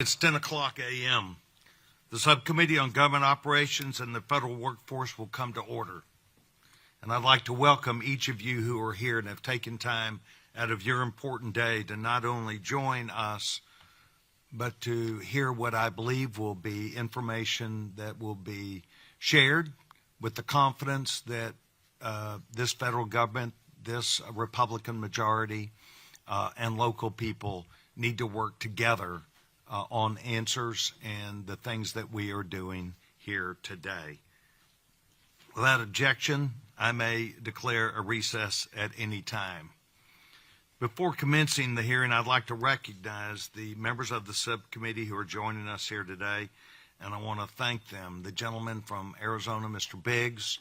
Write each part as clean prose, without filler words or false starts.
It's 10 o'clock a.m. The Subcommittee on Government Operations and the Federal Workforce will come to order. And I'd like to welcome each of you who are here and have taken time out of your important day to not only join us, but to hear what I believe will be information that will be shared with the confidence that this federal government, this Republican majority, and local people need to work together on answers and the things that we are doing here today. Without objection, I may declare a recess at any time. Before commencing the hearing, I'd like to recognize the members of the subcommittee who are joining us here today, and I want to thank them. The gentleman from Arizona, Mr. Biggs.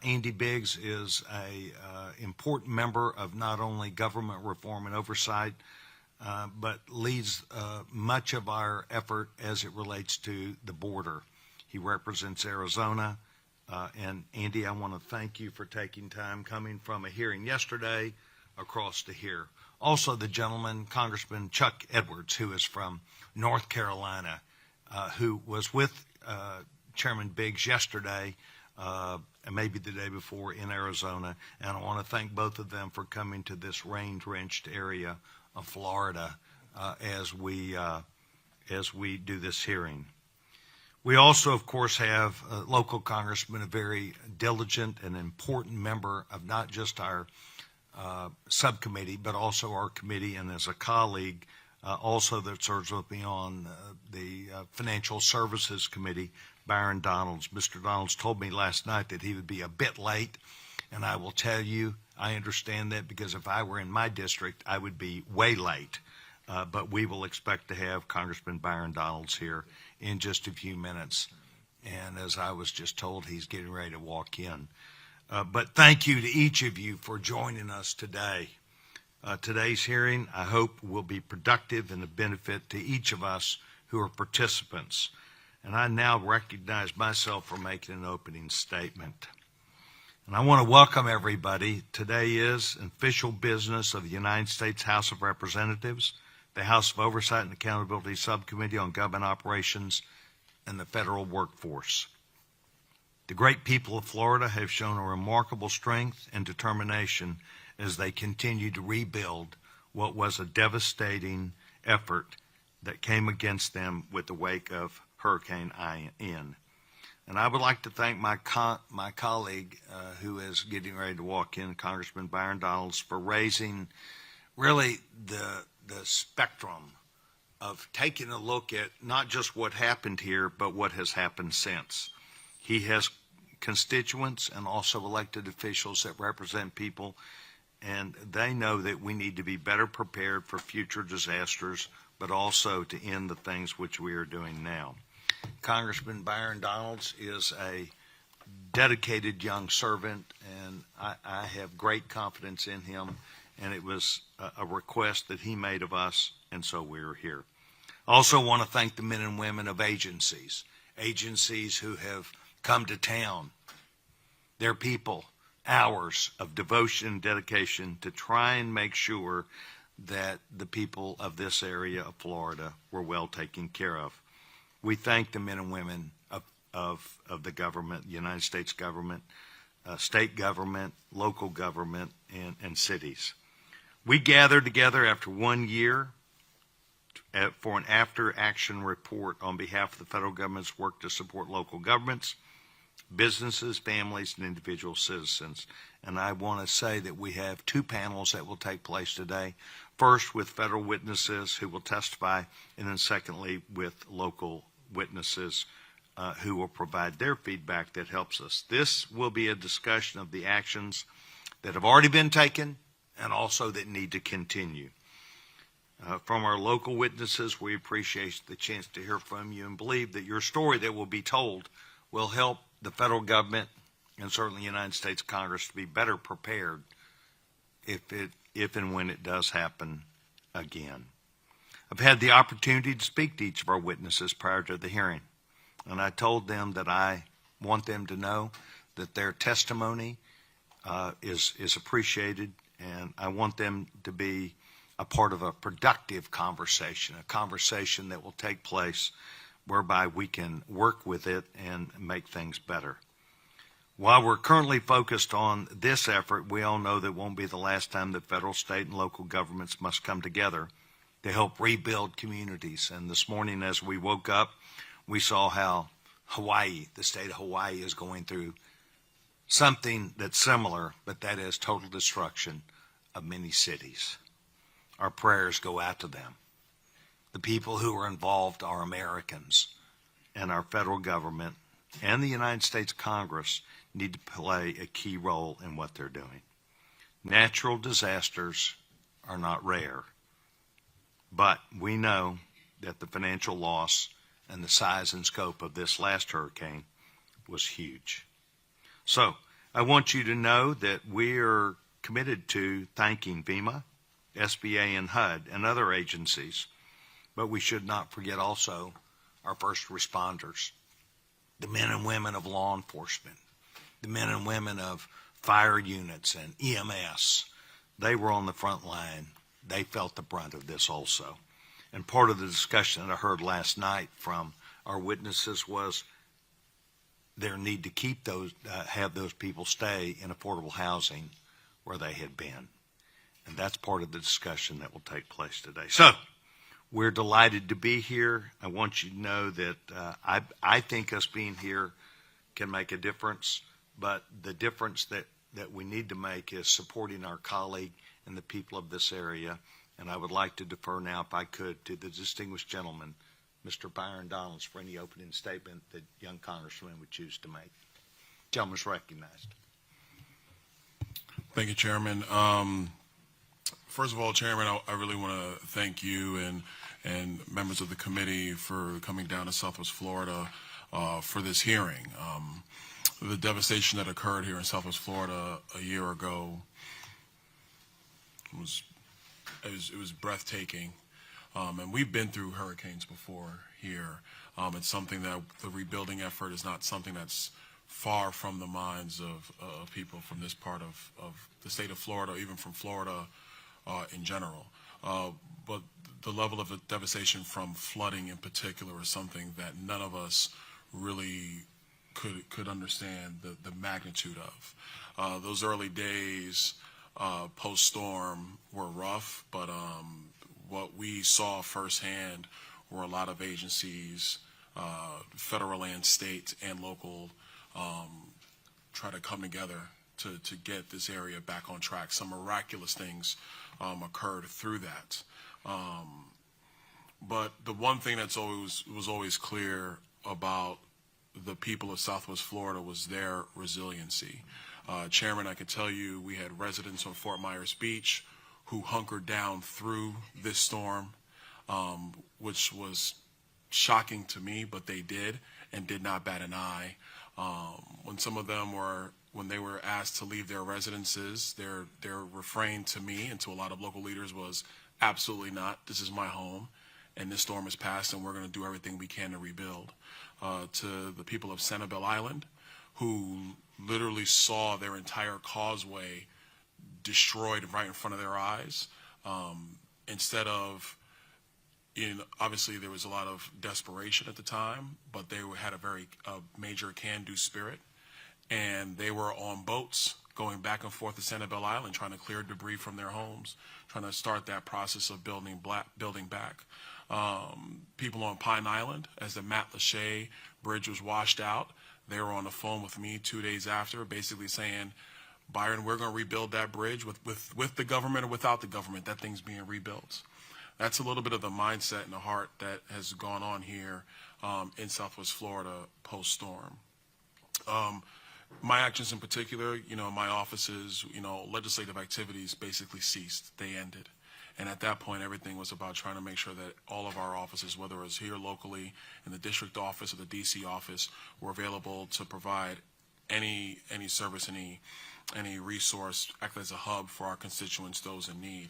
Andy Biggs is an important member of not only government reform and oversight, but leads much of our effort as it relates to the border. He represents Arizona. And Andy, I want to thank you for taking time coming from a hearing yesterday across to here. Also the gentleman, Congressman Chuck Edwards, who is from North Carolina, who was with Chairman Biggs yesterday and maybe the day before in Arizona. And I want to thank both of them for coming to this rain-drenched area of Florida as we do this hearing. We also, of course, have a local congressman, a very diligent and important member of not just our subcommittee, but also our committee, and as a colleague also that serves with me on the Financial Services Committee, Byron Donalds. Mr. Donalds told me last night that he would be a bit late, and I will tell you, I understand that, because if I were in my district, I would be way late. But we will expect to have Congressman Byron Donalds here in just a few minutes. And as I was just told, he's getting ready to walk in. But thank you to each of you for joining us today. Today's hearing, I hope, will be productive and a benefit to each of us who are participants. And I now recognize myself for making an opening statement. And I want to welcome everybody. Today is official business of the United States House of Representatives, the House of Oversight and Accountability Subcommittee on Government Operations and the Federal Workforce. The great people of Florida have shown a remarkable strength and determination as they continue to rebuild what was a devastating effort that came against them with the wake of Hurricane Ian. And I would like to thank my colleague who is getting ready to walk in, Congressman Byron Donalds, for raising really the spectrum of taking a look at not just what happened here, but what has happened since. He has constituents and also elected officials that represent people, and they know that we need to be better prepared for future disasters, but also to end the things which we are doing now. Congressman Byron Donalds is a dedicated young servant, and I have great confidence in him, and it was a request that he made of us, and so we're here. I also want to thank the men and women of agencies who have come to town, their people, hours of devotion and dedication to try and make sure that the people of this area of Florida were well taken care of. We thank the men and women of the government, the United States government, state government, local government, and cities. We gathered together after 1 year for an after-action report on behalf of the federal government's work to support local governments, businesses, families, and individual citizens. And I want to say that we have two panels that will take place today. First, with federal witnesses who will testify, and then secondly, with local witnesses who will provide their feedback that helps us. This will be a discussion of the actions that have already been taken and also that need to continue. From our local witnesses, we appreciate the chance to hear from you and believe that your story that will be told will help the federal government and certainly the United States Congress to be better prepared if and when it does happen again. I've had the opportunity to speak to each of our witnesses prior to the hearing, and I told them that I want them to know that their testimony is appreciated, and I want them to be a part of a productive conversation, a conversation that will take place whereby we can work with it and make things better. While we're currently focused on this effort, we all know that it won't be the last time that federal, state, and local governments must come together to help rebuild communities. And this morning as we woke up, we saw how Hawaii, the state of Hawaii, is going through something that's similar, but that is total destruction of many cities. Our prayers go out to them. The people who are involved are Americans, and our federal government and the United States Congress need to play a key role in what they're doing. Natural disasters are not rare, but we know that the financial loss and the size and scope of this last hurricane was huge. So I want you to know that we are committed to thanking FEMA, SBA, and HUD and other agencies, but we should not forget also our first responders, the men and women of law enforcement, the men and women of fire units and EMS. They were on the front line. They felt the brunt of this also. And part of the discussion that I heard last night from our witnesses was their need to keep those, have those people stay in affordable housing where they had been. And that's part of the discussion that will take place today. So we're delighted to be here. I want you to know that I think us being here can make a difference, but the difference that we need to make is supporting our colleague and the people of this area. And I would like to defer now, if I could, to the distinguished gentleman, Mr. Byron Donalds, for any opening statement that young congressman would choose to make. Gentleman's recognized. Thank you, Chairman. First of all, Chairman, I really want to thank you and members of the committee for coming down to Southwest Florida for this hearing. The devastation that occurred here in Southwest Florida a year ago was breathtaking. And we've been through hurricanes before here. It's something that the rebuilding effort is not something that's far from the minds of people from this part of the state of Florida, even from Florida in general. But the level of devastation from flooding in particular is something that none of us really could understand the magnitude of. Those early days post-storm were rough, but what we saw firsthand were a lot of agencies, federal and state and local, try to come together to get this area back on track. Some miraculous things occurred through that. But the one thing that's was always clear about the people of Southwest Florida was their resiliency. Chairman, I can tell you we had residents on Fort Myers Beach who hunkered down through this storm, which was shocking to me, but they did and did not bat an eye. When some of them when they were asked to leave their residences, their refrain to me and to a lot of local leaders was, absolutely not. This is my home, and this storm has passed, and we're going to do everything we can to rebuild. To the people of Sanibel Island, who literally saw their entire causeway destroyed right in front of their eyes, instead of, obviously there was a lot of desperation at the time, but they had a major can-do spirit, and they were on boats going back and forth to Sanibel Island, trying to clear debris from their homes, trying to start that process of building back. People on Pine Island, as the Matt Lachey Bridge was washed out, they were on the phone with me 2 days after, basically saying, Byron, we're going to rebuild that bridge with the government or without the government. That thing's being rebuilt. That's a little bit of the mindset and the heart that has gone on here in Southwest Florida post-storm. My actions in particular, my offices, legislative activities basically ceased. They ended. And at that point, everything was about trying to make sure that all of our offices, whether it was here locally in the district office or the DC office, were available to provide any service, any resource, act as a hub for our constituents, those in need.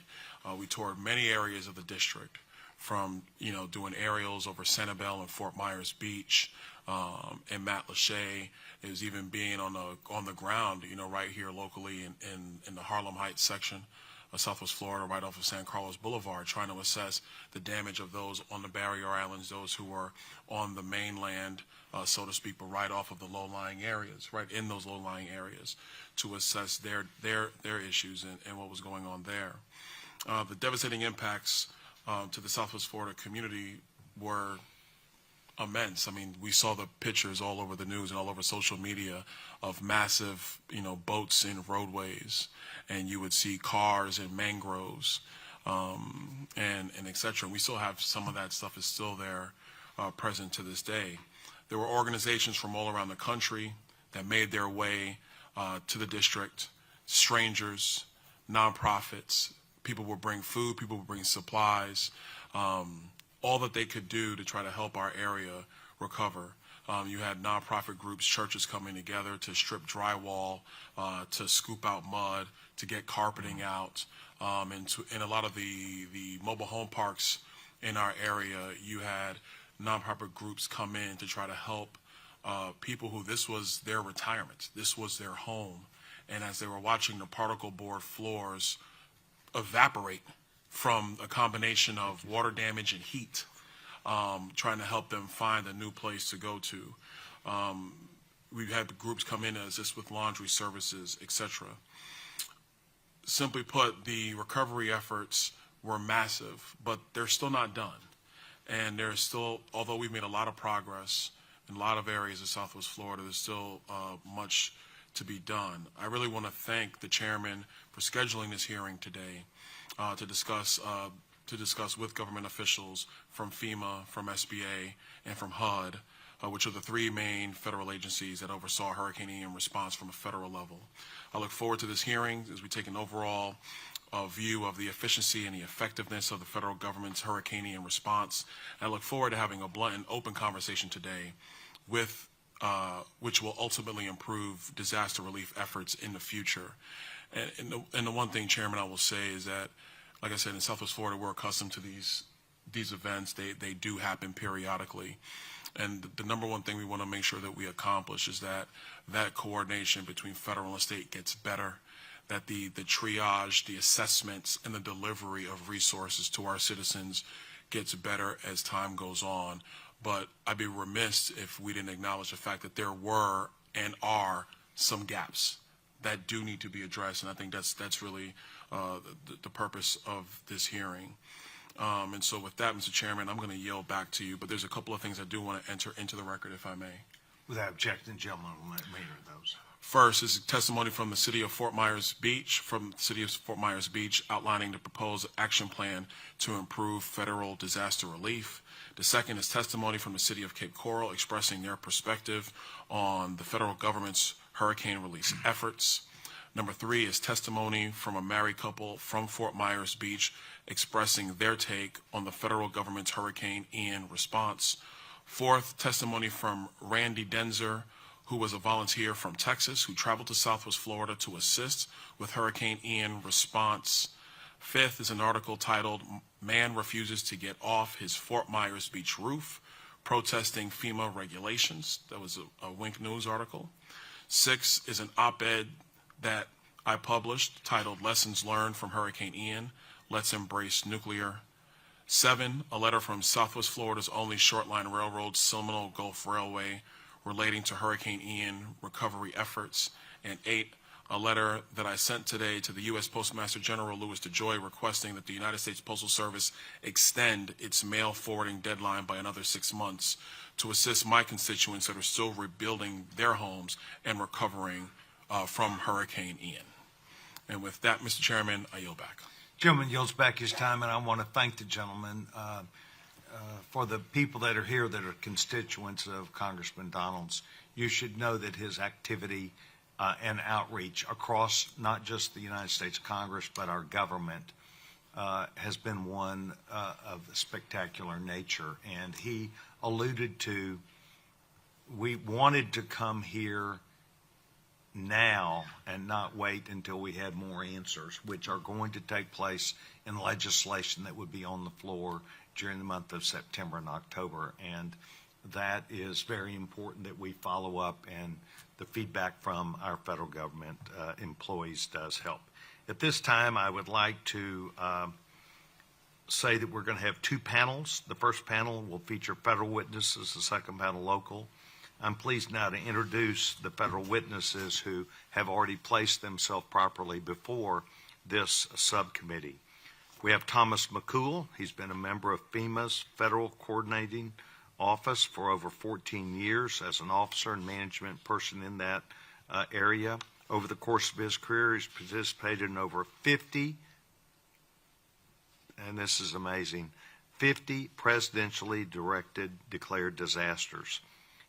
We toured many areas of the district, from doing aerials over Sanibel and Fort Myers Beach, and Matt Lachey. It was even being on the ground, right here locally in the Harlem Heights section Southwest Florida, right off of San Carlos Boulevard, trying to assess the damage of those on the barrier islands, those who were on the mainland, so to speak, but right off of the low-lying areas, right in those low-lying areas, to assess their issues and what was going on there. The devastating impacts to the Southwest Florida community were immense. I mean, we saw the pictures all over the news and all over social media of massive, boats in roadways, and you would see cars in mangroves, and et cetera. And we still have some of that stuff is still there, present to this day. There were organizations from all around the country that made their way to the district, strangers, nonprofits. People would bring food, people would bring supplies, all that they could do to try to help our area recover. You had nonprofit groups, churches coming together to strip drywall, to scoop out mud, to get carpeting out, and a lot of the mobile home parks in our area, you had nonprofit groups come in to try to help people who this was their retirement, this was their home, and as they were watching the particle board floors evaporate from a combination of water damage and heat, trying to help them find a new place to go to. We've had groups come in to assist with laundry services, etc. Simply put, the recovery efforts were massive, but they're still not done. And there's still, although we've made a lot of progress in a lot of areas of Southwest Florida, there's still much to be done. I really want to thank the chairman for scheduling this hearing today to discuss with government officials from FEMA, from SBA, and from HUD, which are the three main federal agencies that oversaw Hurricane Ian response from a federal level. I look forward to this hearing as we take an overall view of the efficiency and the effectiveness of the federal government's Hurricane Ian response. I look forward to having a blunt and open conversation today with which will ultimately improve disaster relief efforts in the future. And the one thing, Chairman, I will say is that, like I said, in Southwest Florida, we're accustomed to these events. They do happen periodically. And the number one thing we want to make sure that we accomplish is that coordination between federal and state gets better, that the triage, the assessments, and the delivery of resources to our citizens gets better as time goes on. But I'd be remiss if we didn't acknowledge the fact that there were and are some gaps that do need to be addressed, and I think that's really the purpose of this hearing. And so with that, Mr. Chairman, I'm going to yield back to you, but there's a couple of things I do want to enter into the record, if I may. Without objection, gentlemen, will make those. First is testimony from the City of Fort Myers Beach, outlining the proposed action plan to improve federal disaster relief. The second is testimony from the City of Cape Coral, expressing their perspective on the federal government's hurricane release efforts. Number three is testimony from a married couple from Fort Myers Beach, expressing their take on the federal government's Hurricane Ian response. Fourth, testimony from Randy Denzer, who was a volunteer from Texas who traveled to Southwest Florida to assist with Hurricane Ian response. Fifth is an article titled, "Man Refuses to Get Off His Fort Myers Beach Roof, Protesting FEMA Regulations." That was a Wink News article. Sixth is an op-ed that I published titled, "Lessons Learned from Hurricane Ian, Let's Embrace Nuclear." 7, a letter from Southwest Florida's only short-line railroad, Seminole Gulf Railway, relating to Hurricane Ian recovery efforts. And 8, a letter that I sent today to the U.S. Postmaster General Louis DeJoy, requesting that the United States Postal Service extend its mail forwarding deadline by another 6 months to assist my constituents that are still rebuilding their homes and recovering from Hurricane Ian. And with that, Mr. Chairman, I yield back. Gentleman yields back his time, and I want to thank the gentleman for the people that are here that are constituents of Congressman Donalds. You should know that his activity and outreach across not just the United States Congress, but our government has been one of spectacular nature. And he alluded to, we wanted to come here now and not wait until we had more answers, which are going to take place in legislation that would be on the floor during the month of September and October. And that is very important that we follow up, and the feedback from our federal government employees does help. At this time, I would like to say that we're going to have two panels. The first panel will feature federal witnesses, the second panel local. I'm pleased now to introduce the federal witnesses who have already placed themselves properly before this subcommittee. We have Thomas McCool. He's been a member of FEMA's Federal Coordinating Office for over 14 years as an officer and management person in that area. Over the course of his career, he's participated in over 50, and this is amazing, 50 presidentially declared disasters,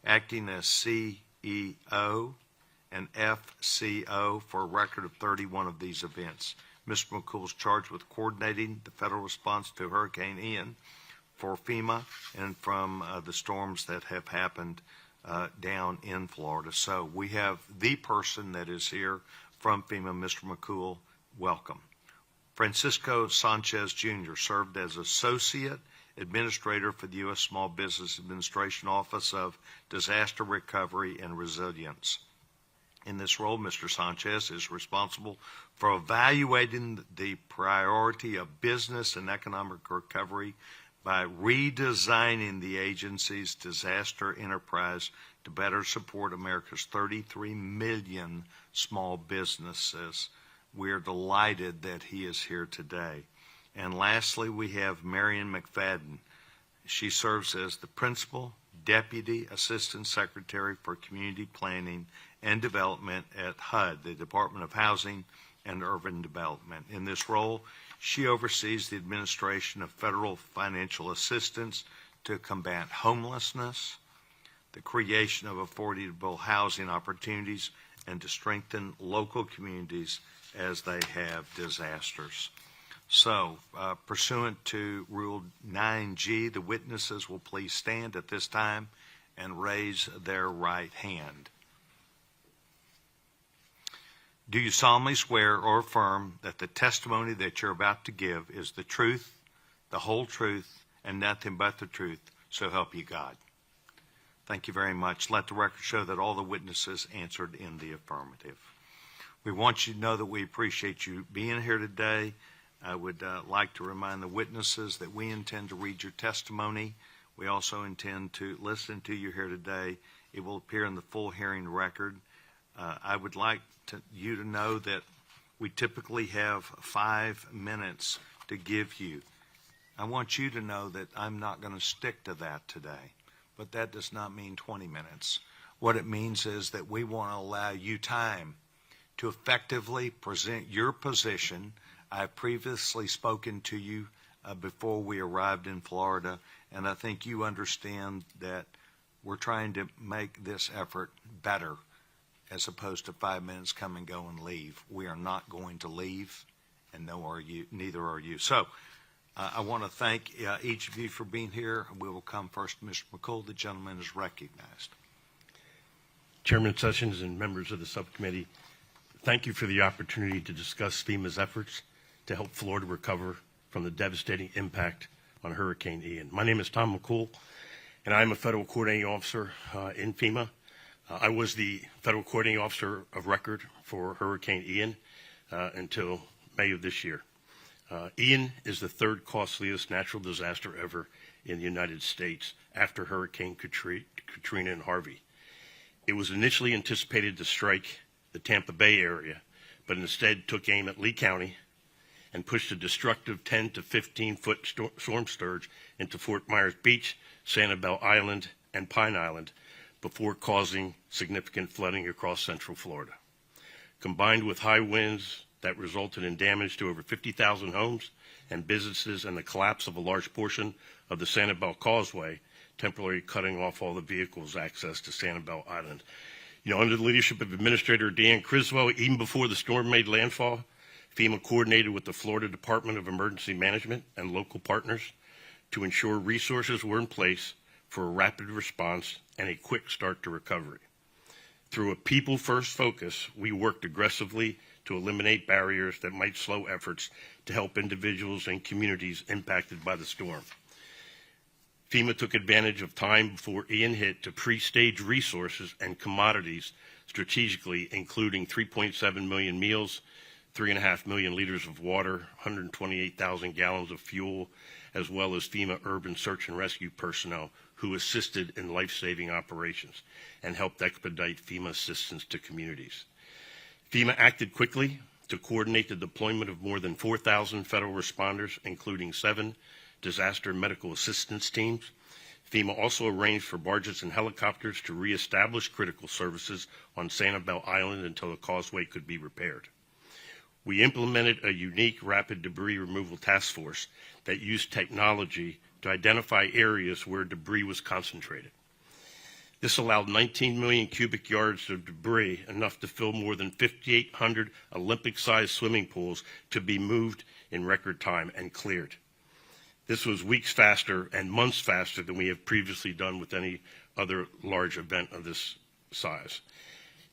acting as CEO and FCO for a record of 31 of these events. Mr. McCool is charged with coordinating the federal response to Hurricane Ian for FEMA and from the storms that have happened down in Florida. So we have the person that is here from FEMA, Mr. McCool. Welcome. Francisco Sanchez Jr. served as Associate Administrator for the U.S. Small Business Administration Office of Disaster Recovery and Resilience. In this role, Mr. Sanchez is responsible for evaluating the priority of business and economic recovery by redesigning the agency's disaster enterprise to better support America's 33 million small businesses. We are delighted that he is here today. And lastly, we have Marion McFadden. She serves as the Principal Deputy Assistant Secretary for Community Planning and Development at HUD, the Department of Housing and Urban Development. In this role, she oversees the administration of federal financial assistance to combat homelessness, the creation of affordable housing opportunities, and to strengthen local communities as they have disasters. So, pursuant to Rule 9G, the witnesses will please stand at this time and raise their right hand. Do you solemnly swear or affirm that the testimony that you're about to give is the truth, the whole truth, and nothing but the truth, so help you God? Thank you very much. Let the record show that all the witnesses answered in the affirmative. We want you to know that we appreciate you being here today. I would like to remind the witnesses that we intend to read your testimony. We also intend to listen to you here today. It will appear in the full hearing record. I would like you to know that we typically have 5 minutes to give you. I want you to know that I'm not going to stick to that today, but that does not mean 20 minutes. What it means is that we want to allow you time to effectively present your position. I've previously spoken to you before we arrived in Florida, and I think you understand that we're trying to make this effort better as opposed to 5 minutes come and go and leave. We are not going to leave, and neither are you. So I want to thank each of you for being here. We will come first to Mr. McCool. The gentleman is recognized. Chairman Sessions and members of the subcommittee, thank you for the opportunity to discuss FEMA's efforts to help Florida recover from the devastating impact on Hurricane Ian. My name is Tom McCool, and I'm a Federal Coordinating Officer in FEMA. I was the Federal Coordinating Officer of record for Hurricane Ian until May of this year. Ian is the third costliest natural disaster ever in the United States after Hurricane Katrina and Harvey. It was initially anticipated to strike the Tampa Bay area, but instead took aim at Lee County and pushed a destructive 10 to 15-foot storm surge into Fort Myers Beach, Sanibel Island, and Pine Island before causing significant flooding across central Florida. Combined with high winds that resulted in damage to over 50,000 homes and businesses and the collapse of a large portion of the Sanibel Causeway, temporarily cutting off all the vehicles' access to Sanibel Island. Under the leadership of Administrator Dan Criswell, even before the storm made landfall, FEMA coordinated with the Florida Department of Emergency Management and local partners to ensure resources were in place for a rapid response and a quick start to recovery. Through a people-first focus, we worked aggressively to eliminate barriers that might slow efforts to help individuals and communities impacted by the storm. FEMA took advantage of time before Ian hit to pre-stage resources and commodities strategically, including 3.7 million meals, 3.5 million liters of water, 128,000 gallons of fuel, as well as FEMA urban search and rescue personnel who assisted in life-saving operations and helped expedite FEMA assistance to communities. FEMA acted quickly to coordinate the deployment of more than 4,000 federal responders, including 7 disaster medical assistance teams. FEMA also arranged for barges and helicopters to reestablish critical services on Sanibel Island until the causeway could be repaired. We implemented a unique rapid debris removal task force that used technology to identify areas where debris was concentrated. This allowed 19 million cubic yards of debris, enough to fill more than 5,800 Olympic-sized swimming pools, to be moved in record time and cleared. This was weeks faster and months faster than we have previously done with any other large event of this size.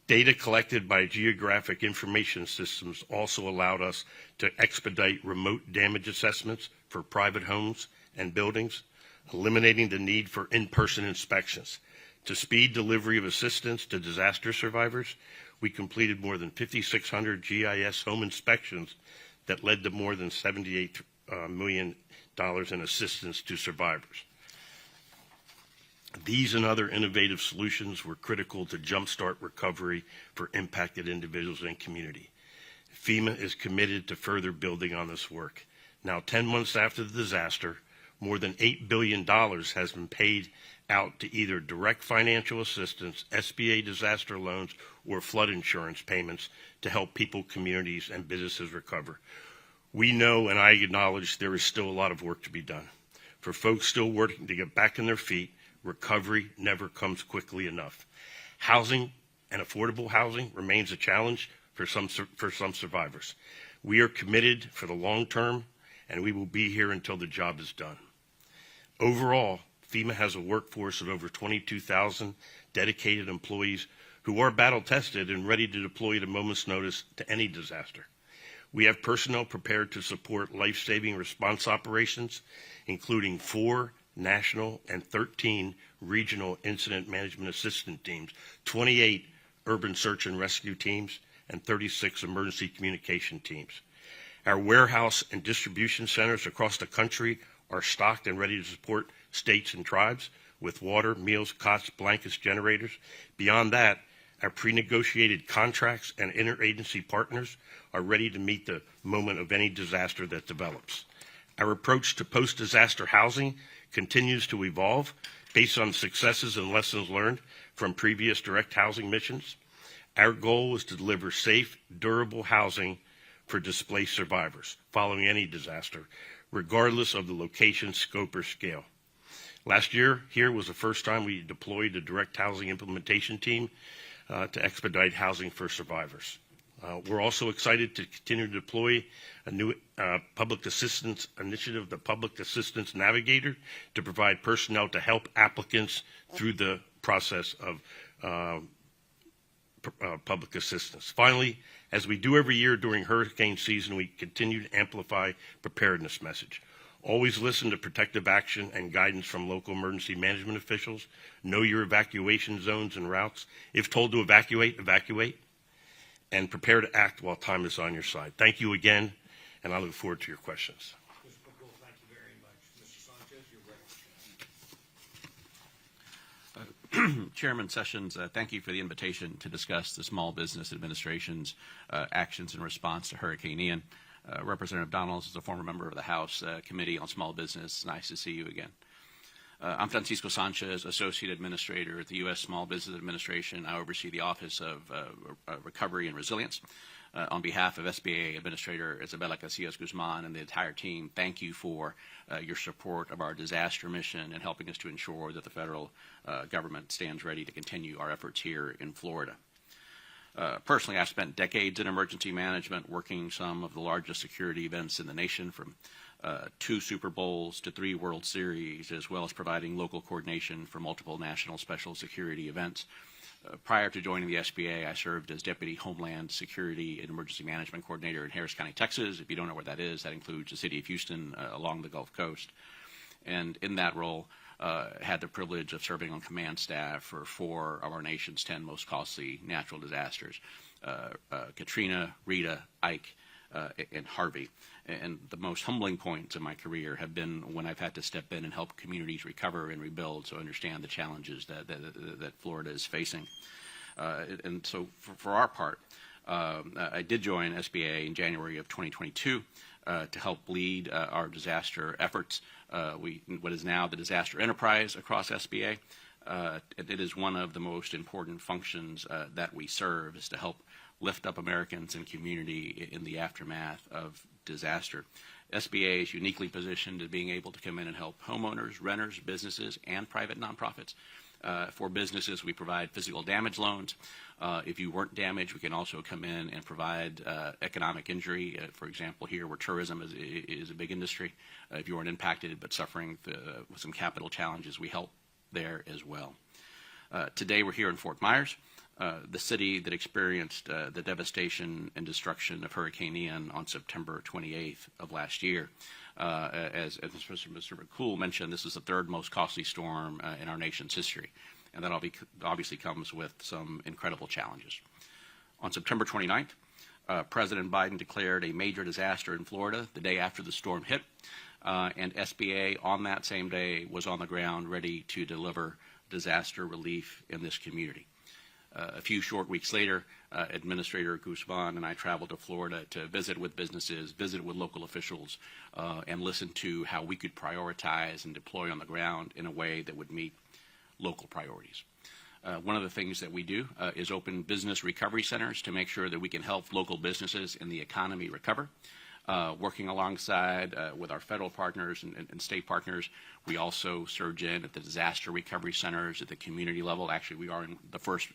Data collected by geographic information systems also allowed us to expedite remote damage assessments for private homes and buildings, eliminating the need for in-person inspections. To speed delivery of assistance to disaster survivors, we completed more than 5,600 GIS home inspections that led to more than $78 million in assistance to survivors. These and other innovative solutions were critical to jumpstart recovery for impacted individuals and community. FEMA is committed to further building on this work. Now, 10 months after the disaster, more than $8 billion has been paid out to either direct financial assistance, SBA disaster loans, or flood insurance payments to help people, communities, and businesses recover. We know and I acknowledge there is still a lot of work to be done. For folks still working to get back on their feet, recovery never comes quickly enough. Housing and affordable housing remains a challenge for some survivors. We are committed for the long term, and we will be here until the job is done. Overall, FEMA has a workforce of over 22,000 dedicated employees who are battle-tested and ready to deploy at a moment's notice to any disaster. We have personnel prepared to support life-saving response operations, including 4 national and 13 regional incident management assistant teams, 28 urban search and rescue teams, and 36 emergency communication teams. Our warehouse and distribution centers across the country are stocked and ready to support states and tribes with water, meals, cots, blankets, generators. Beyond that, our pre-negotiated contracts and interagency partners are ready to meet the moment of any disaster that develops. Our approach to post-disaster housing continues to evolve based on successes and lessons learned from previous direct housing missions. Our goal is to deliver safe, durable housing for displaced survivors following any disaster, regardless of the location, scope, or scale. Last year, here was the first time we deployed a direct housing implementation team to expedite housing for survivors. We're also excited to continue to deploy a new public assistance initiative, the Public Assistance Navigator, to provide personnel to help applicants through the process of public assistance. Finally, as we do every year during hurricane season, we continue to amplify preparedness message. Always listen to protective action and guidance from local emergency management officials. Know your evacuation zones and routes. If told to evacuate, evacuate. And prepare to act while time is on your side. Thank you again, and I look forward to your questions. Mr. McCool, thank you very much. Mr. Sanchez, you're ready. Chairman Sessions, thank you for the invitation to discuss the Small Business Administration's actions in response to Hurricane Ian. Representative Donalds is a former member of the House Committee on Small Business. Nice to see you again. I'm Francisco Sanchez, Associate Administrator at the U.S. Small Business Administration. I oversee the Office of Recovery and Resilience. On behalf of SBA Administrator Isabella Casillas Guzman and the entire team, thank you for your support of our disaster mission and helping us to ensure that the federal government stands ready to continue our efforts here in Florida. Personally, I've spent decades in emergency management, working some of the largest security events in the nation, from 2 Super Bowls to 3 World Series, as well as providing local coordination for multiple national special security events. Prior to joining the SBA, I served as Deputy Homeland Security and Emergency Management Coordinator in Harris County, Texas. If you don't know where that is, that includes the city of Houston along the Gulf Coast. And in that role, had the privilege of serving on command staff for 4 of our nation's 10 most costly natural disasters, Katrina, Rita, Ike, and Harvey. And the most humbling points in my career have been when I've had to step in and help communities recover and rebuild, so understand the challenges that Florida is facing. And so for our part, I did join SBA in January of 2022 to help lead our disaster efforts. What is now the disaster enterprise across SBA. It is one of the most important functions that we serve, is to help lift up Americans and community in the aftermath of disaster. SBA is uniquely positioned to being able to come in and help homeowners, renters, businesses, and private nonprofits. For businesses, we provide physical damage loans. If you weren't damaged, we can also come in and provide economic injury. For example, here where tourism is a big industry, if you weren't impacted but suffering with some capital challenges, we help there as well. Today we're here in Fort Myers, the city that experienced the devastation and destruction of Hurricane Ian on September 28th of last year. As Mr. McCool mentioned, this is the third most costly storm in our nation's history, and that obviously comes with some incredible challenges. On September 29th, President Biden declared a major disaster in Florida the day after the storm hit, and SBA on that same day was on the ground ready to deliver disaster relief in this community. A few short weeks later, Administrator Guzman and I traveled to Florida to visit with businesses, visit with local officials, and listen to how we could prioritize and deploy on the ground in a way that would meet local priorities. One of the things that we do is open business recovery centers to make sure that we can help local businesses and the economy recover. Working alongside with our federal partners and state partners, we also surge in at the disaster recovery centers at the community level. Actually, we are in the first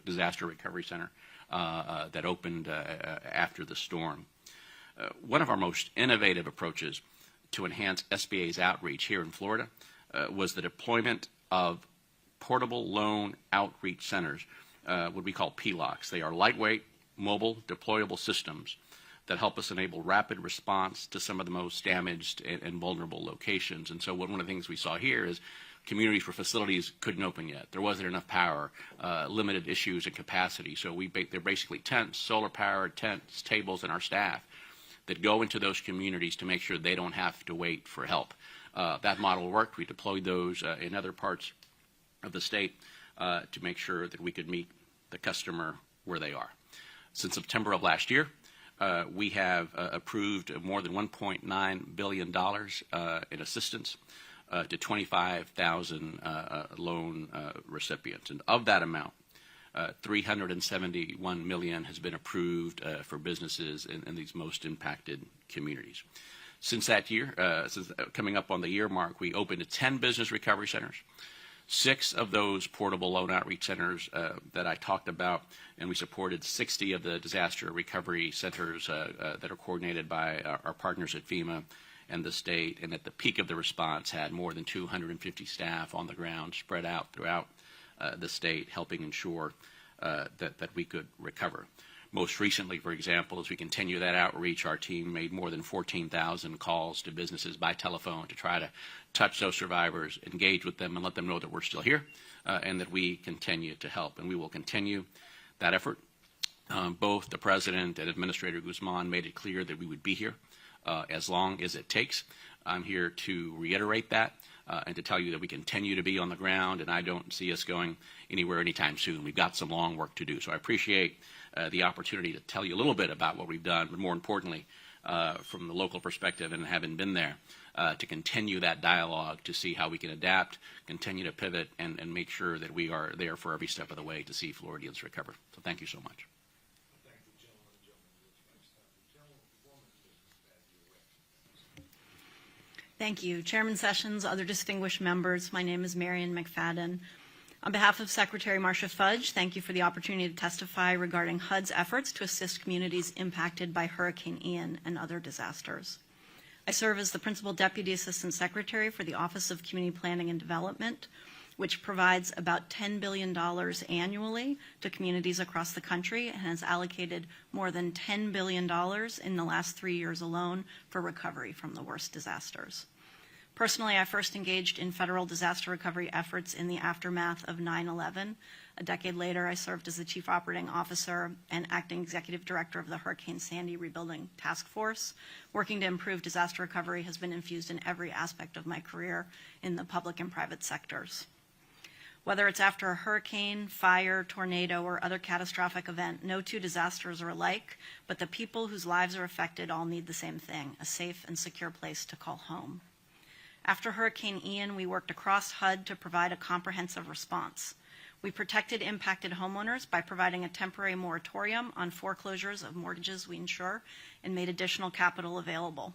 disaster recovery center that opened after the storm. One of our most innovative approaches to enhance SBA's outreach here in Florida was the deployment of portable loan outreach centers, what we call PLOCs. They are lightweight, mobile, deployable systems that help us enable rapid response to some of the most damaged and vulnerable locations. And so one of the things we saw here is communities where facilities couldn't open yet. There wasn't enough power, limited issues and capacity. So they're basically tents, solar-powered tents, tables, and our staff that go into those communities to make sure they don't have to wait for help. That model worked. We deployed those in other parts of the state to make sure that we could meet the customer where they are. Since September of last year, we have approved more than $1.9 billion in assistance to 25,000 loan recipients. And of that amount, $371 million has been approved for businesses in these most impacted communities. Since that year, since coming up on the year mark, we opened 10 business recovery centers. 6 of those portable loan outreach centers that I talked about, and we supported 60 of the disaster recovery centers that are coordinated by our partners at FEMA and the state, and at the peak of the response had more than 250 staff on the ground spread out throughout the state, helping ensure that we could recover. Most recently, for example, as we continue that outreach, our team made more than 14,000 calls to businesses by telephone to try to touch those survivors, engage with them, and let them know that we're still here and that we continue to help. And we will continue that effort. Both the President and Administrator Guzman made it clear that we would be here as long as it takes. I'm here to reiterate that and to tell you that we continue to be on the ground, and I don't see us going anywhere anytime soon. We've got some long work to do. So I appreciate the opportunity to tell you a little bit about what we've done, but more importantly, from the local perspective and having been there, to continue that dialogue to see how we can adapt, continue to pivot, and make sure that we are there for every step of the way to see Floridians recover. So thank you so much. Thank you. Chairman Sessions, other distinguished members, my name is Marion McFadden. On behalf of Secretary Marcia Fudge, thank you for the opportunity to testify regarding HUD's efforts to assist communities impacted by Hurricane Ian and other disasters. I serve as the Principal Deputy Assistant Secretary for the Office of Community Planning and Development, which provides about $10 billion annually to communities across the country and has allocated more than $10 billion in the last 3 years alone for recovery from the worst disasters. Personally, I first engaged in federal disaster recovery efforts in the aftermath of 9/11. A decade later, I served as the Chief Operating Officer and Acting Executive Director of the Hurricane Sandy Rebuilding Task Force. Working to improve disaster recovery has been infused in every aspect of my career in the public and private sectors. Whether it's after a hurricane, fire, tornado, or other catastrophic event, no two disasters are alike, but the people whose lives are affected all need the same thing, a safe and secure place to call home. After Hurricane Ian, we worked across HUD to provide a comprehensive response. We protected impacted homeowners by providing a temporary moratorium on foreclosures of mortgages we insure and made additional capital available.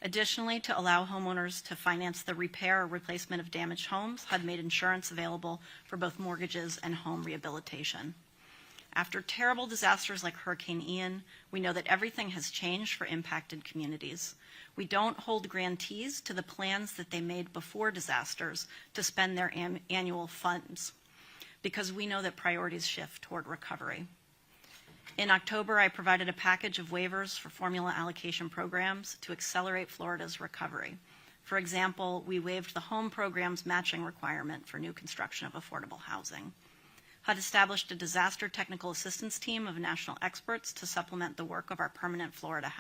Additionally, to allow homeowners to finance the repair or replacement of damaged homes, HUD made insurance available for both mortgages and home rehabilitation. After terrible disasters like Hurricane Ian, we know that everything has changed for impacted communities. We don't hold grantees to the plans that they made before disasters to spend their annual funds, because we know that priorities shift toward recovery. In October, I provided a package of waivers for formula allocation programs to accelerate Florida's recovery. For example, we waived the home program's matching requirement for new construction of affordable housing. HUD established a disaster technical assistance team of national experts to supplement the work of our permanent Florida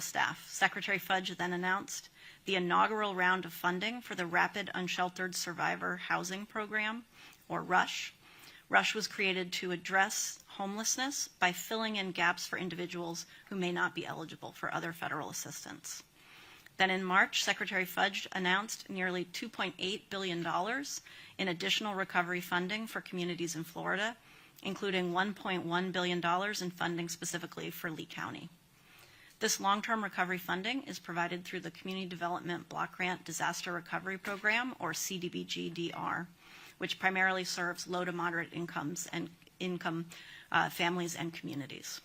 staff. Secretary Fudge then announced the inaugural round of funding for the Rapid Unsheltered Survivor Housing Program, or RUSH. RUSH was created to address homelessness by filling in gaps for individuals who may not be eligible for other federal assistance. Then in March, Secretary Fudge announced nearly $2.8 billion in additional recovery funding for communities in Florida, including $1.1 billion in funding specifically for Lee County. This long-term recovery funding is provided through the Community Development Block Grant Disaster Recovery Program, or CDBG-DR, which primarily serves low to moderate income families and communities.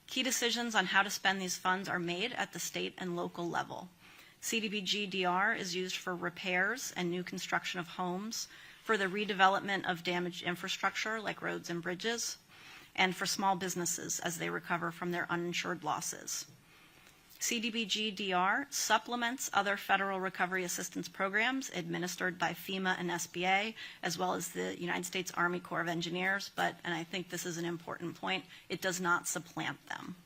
Key decisions on how to spend these funds are made at the state and local level. CDBG-DR is used for repairs and new construction of homes, for the redevelopment of damaged infrastructure like roads and bridges, and for small businesses as they recover from their uninsured losses. CDBG-DR supplements other federal recovery assistance programs administered by FEMA and SBA, as well as the United States Army Corps of Engineers, but, and I think this is an important point, it does not supplant them.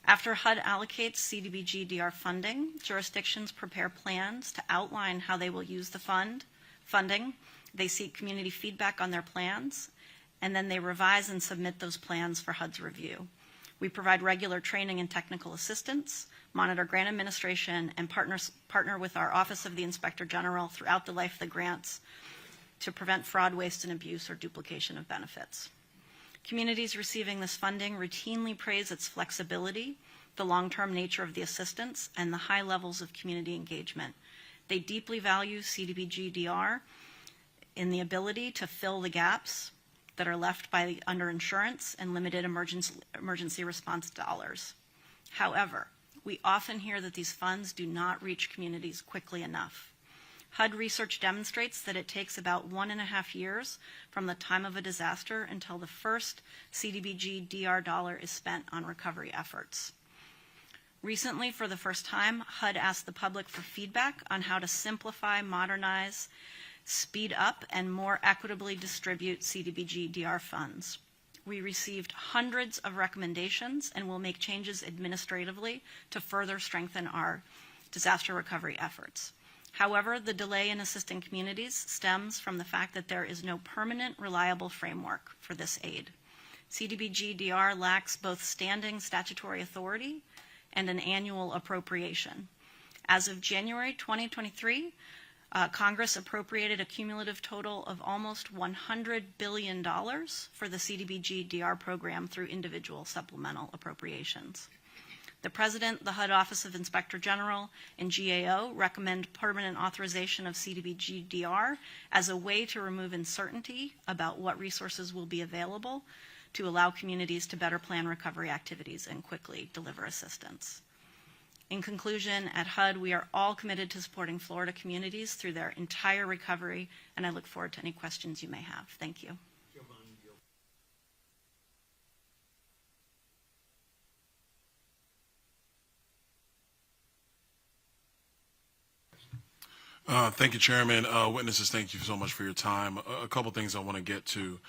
After HUD allocates CDBG-DR funding, jurisdictions prepare plans to outline how they will use the funding. They seek community feedback on their plans, and then they revise and submit those plans for HUD's review. We provide regular training and technical assistance, monitor grant administration, and partner with our Office of the Inspector General throughout the life of the grants to prevent fraud, waste, and abuse or duplication of benefits. Communities receiving this funding routinely praise its flexibility, the long-term nature of the assistance, and the high levels of community engagement. They deeply value CDBG-DR in the ability to fill the gaps that are left by the underinsurance and limited emergency response dollars. However, we often hear that these funds do not reach communities quickly enough. HUD research demonstrates that it takes about 1.5 years from the time of a disaster until the first CDBG-DR dollar is spent on recovery efforts. Recently, for the first time, HUD asked the public for feedback on how to simplify, modernize, speed up, and more equitably distribute CDBG-DR funds. We received hundreds of recommendations and will make changes administratively to further strengthen our disaster recovery efforts. However, the delay in assisting communities stems from the fact that there is no permanent, reliable framework for this aid. CDBG-DR lacks both standing statutory authority and an annual appropriation. As of January 2023, Congress appropriated a cumulative total of almost $100 billion for the CDBG-DR program through individual supplemental appropriations. The President, the HUD Office of Inspector General, and GAO recommend permanent authorization of CDBG-DR as a way to remove uncertainty about what resources will be available to allow communities to better plan recovery activities and quickly deliver assistance. In conclusion, at HUD, we are all committed to supporting Florida communities through their entire recovery, and I look forward to any questions you may have. Thank you. Thank you, Chairman. Witnesses, thank you so much for your time. A couple things I want to get to.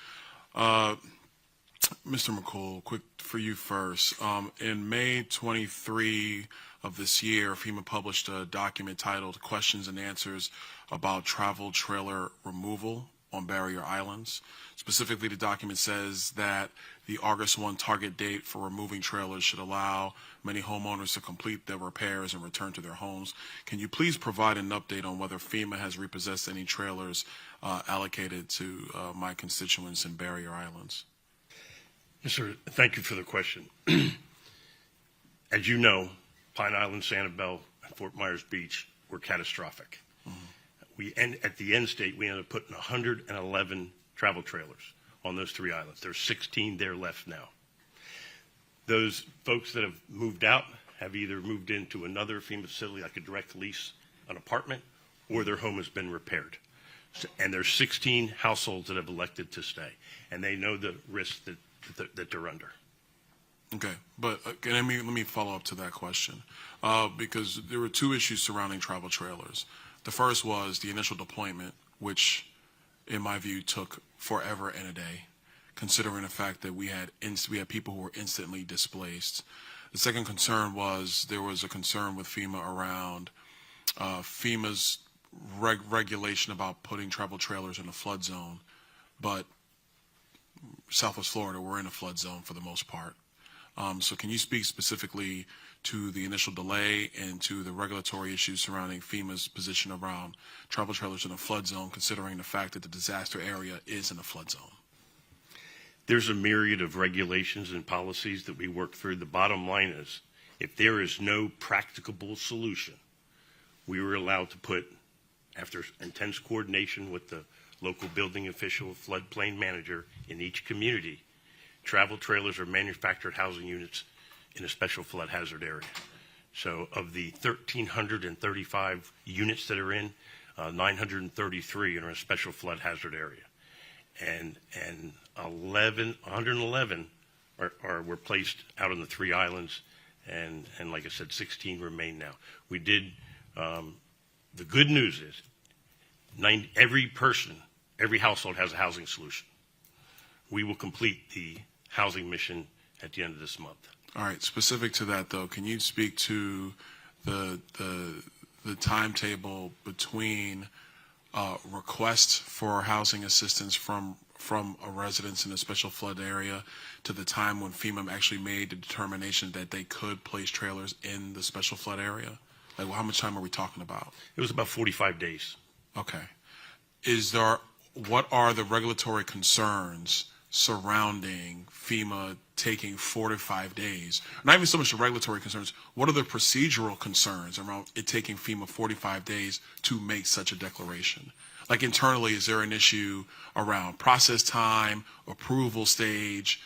Mr. McCool, quick for you first. In May 23 of this year, FEMA published a document titled Questions and Answers about Travel Trailer Removal on Barrier Islands. Specifically, the document says that the August 1 target date for removing trailers should allow many homeowners to complete their repairs and return to their homes. Can you please provide an update on whether FEMA has repossessed any trailers allocated to my constituents in Barrier Islands? Yes, sir. Thank you for the question. As you know, Pine Island, Sanibel, and Fort Myers Beach were catastrophic. At the end state, we ended up putting 111 travel trailers on those 3 islands. There's 16 there left now. Those folks that have moved out have either moved into another FEMA facility, like a direct lease, an apartment, or their home has been repaired. And there's 16 households that have elected to stay, and they know the risk that they're under. Okay, but let me follow up to that question because there were 2 issues surrounding travel trailers. The first was the initial deployment, which, in my view, took forever and a day, considering the fact that we had people who were instantly displaced. The second concern was there was a concern with FEMA around FEMA's regulation about putting travel trailers in a flood zone, but Southwest Florida, we're in a flood zone for the most part. So can you speak specifically to the initial delay and to the regulatory issues surrounding FEMA's position around travel trailers in a flood zone, considering the fact that the disaster area is in a flood zone? There's a myriad of regulations and policies that we work through. The bottom line is, if there is no practicable solution, we were allowed to put, after intense coordination with the local building official, floodplain manager in each community, travel trailers or manufactured housing units in a special flood hazard area. So of the 1,335 units that are in, 933 are in a special flood hazard area. And 111 were placed out on the 3 islands, and like I said, 16 remain now. We did, the good news is, every household has a housing solution. We will complete the housing mission at the end of this month. All right. Specific to that, though, can you speak to the timetable between requests for housing assistance from a residence in a special flood area to the time when FEMA actually made the determination that they could place trailers in the special flood area? Like, how much time are we talking about? It was about 45 days. Okay. What are the regulatory concerns surrounding FEMA taking 4 to 5 days? Not even so much the regulatory concerns. What are the procedural concerns around it taking FEMA 45 days to make such a declaration? Like, internally, is there an issue around process time, approval stage?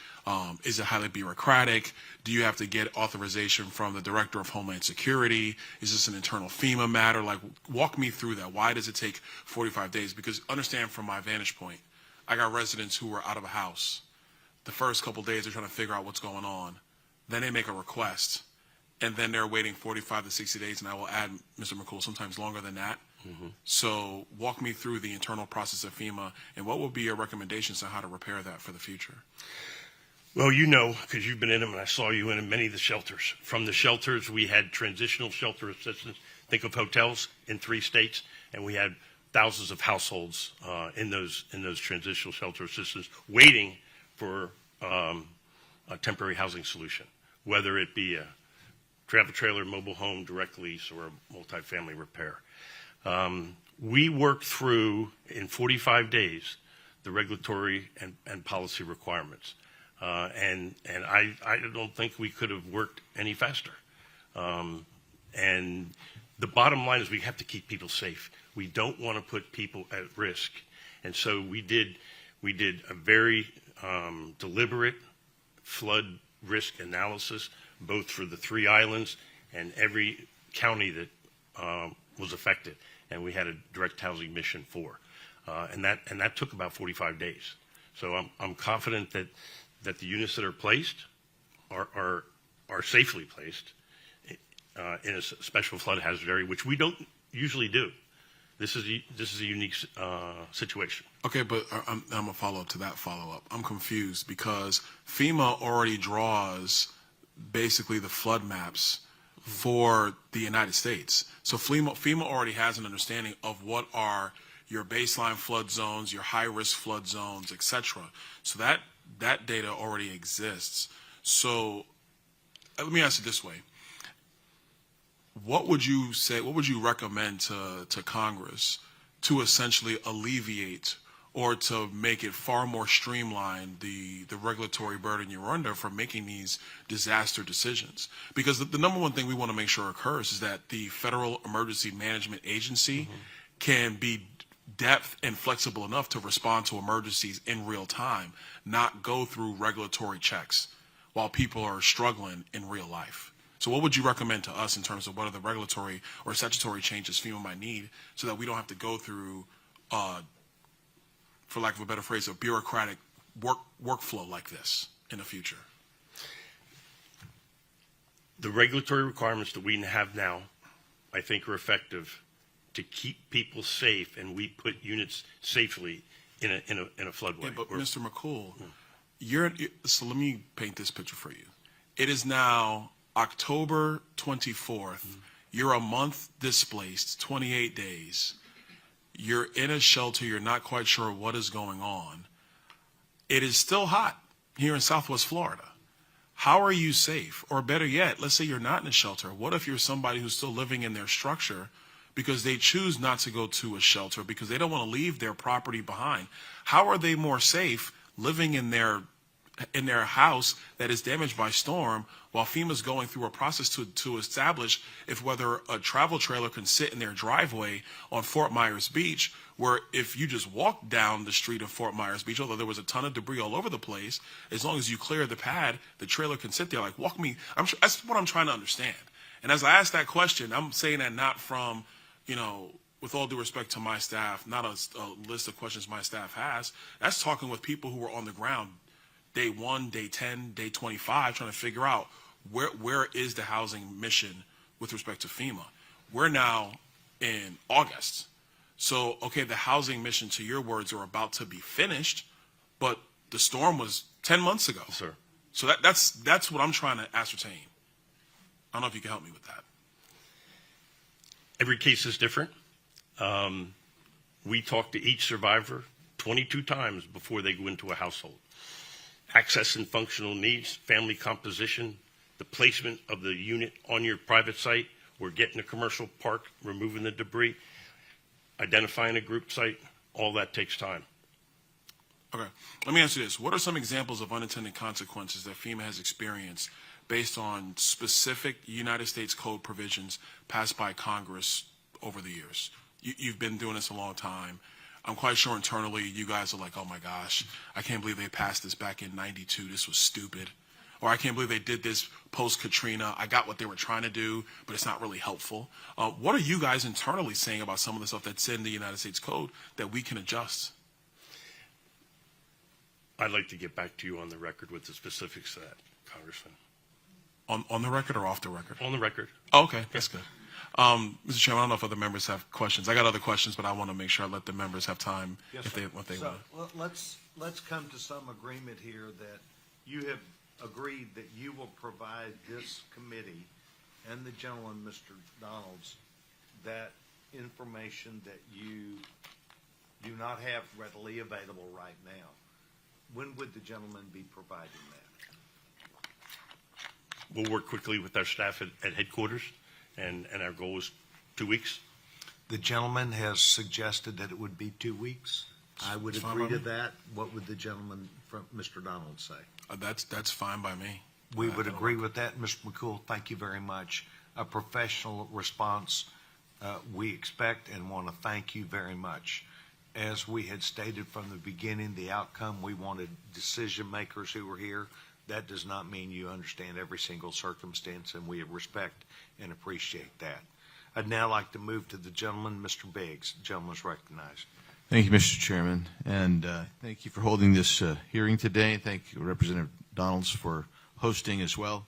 Is it highly bureaucratic? Do you have to get authorization from the Director of Homeland Security? Is this an internal FEMA matter? Like, walk me through that. Why does it take 45 days? Because understand, from my vantage point, I got residents who are out of a house. The first couple days, they're trying to figure out what's going on. Then they make a request, and then they're waiting 45 to 60 days, and I will add, Mr. McCool, sometimes longer than that. Mm-hmm. So walk me through the internal process of FEMA, and what would be your recommendations on how to repair that for the future? Well, you know, because you've been in them, and I saw you in many of the shelters. From the shelters, we had transitional shelter assistance. Think of hotels in 3 states, and we had thousands of households in those transitional shelter assistance waiting for a temporary housing solution, whether it be a travel trailer, mobile home, direct lease, or a multifamily repair. We worked through, in 45 days, the regulatory and policy requirements. And I don't think we could have worked any faster. And the bottom line is we have to keep people safe. We don't want to put people at risk. And so we did a very deliberate flood risk analysis, both for the 3 islands and every county that was affected. And we had a direct housing mission for. And that took about 45 days. So I'm confident that the units that are placed are safely placed in a special flood hazard area, which we don't usually do. This is a unique situation. Okay, but I'm going to follow up to that follow-up. I'm confused because FEMA already draws basically the flood maps for the United States. So FEMA already has an understanding of what are your baseline flood zones, your high-risk flood zones, et cetera. So that data already exists. So let me ask it this way. What would you say, what would you recommend to Congress to essentially alleviate or to make it far more streamlined the regulatory burden you're under for making these disaster decisions? Because the number one thing we want to make sure occurs is that the Federal Emergency Management Agency can be depth and flexible enough to respond to emergencies in real time, not go through regulatory checks while people are struggling in real life. So what would you recommend to us in terms of what are the regulatory or statutory changes FEMA might need so that we don't have to go through, for lack of a better phrase, a bureaucratic workflow like this in the future? The regulatory requirements that we have now, I think, are effective to keep people safe, and we put units safely in a floodway. Yeah, but Mr. McCool, so let me paint this picture for you. It is now October 24th. You're a month displaced, 28 days. You're in a shelter. You're not quite sure what is going on. It is still hot here in Southwest Florida. How are you safe? Or better yet, let's say you're not in a shelter. What if you're somebody who's still living in their structure because they choose not to go to a shelter because they don't want to leave their property behind? How are they more safe living in their house that is damaged by storm while FEMA's going through a process to establish if whether a travel trailer can sit in their driveway on Fort Myers Beach, where if you just walk down the street of Fort Myers Beach, although there was a ton of debris all over the place, as long as you clear the pad, the trailer can sit there. Like, walk me. That's what I'm trying to understand. And as I ask that question, I'm saying that not from, with all due respect to my staff, not a list of questions my staff has. That's talking with people who are on the ground day 1, day 10, day 25, trying to figure out where is the housing mission with respect to FEMA. We're now in August. So, okay, the housing mission, to your words, are about to be finished, but the storm was 10 months ago. Sir. So that's what I'm trying to ascertain. I don't know if you can help me with that. Every case is different. We talk to each survivor 22 times before they go into a household. Access and functional needs, family composition, the placement of the unit on your private site, or getting a commercial park, removing the debris, identifying a group site, all that takes time. Okay. Let me ask you this. What are some examples of unintended consequences that FEMA has experienced based on specific United States Code provisions passed by Congress over the years? You've been doing this a long time. I'm quite sure internally you guys are like, oh my gosh, I can't believe they passed this back in '92. This was stupid. Or I can't believe they did this post-Katrina. I got what they were trying to do, but it's not really helpful. What are you guys internally saying about some of the stuff that's in the United States Code that we can adjust? I'd like to get back to you on the record with the specifics of that, Congressman. On the record or off the record? On the record. Oh, okay, that's good. Mr. Chairman, I don't know if other members have questions. I got other questions, but I want to make sure I let the members have time if they want. Let's come to some agreement here that you have agreed that you will provide this committee and the gentleman, Mr. Donalds, that information that you do not have readily available right now. When would the gentleman be providing that? We'll work quickly with our staff at headquarters, and our goal is 2 weeks. The gentleman has suggested that it would be 2 weeks. I would It's fine agree by to me. that. What would the gentleman from Mr. Donald say? That's fine by me. We would agree with that, Mr. McCool. Thank you very much. A professional response we expect and want to thank you very much. As we had stated from the beginning, the outcome, we wanted decision makers who were here. That does not mean you understand every single circumstance, and we respect and appreciate that. I'd now like to move to the gentleman, Mr. Biggs. The gentleman is recognized. Thank you, Mr. Chairman, and thank you for holding this hearing today. Thank you, Representative Donalds, for hosting as well,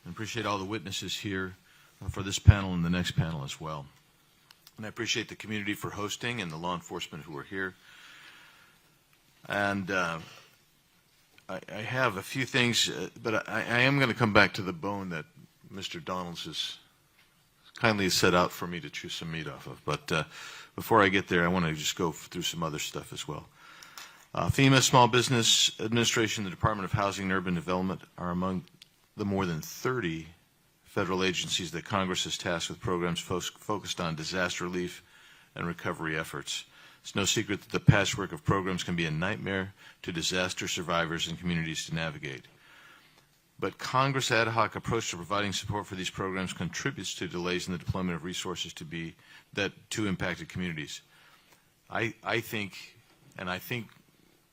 and appreciate all the witnesses here for this panel and the next panel as well. And I appreciate the community for hosting and the law enforcement who are here. And I have a few things, but I am going to come back to the bone that Mr. Donalds has kindly set out for me to chew some meat off of. But before I get there, I want to just go through some other stuff as well. FEMA, Small Business Administration, the Department of Housing and Urban Development are among the more than 30 federal agencies that Congress has tasked with programs focused on disaster relief and recovery efforts. It's no secret that the patchwork of programs can be a nightmare to disaster survivors and communities to navigate. But Congress' ad hoc approach to providing support for these programs contributes to delays in the deployment of resources to impacted communities. I think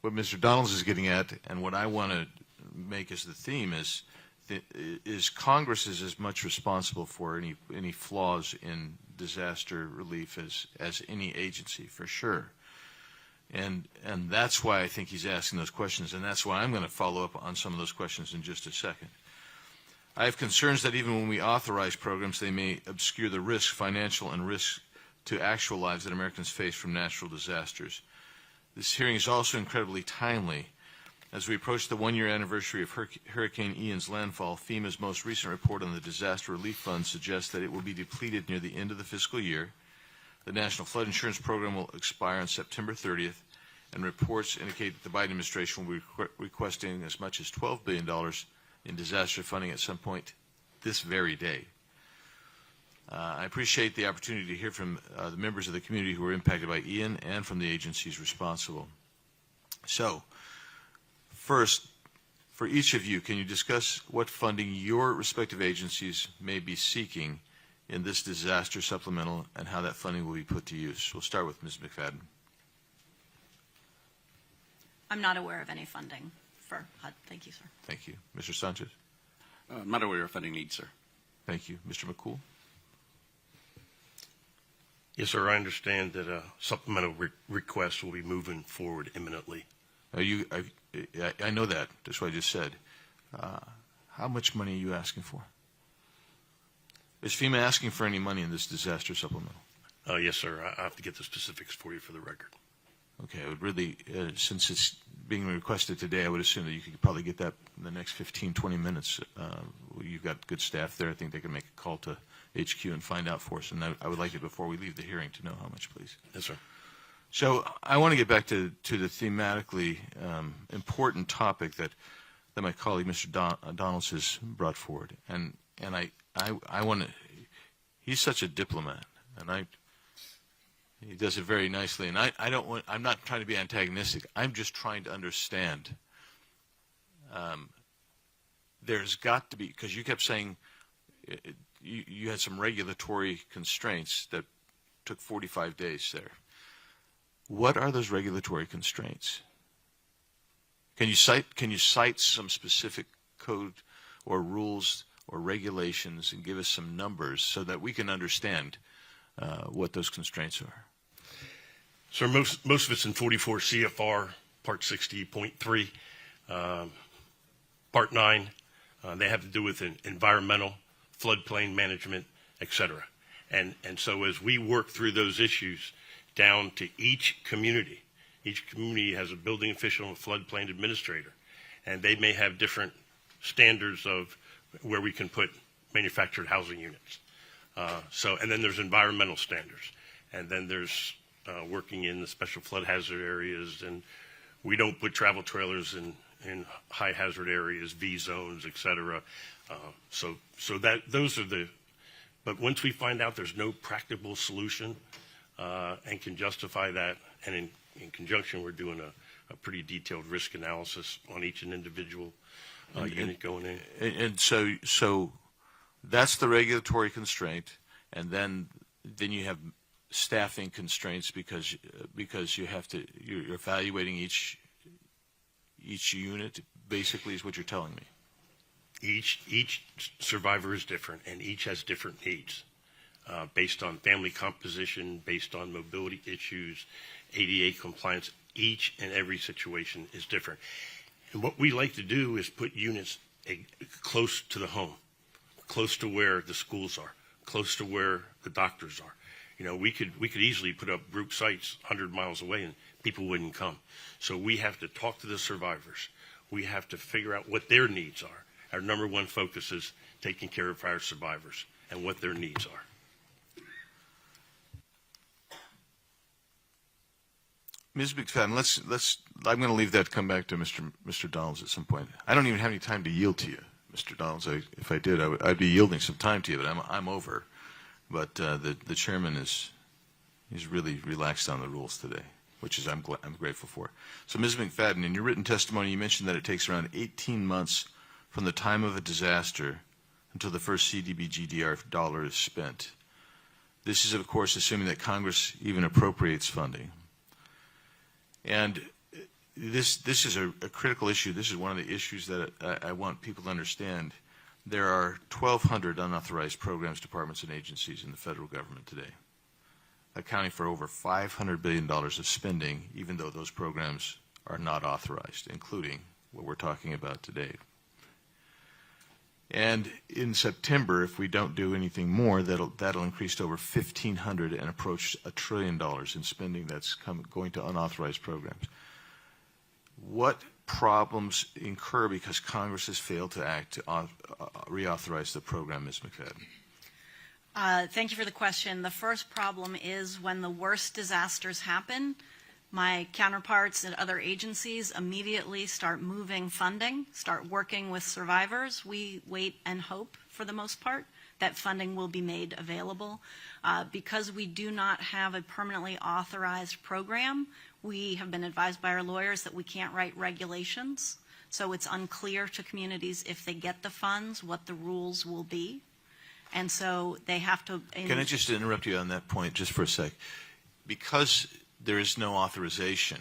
what Mr. Donalds is getting at, and what I want to make as the theme is Congress is as much responsible for any flaws in disaster relief as any agency, for sure. And that's why I think he's asking those questions, and that's why I'm going to follow up on some of those questions in just a second. I have concerns that even when we authorize programs, they may obscure the risk, financial and risk to actual lives that Americans face from natural disasters. This hearing is also incredibly timely. As we approach the one-year anniversary of Hurricane Ian's landfall, FEMA's most recent report on the Disaster Relief Fund suggests that it will be depleted near the end of the fiscal year. The National Flood Insurance Program will expire on September 30th, and reports indicate that the Biden administration will be requesting as much as $12 billion in disaster funding at some point this very day. I appreciate the opportunity to hear from the members of the community who were impacted by Ian and from the agencies responsible. So, first, for each of you, can you discuss what funding your respective agencies may be seeking in this disaster supplemental and how that funding will be put to use? We'll start with Ms. McFadden. I'm not aware of any funding for HUD. Thank you, sir. Thank you. Mr. Sanchez? I'm not aware of funding needs, sir. Thank you. Mr. McCool? Yes, sir. I understand that a supplemental request will be moving forward imminently. I know that. That's what I just said. How much money are you asking for? Is FEMA asking for any money in this disaster supplemental? Yes, sir. I have to get the specifics for you for the record. Okay. I would really, since it's being requested today, I would assume that you could probably get that in the next 15, 20 minutes. You've got good staff there. I think they can make a call to HQ and find out for us. And I would like it before we leave the hearing to know how much, please. Yes, sir. So I want to get back to the thematically important topic that my colleague, Mr. Donalds, has brought forward. And I want to, he's such a diplomat, and he does it very nicely. And I'm not trying to be antagonistic. I'm just trying to understand. There's got to be, because you kept saying you had some regulatory constraints that took 45 days there. What are those regulatory constraints? Can you cite some specific code or rules or regulations and give us some numbers so that we can understand what those constraints are? So most of it's in 44 CFR, Part 60.3, Part 9. They have to do with environmental, floodplain management, et cetera. And so as we work through those issues down to each community has a building official and a floodplain administrator, and they may have different standards of where we can put manufactured housing units. And then there's environmental standards, and then there's working in the special flood hazard areas, and we don't put travel trailers in high hazard areas, V zones, et cetera. But once we find out there's no practical solution and can justify that, and in conjunction we're doing a pretty detailed risk analysis on each individual unit going in. And so that's the regulatory constraint, and then you have staffing constraints because you're evaluating each unit, basically, is what you're telling me. Each survivor is different, and each has different needs based on family composition, based on mobility issues, ADA compliance. Each and every situation is different. And what we like to do is put units close to the home, close to where the schools are, close to where the doctors are. You know, we could easily put up group sites 100 miles away and people wouldn't come. So we have to talk to the survivors. We have to figure out what their needs are. Our number one focus is taking care of our survivors and what their needs are. Ms. McFadden, I'm going to leave that to come back to Mr. Donalds at some point. I don't even have any time to yield to you, Mr. Donalds. If I did, I'd be yielding some time to you, but I'm over. But the chairman he's really relaxed on the rules today, which is I'm grateful for. So, Ms. McFadden, in your written testimony, you mentioned that it takes around 18 months from the time of a disaster until the first CDBG-DR dollar is spent. This is, of course, assuming that Congress even appropriates funding. And this is a critical issue. This is one of the issues that I want people to understand. There are 1,200 unauthorized programs, departments, and agencies in the federal government today, accounting for over $500 billion of spending, even though those programs are not authorized, including what we're talking about today. And in September, if we don't do anything more, that'll increase to over 1,500 and approach $1 trillion in spending that's going to unauthorized programs. What problems incur because Congress has failed to act to reauthorize the program, Ms. McFadden? Thank you for the question. The first problem is when the worst disasters happen, my counterparts at other agencies immediately start moving funding, start working with survivors. We wait and hope, for the most part, that funding will be made available. Because we do not have a permanently authorized program, we have been advised by our lawyers that we can't write regulations. So it's unclear to communities if they get the funds, what the rules will be. And so they have to... Can I just interrupt you on that point just for a sec? Because there is no authorization,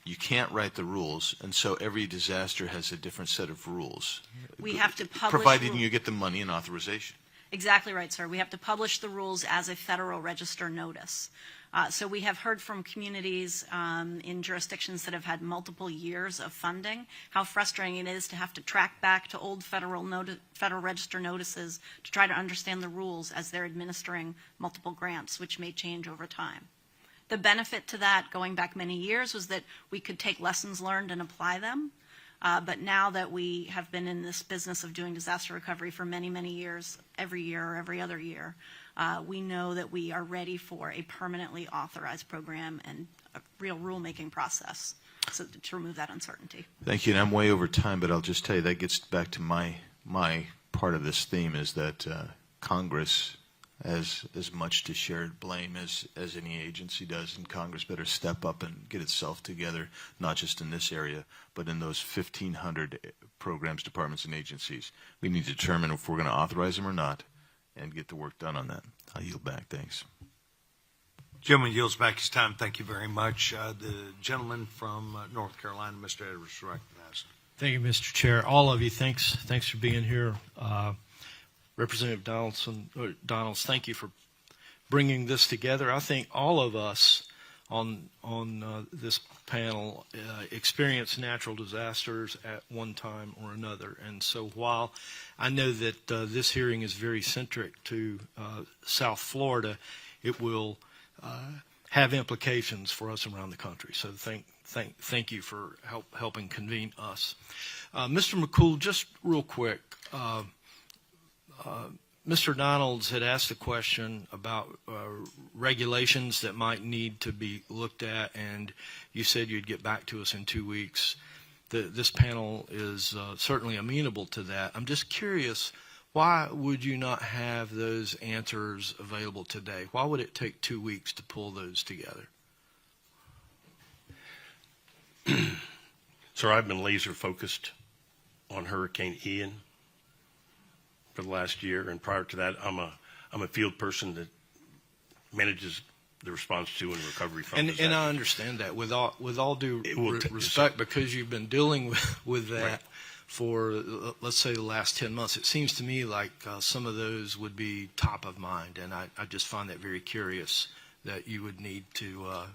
you can't write the rules, and so every disaster has a different set of rules. We have to publish... Provided you get the money and authorization. Exactly right, sir. We have to publish the rules as a Federal Register notice. So we have heard from communities in jurisdictions that have had multiple years of funding how frustrating it is to have to track back to old Federal Register notices to try to understand the rules as they're administering multiple grants, which may change over time. The benefit to that, going back many years, was that we could take lessons learned and apply them. But now that we have been in this business of doing disaster recovery for many, many years, every year or every other year, we know that we are ready for a permanently authorized program and a real rulemaking process to remove that uncertainty. Thank you, and I'm way over time, but I'll just tell you that gets back to my part of this theme is that Congress has as much to shared blame as any agency does, and Congress better step up and get itself together, not just in this area, but in those 1,500 programs, departments, and agencies. We need to determine if we're going to authorize them or not and get the work done on that. I'll yield back. Thanks. Gentleman yields back his time. Thank you very much. The gentleman from North Carolina, Mr. Edwards, is recognized. Thank you, Mr. Chair. All of you, thanks for being here. Representative Donalds, thank you for bringing this together. I think all of us on this panel experience natural disasters at one time or another. And so while I know that this hearing is very centric to South Florida, it will have implications for us around the country. So thank you for helping convene us. Mr. McCool, just real quick, Mr. Donalds had asked a question about regulations that might need to be looked at, and you said you'd get back to us in 2 weeks. This panel is certainly amenable to that. I'm just curious, why would you not have those answers available today? Why would it take 2 weeks to pull those together? Sir, I've been laser focused on Hurricane Ian for the last year, and prior to that, I'm a field person that manages the response to and recovery from disasters. And I understand that. With all due respect, because you've been dealing with that Right. for, let's say, the last 10 months, it seems to me like some of those would be top of mind, and I just find that very curious that you would need to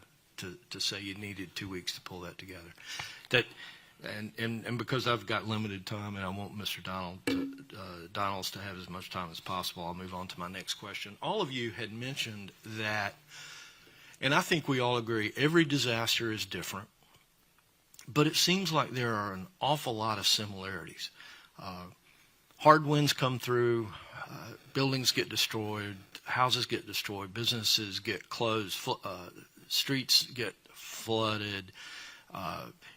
say you needed 2 weeks to pull that together. That and because I've got limited time and I want Mr. Donalds to have as much time as possible, I'll move on to my next question. All of you had mentioned that, and I think we all agree, every disaster is different, but it seems like there are an awful lot of similarities. Hard winds come through, buildings get destroyed, houses get destroyed, businesses get closed, streets get flooded,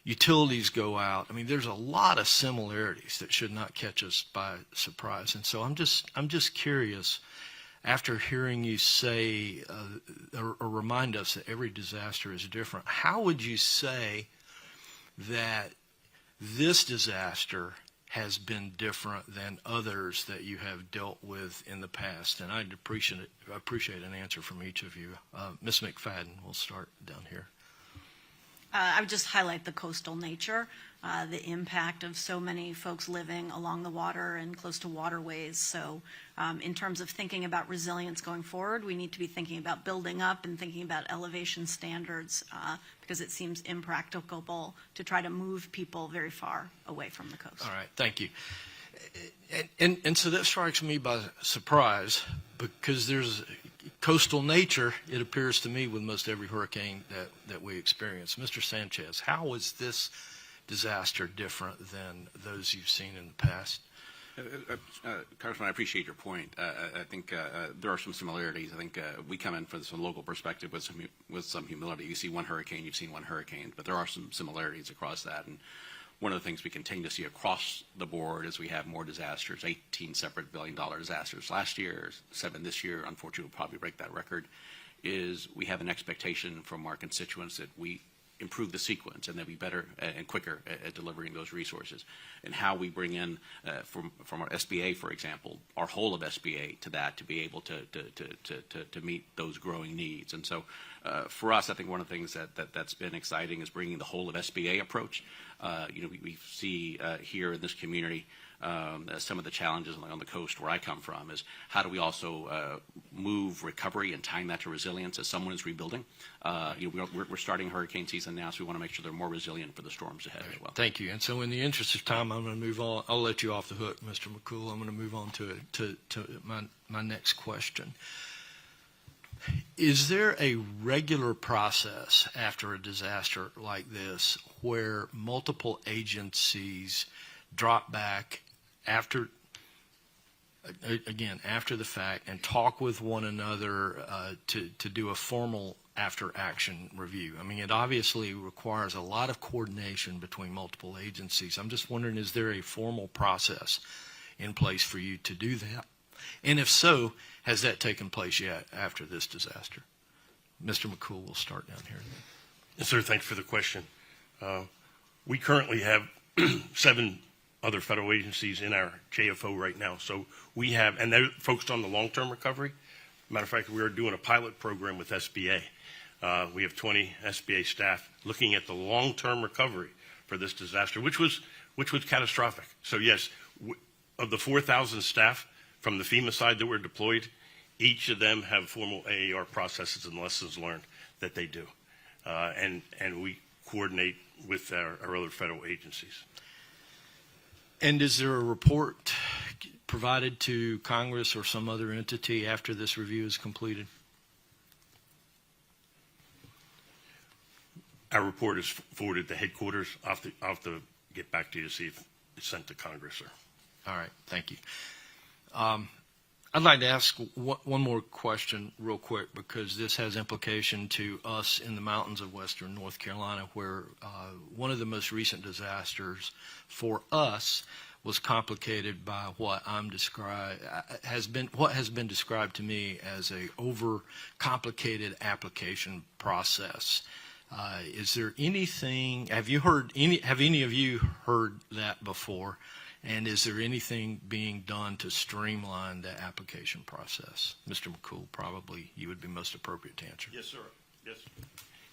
utilities go out. I mean, there's a lot of similarities that should not catch us by surprise. And so I'm just curious, after hearing you say or remind us that every disaster is different, how would you say that this disaster has been different than others that you have dealt with in the past? And I'd appreciate an answer from each of you. Ms. McFadden, we'll start down here. I would just highlight the coastal nature, the impact of so many folks living along the water and close to waterways. So in terms of thinking about resilience going forward, we need to be thinking about building up and thinking about elevation standards because it seems impracticable to try to move people very far away from the coast. All right, thank you. And so that strikes me by surprise because there's coastal nature, it appears to me, with most every hurricane that we experience. Mr. Sanchez, how is this disaster different than those you've seen in the past? Congressman, I appreciate your point. I think there are some similarities. I think we come in from a local perspective with some humility. You see one hurricane, you've seen one hurricane, but there are some similarities across that. And one of the things we continue to see across the board is we have more disasters, 18 separate billion-dollar disasters last year, 7 this year. Unfortunately, we'll probably break that record. Is we have an expectation from our constituents that we improve the sequence and that we better and quicker at delivering those resources. And how we bring in from our SBA, for example, our whole of SBA to that to be able to meet those growing needs. And so for us, I think one of the things that's been exciting is bringing the whole of SBA approach. We see here in this community some of the challenges on the coast where I come from is how do we also move recovery and time that to resilience as someone is rebuilding. We're starting hurricane season now, so we want to make sure they're more resilient for the storms ahead as well. Thank you. And so in the interest of time, I'm going to move on. I'll let you off the hook, Mr. McCool. I'm going to move on to my next question. Is there a regular process after a disaster like this where multiple agencies drop back after the fact and talk with one another to do a formal after-action review? I mean, it obviously requires a lot of coordination between multiple agencies. I'm just wondering, is there a formal process in place for you to do that? And if so, has that taken place yet after this disaster? Mr. McCool, we'll start down here. Yes, sir. Thanks for the question. We currently have 7 other federal agencies in our JFO right now. So we have, and they're focused on the long-term recovery. Matter of fact, we are doing a pilot program with SBA. We have 20 SBA staff looking at the long-term recovery for this disaster, which was catastrophic. So yes, of the 4,000 staff from the FEMA side that were deployed, each of them have formal AAR processes and lessons learned that they do. And we coordinate with our other federal agencies. And is there a report provided to Congress or some other entity after this review is completed? Our report is forwarded to headquarters. I'll have to get back to you to see if it's sent to Congress, sir. All right, thank you. I'd like to ask one more question real quick because this has implication to us in the mountains of western North Carolina where one of the most recent disasters for us was complicated by what has been described to me as a over-complicated application process. Is there anything, have any of you heard that before? And is there anything being done to streamline the application process? Mr. McCool, probably you would be most appropriate to answer. Yes, sir.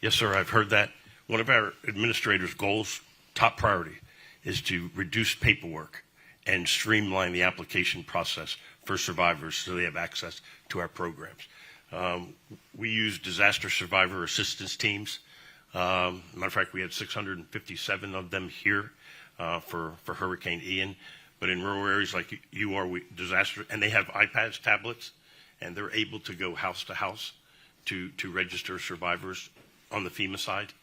Yes, sir. I've heard that. One of our administrators' goals, top priority, is to reduce paperwork and streamline the application process for survivors so they have access to our programs. We use disaster survivor assistance teams Matter of fact, we had 657 of them here for Hurricane Ian. But in rural areas like you are, disaster, and they have iPads, tablets, and they're able to go house to house to register survivors on the FEMA side.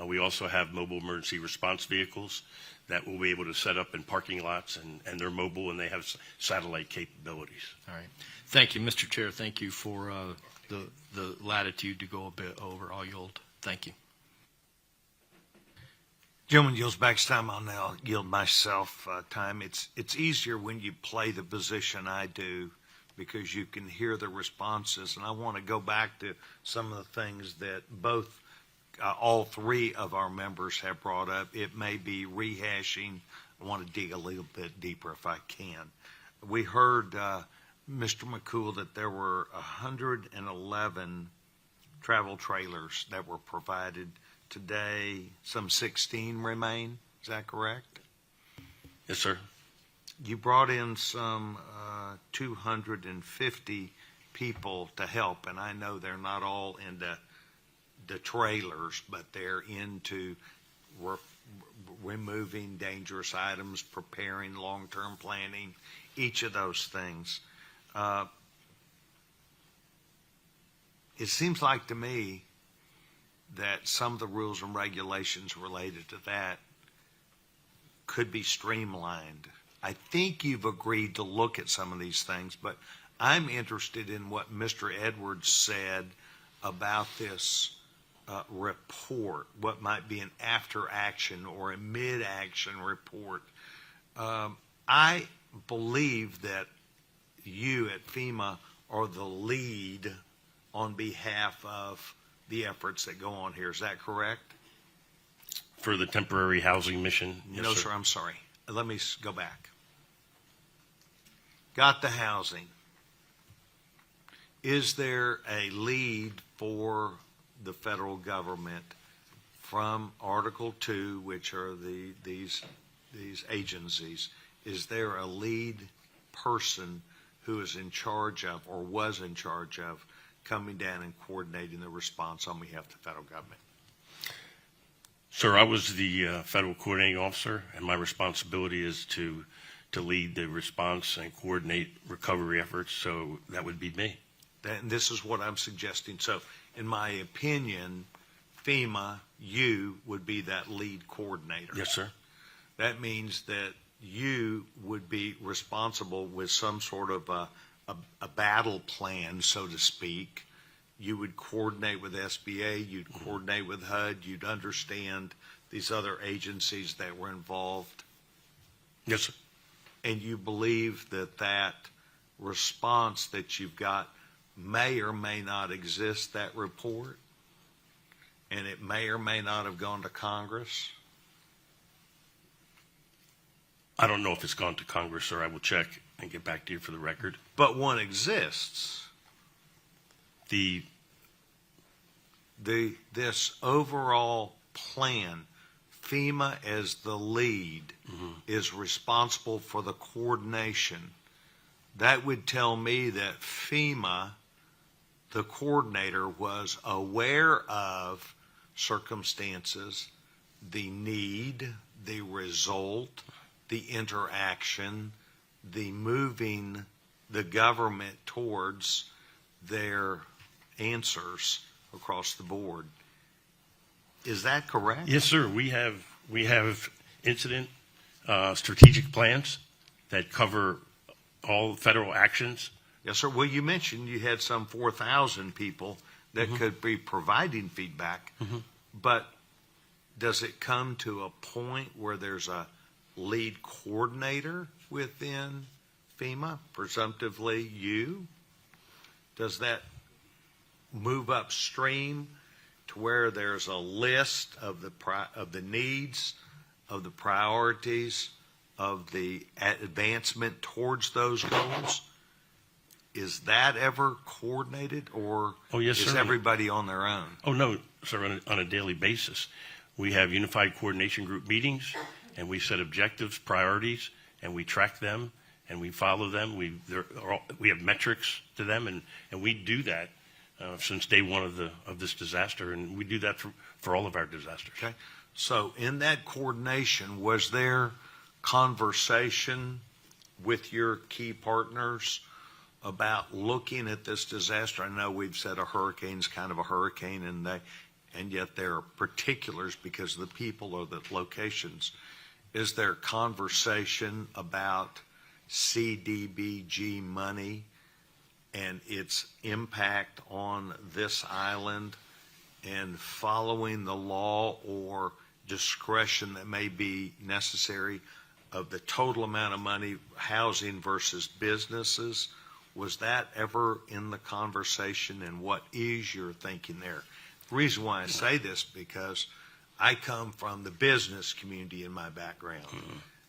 We also have mobile emergency response vehicles that will be able to set up in parking lots, and they're mobile and they have satellite capabilities. All right. Thank you, Mr. Chair. Thank you for the latitude to go a bit over. I'll yield. Thank you. Gentleman yields back time. I'll now yield myself time. It's easier when you play the position I do because you can hear the responses. And I want to go back to some of the things that all three of our members have brought up. It may be rehashing. I want to dig a little bit deeper if I can. We heard Mr. McCool that there were 111 travel trailers that were provided. Today, some 16 remain. Is that correct? Yes, sir. You brought in some 250 people to help, and I know they're not all into the trailers, but they're into removing dangerous items, preparing long-term planning, each of those things. It seems like to me that some of the rules and regulations related to that could be streamlined. I think you've agreed to look at some of these things, but I'm interested in what Mr. Edwards said about this report, what might be an after-action or a mid-action report. I believe that you at FEMA are the lead on behalf of the efforts that go on here. Is that correct? For the temporary housing mission? Yes, No, sir, I'm sorry. Let me go back. Got the housing. Is there a lead for the federal government from Article 2, which are these agencies? Is there a lead person who is in charge of or was in charge of coming down and coordinating the response on behalf of the federal government? Sir, I was the federal coordinating officer, and my responsibility is to lead the response and coordinate recovery efforts, so that would be me. And this is what I'm suggesting. So, in my opinion, FEMA, you would be that lead coordinator. Yes, sir. That means that you would be responsible with some sort of a battle plan, so to speak. You would coordinate with SBA, you'd coordinate with HUD, you'd understand these other agencies that were involved. Yes, sir. And you believe that that response that you've got may or may not exist, that report, and it may or may not have gone to Congress? I don't know if it's gone to Congress, sir. I will check and get back to you for the record. But one exists. This overall plan, FEMA as the lead is responsible for the coordination. That would tell me that FEMA, the coordinator, was aware of circumstances, the need, the result, the interaction, the moving the government towards their answers across the board. Is that correct? Yes, sir. We have incident strategic plans that cover all federal actions. Yes, sir. Well, you mentioned you had some 4,000 people that could be providing feedback, but does it come to a point where there's a lead coordinator within FEMA, presumptively you? Does that move upstream to where there's a list of the needs, of the priorities, of the advancement towards those goals? Is that ever coordinated, or yes, is sir. everybody on their own? Oh, no, sir, on a daily basis. We have unified coordination group meetings, and we set objectives, priorities, and we track them, and we follow them. We have metrics to them, and we do that since day one of this disaster, and we do that for all of our disasters. Okay. So in that coordination, was there conversation with your key partners about looking at this disaster? I know we've said a hurricane's kind of a hurricane, and yet there are particulars because of the people or the locations. Is there conversation about CDBG money and its impact on this island and following the law or discretion that may be necessary of the total amount of money, housing versus businesses? Was that ever in the conversation, and what is your thinking there? The reason why I say this, because I come from the business community in my background,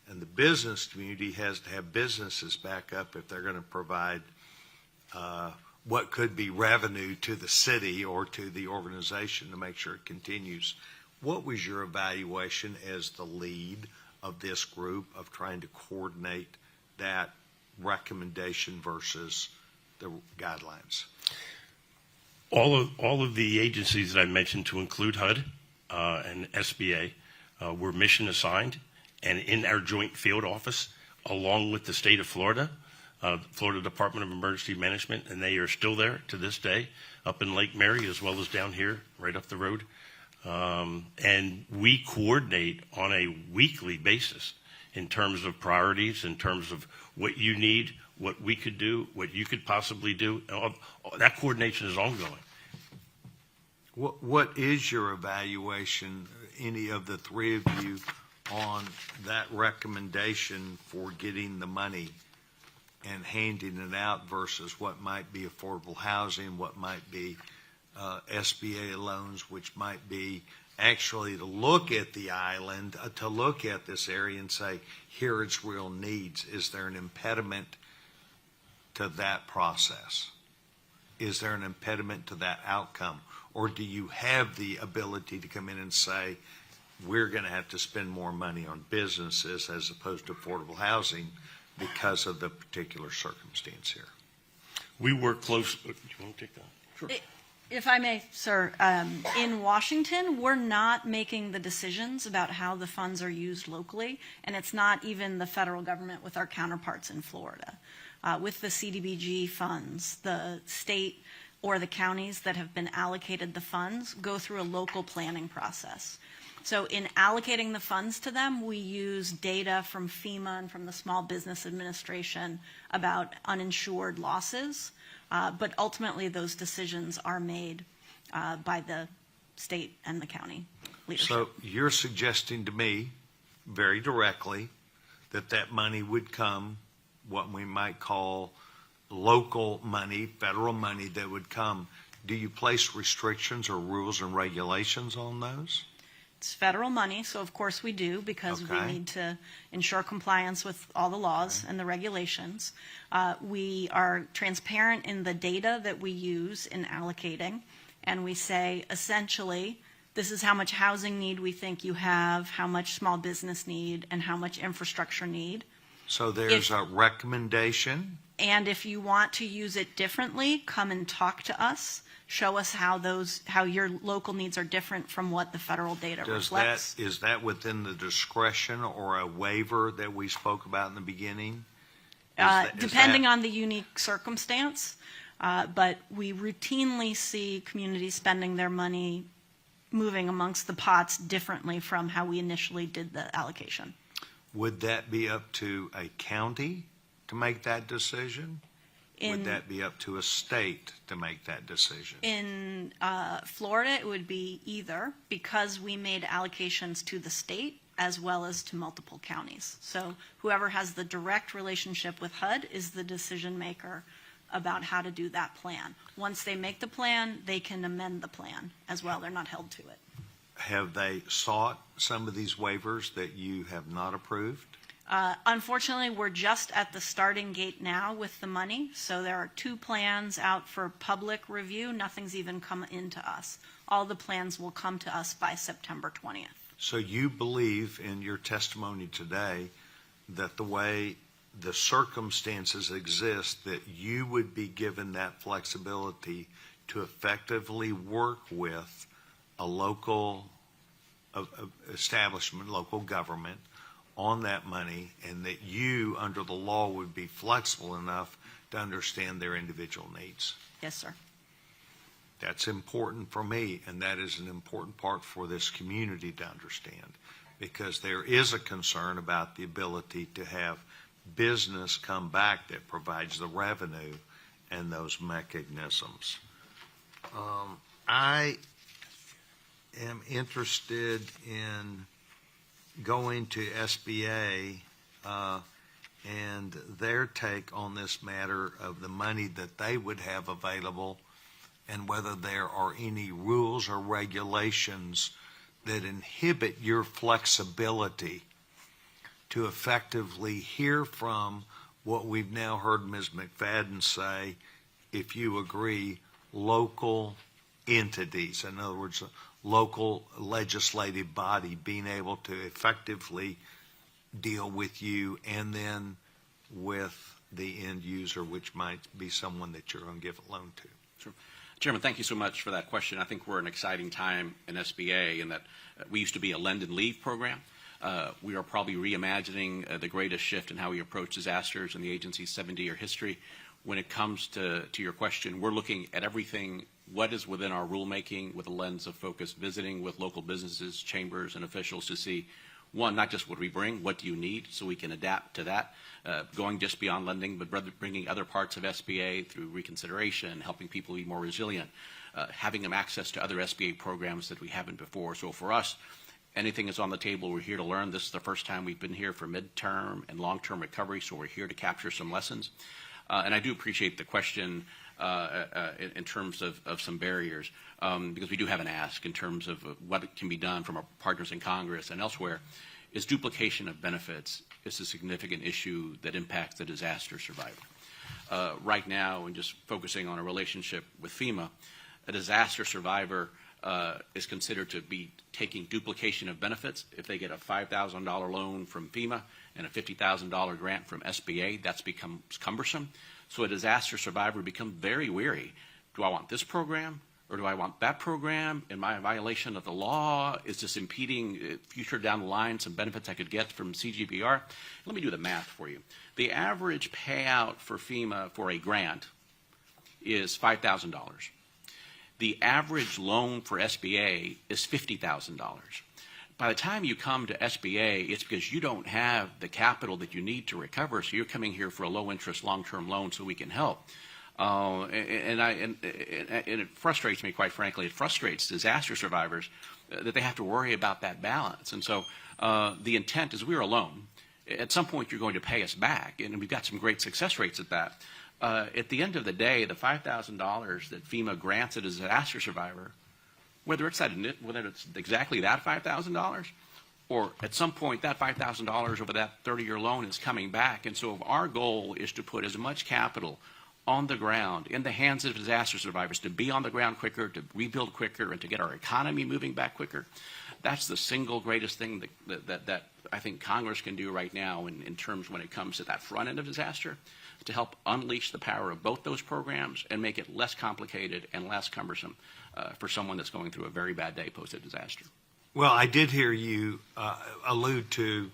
and the business community has to have businesses back up if they're going to provide what could be revenue to the city or to the organization to make sure it continues. What was your evaluation as the lead of this group of trying to coordinate that recommendation versus the guidelines? All of the agencies that I mentioned, to include HUD and SBA, were mission assigned, and in our joint field office, along with the state of Florida, Florida Department of Emergency Management, and they are still there to this day, up in Lake Mary as well as down here, right up the road. And we coordinate on a weekly basis in terms of priorities, in terms of what you need, what we could do, what you could possibly do. That coordination is ongoing. What is your evaluation, any of the three of you, on that recommendation for getting the money and handing it out versus what might be affordable housing, what might be SBA loans, which might be actually to look at the island, to look at this area and say, here are its real needs. Is there an impediment to that process? Is there an impediment to that outcome? Or do you have the ability to come in and say, we're going to have to spend more money on businesses as opposed to affordable housing because of the particular circumstance here? We work close. Do you want to take that? Sure. If I may, sir, in Washington, we're not making the decisions about how the funds are used locally, and it's not even the federal government with our counterparts in Florida. With the CDBG funds, the state or the counties that have been allocated the funds go through a local planning process. So in allocating the funds to them, we use data from FEMA and from the Small Business Administration about uninsured losses. But ultimately, those decisions are made by the state and the county leadership. So you're suggesting to me, very directly, that that money would come, what we might call local money, federal money that would come. Do you place restrictions or rules and regulations on those? It's federal money, so of course we do, because we need to ensure compliance with all the laws and the regulations. We are transparent in the data that we use in allocating, and we say, essentially, this is how much housing need we think you have, how much small business need, and how much infrastructure need. So there's a recommendation? And if you want to use it differently, come and talk to us. Show us how your local needs are different from what the federal data reflects. Is that within the discretion or a waiver that we spoke about in the beginning? Depending on the unique circumstance, but we routinely see communities spending their money moving amongst the pots differently from how we initially did the allocation. Would that be up to a county to make that decision? Would that be up to a state to make that decision? In Florida, it would be either, because we made allocations to the state as well as to multiple counties. So whoever has the direct relationship with HUD is the decision maker about how to do that plan. Once they make the plan, they can amend the plan as well. They're not held to it. Have they sought some of these waivers that you have not approved? Unfortunately, we're just at the starting gate now with the money. So there are 2 plans out for public review. Nothing's even come into us. All the plans will come to us by September 20th. So you believe in your testimony today that the way the circumstances exist, that you would be given that flexibility to effectively work with a local establishment, local government, on that money, and that you, under the law, would be flexible enough to understand their individual needs. Yes, sir. That's important for me, and that is an important part for this community to understand, because there is a concern about the ability to have business come back that provides the revenue and those mechanisms. I am interested in going to SBA and their take on this matter of the money that they would have available, and whether there are any rules or regulations that inhibit your flexibility to effectively hear from what we've now heard Ms. McFadden say, if you agree, local entities. In other words, a local legislative body being able to effectively deal with you and then with the end user, which might be someone that you're going to give a loan to. Sure. Chairman, thank you so much for that question. I think we're in an exciting time in SBA in that we used to be a lend and leave program. We are probably reimagining the greatest shift in how we approach disasters in the agency's 70-year history. When it comes to your question, we're looking at everything, what is within our rulemaking with a lens of focus, visiting with local businesses, chambers, and officials to see, one, not just what we bring, what do you need so we can adapt to that, going just beyond lending, but bringing other parts of SBA through reconsideration, helping people be more resilient, having them access to other SBA programs that we haven't before. So for us, anything is on the table. We're here to learn. This is the first time we've been here for midterm and long-term recovery, so we're here to capture some lessons. And I do appreciate the question in terms of some barriers, because we do have an ask in terms of what can be done from our partners in Congress and elsewhere. Is duplication of benefits is a significant issue that impacts the disaster survivor. Right now, and just focusing on a relationship with FEMA, a disaster survivor is considered to be taking duplication of benefits. If they get a $5,000 loan from FEMA and a $50,000 grant from SBA, that's becomes cumbersome. So a disaster survivor becomes very weary. Do I want this program or do I want that program? Am I in violation of the law? Is this impeding future down the line some benefits I could get from CGBR? Let me do the math for you. The average payout for FEMA for a grant is $5,000. The average loan for SBA is $50,000. By the time you come to SBA, it's because you don't have the capital that you need to recover, so you're coming here for a low-interest, long-term loan so we can help. And it frustrates me, quite frankly. It frustrates disaster survivors that they have to worry about that balance. And so the intent is we're a loan. At some point, you're going to pay us back, and we've got some great success rates at that. At the end of the day, the $5,000 that FEMA grants a disaster survivor, whether it's exactly that $5,000, or at some point that $5,000 over that 30-year loan is coming back. And so our goal is to put as much capital on the ground in the hands of disaster survivors to be on the ground quicker, to rebuild quicker, and to get our economy moving back quicker. That's the single greatest thing that I think Congress can do right now in terms when it comes to that front end of disaster, to help unleash the power of both those programs and make it less complicated and less cumbersome for someone that's going through a very bad day post a disaster. Well, I did hear you allude to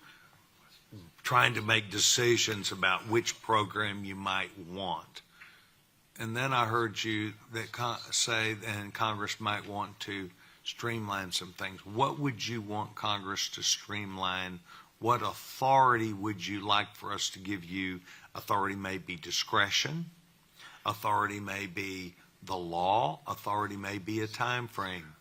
trying to make decisions about which program you might want. And then I heard you say that Congress might want to streamline some things. What would you want Congress to streamline? What authority would you like for us to give you? Authority may be discretion. Authority may be the law. Authority may be a time frame.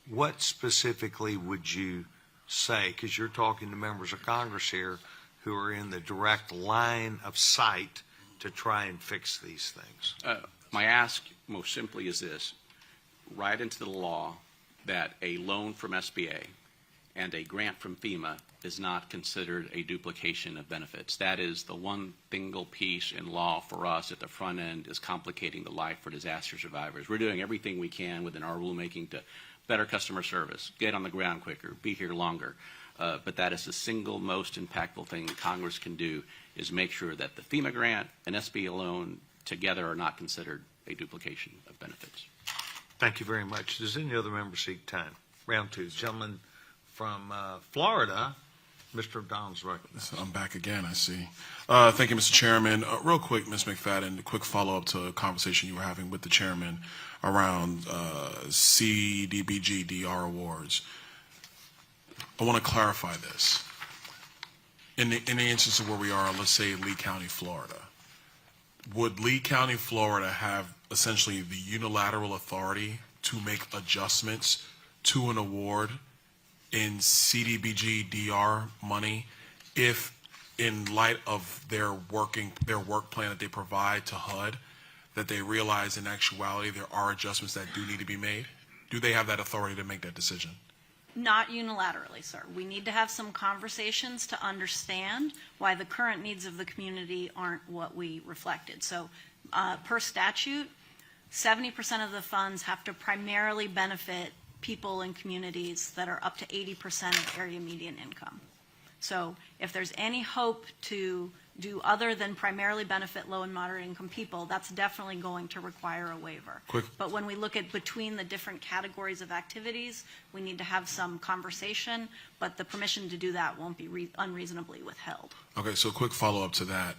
What specifically would you say? Because you're talking to members of Congress here who are in the direct line of sight to try and fix these things. My ask most simply is this: write into the law that a loan from SBA and a grant from FEMA is not considered a duplication of benefits. That is the one single piece in law for us at the front end is complicating the life for disaster survivors. We're doing everything we can within our rulemaking to better customer service, get on the ground quicker, be here longer. But that is the single most impactful thing Congress can do, is make sure that the FEMA grant and SBA loan together are not considered a duplication of benefits. Thank you very much. Does any other member seek time? Round two. Gentleman from Florida, Mr. O'Donnell's recognized. I'm back again, I see. Thank you, Mr. Chairman. Real quick, Ms. McFadden, a quick follow-up to a conversation you were having with the chairman around CDBG DR awards. I want to clarify this. In the instance of where we are, let's say Lee County, Florida, would Lee County, Florida have essentially the unilateral authority to make adjustments to an award in CDBG DR money if, in light of their work plan that they provide to HUD, that they realize in actuality there are adjustments that do need to be made? Do they have that authority to make that decision? Not unilaterally, sir. We need to have some conversations to understand why the current needs of the community aren't what we reflected. So per statute, 70% of the funds have to primarily benefit people in communities that are up to 80% of area median income. So if there's any hope to do other than primarily benefit low and moderate income people, that's definitely going to require a waiver. But when we look at between the different categories of activities, we need to have some conversation, but the permission to do that won't be unreasonably withheld. Okay, so a quick follow-up to that,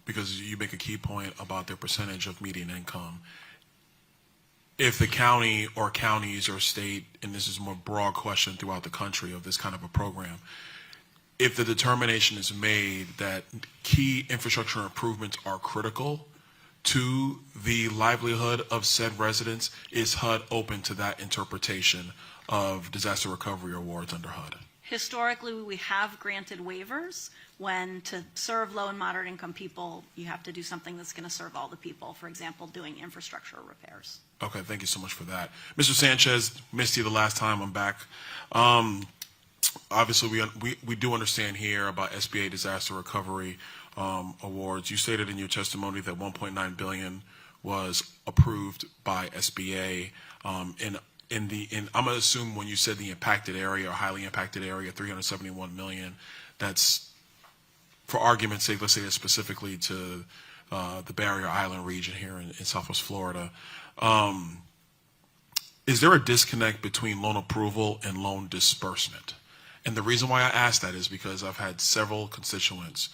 because you make a key point about their percentage of median income. If the county or counties or state, and this is a more broad question throughout the country of this kind of a program, if the determination is made that key infrastructure improvements are critical to the livelihood of said residents, is HUD open to that interpretation of disaster recovery awards under HUD? Historically, we have granted waivers when to serve low and moderate income people, you have to do something that's going to serve all the people, for example, doing infrastructure repairs. Okay, thank you so much for that. Mr. Sanchez, missed you the last time, I'm back. Obviously, we do understand here about SBA disaster recovery awards. You stated in your testimony that $1.9 billion was approved by SBA. I'm going to assume when you said the impacted area or highly impacted area, $371 million, that's, for argument's sake, let's say it's specifically to the Barrier Island region here in Southwest Florida. Is there a disconnect between loan approval and loan disbursement? And the reason why I ask that is because I've had several constituents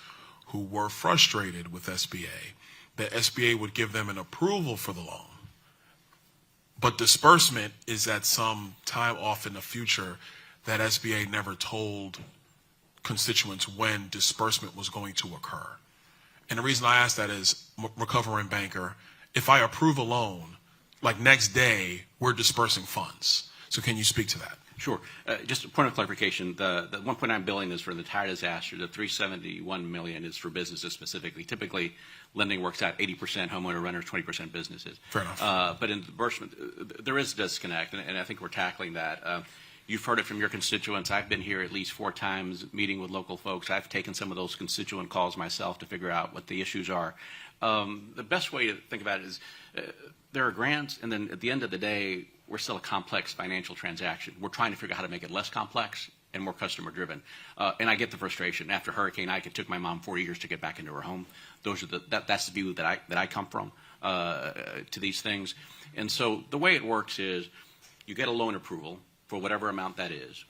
who were frustrated with SBA, that SBA would give them an approval for the loan, but disbursement is at some time off in the future that SBA never told constituents when disbursement was going to occur. And the reason I ask that is, recovering banker, if I approve a loan, like next day, we're dispersing funds. So can you speak to that? Sure. Just a point of clarification, the $1.9 billion is for the entire disaster. The $371 million is for businesses specifically. Typically, lending works out 80% homeowner renters, 20% businesses. Fair enough. But in disbursement, there is a disconnect, and I think we're tackling that. You've heard it from your constituents. I've been here at least 4 times meeting with local folks. I've taken some of those constituent calls myself to figure out what the issues are. The best way to think about it is there are grants, and then at the end of the day, we're still a complex financial transaction. We're trying to figure out how to make it less complex and more customer-driven. And I get the frustration. After Hurricane Ike, it took my mom 4 years to get back into her home. That's the view that I come from to these things. And so the way it works is you get a loan approval for whatever amount that is.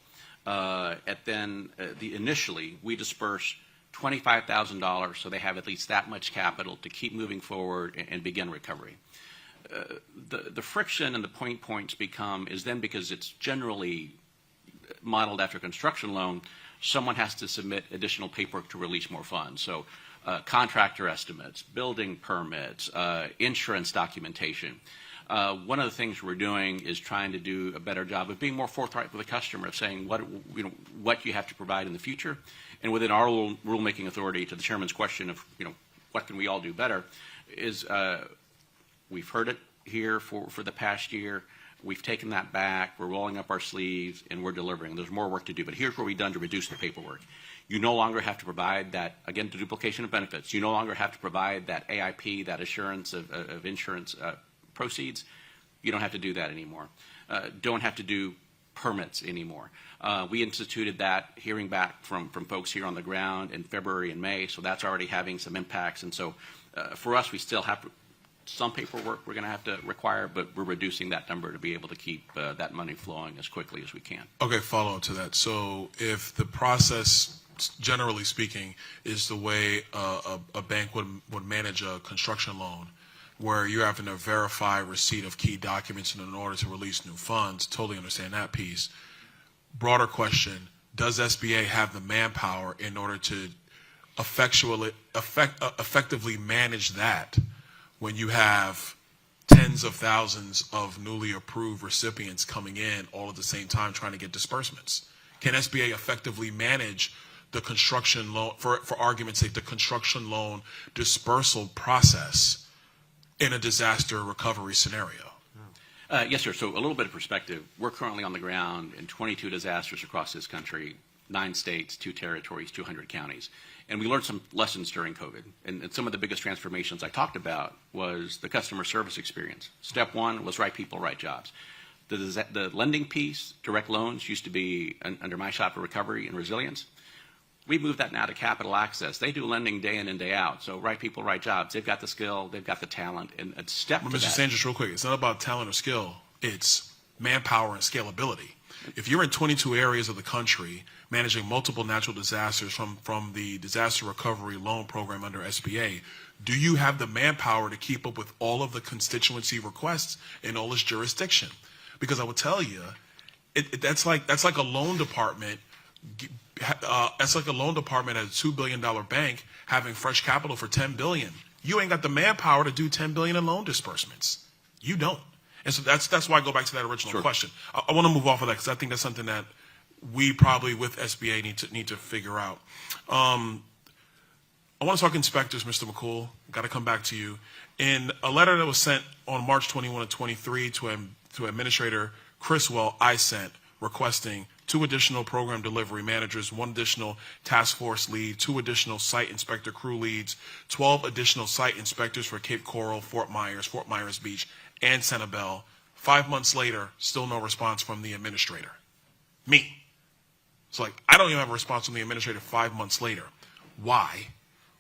Initially, we disperse $25,000 so they have at least that much capital to keep moving forward and begin recovery. The friction and the pain points is then because it's generally modeled after a construction loan, someone has to submit additional paperwork to release more funds. So contractor estimates, building permits, insurance documentation. One of the things we're doing is trying to do a better job of being more forthright with the customer, of saying what you have to provide in the future. And within our rulemaking authority, to the chairman's question of what can we all do better, is we've heard it here for the past year. We've taken that back. We're rolling up our sleeves, and we're delivering. There's more work to do, but here's what we've done to reduce the paperwork. You no longer have to provide that, again, the duplication of benefits. You no longer have to provide that AIP, that assurance of insurance proceeds. You don't have to do that anymore. Don't have to do permits anymore. We instituted that, hearing back from folks here on the ground in February and May, so that's already having some impacts. And so for us, we still have to some paperwork we're going to have to require, but we're reducing that number to be able to keep that money flowing as quickly as we can. Okay, follow up to that. So if the process, generally speaking, is the way a bank would manage a construction loan, where you're having to verify receipt of key documents in order to release new funds, totally understand that piece. Broader question, does SBA have the manpower in order to effectively manage that when you have tens of thousands of newly approved recipients coming in all at the same time trying to get disbursements? Can SBA effectively manage the construction loan, for argument's sake, the construction loan dispersal process in a disaster recovery scenario? Yes, sir. So a little bit of perspective. We're currently on the ground in 22 disasters across this country, 9 states, 2 territories, 200 counties. And we learned some lessons during COVID. And some of the biggest transformations I talked about was the customer service experience. Step 1 was right people, right jobs. The lending piece, direct loans, used to be under my shop of recovery and resilience. We've moved that now to capital access. They do lending day in and day out. So right people, right jobs. They've got the skill, they've got the talent, and a step to Mr. that. Sanders, real quick, it's not about talent or skill. It's manpower and scalability. If you're in 22 areas of the country managing multiple natural disasters from the disaster recovery loan program under SBA, do you have the manpower to keep up with all of the constituency requests in all its jurisdiction? Because I will tell you, that's like a loan department. That's like a loan department at a $2 billion bank having fresh capital for $10 billion. You ain't got the manpower to do $10 billion in loan disbursements. You don't. And so that's why I go back to that original question. I want to move off of that because I think that's something that we probably with SBA need to figure out. I want to talk inspectors, Mr. McCool. Got to come back to you. In a letter that was sent on March 21 and 23 to Administrator Criswell, I sent requesting 2 additional program delivery managers, 1 additional task force lead, 2 additional site inspector crew leads, 12 additional site inspectors for Cape Coral, Fort Myers Beach, and Sanibel. 5 months later, still no response from the administrator. Me. It's like, I don't even have a response from the administrator 5 months later. Why?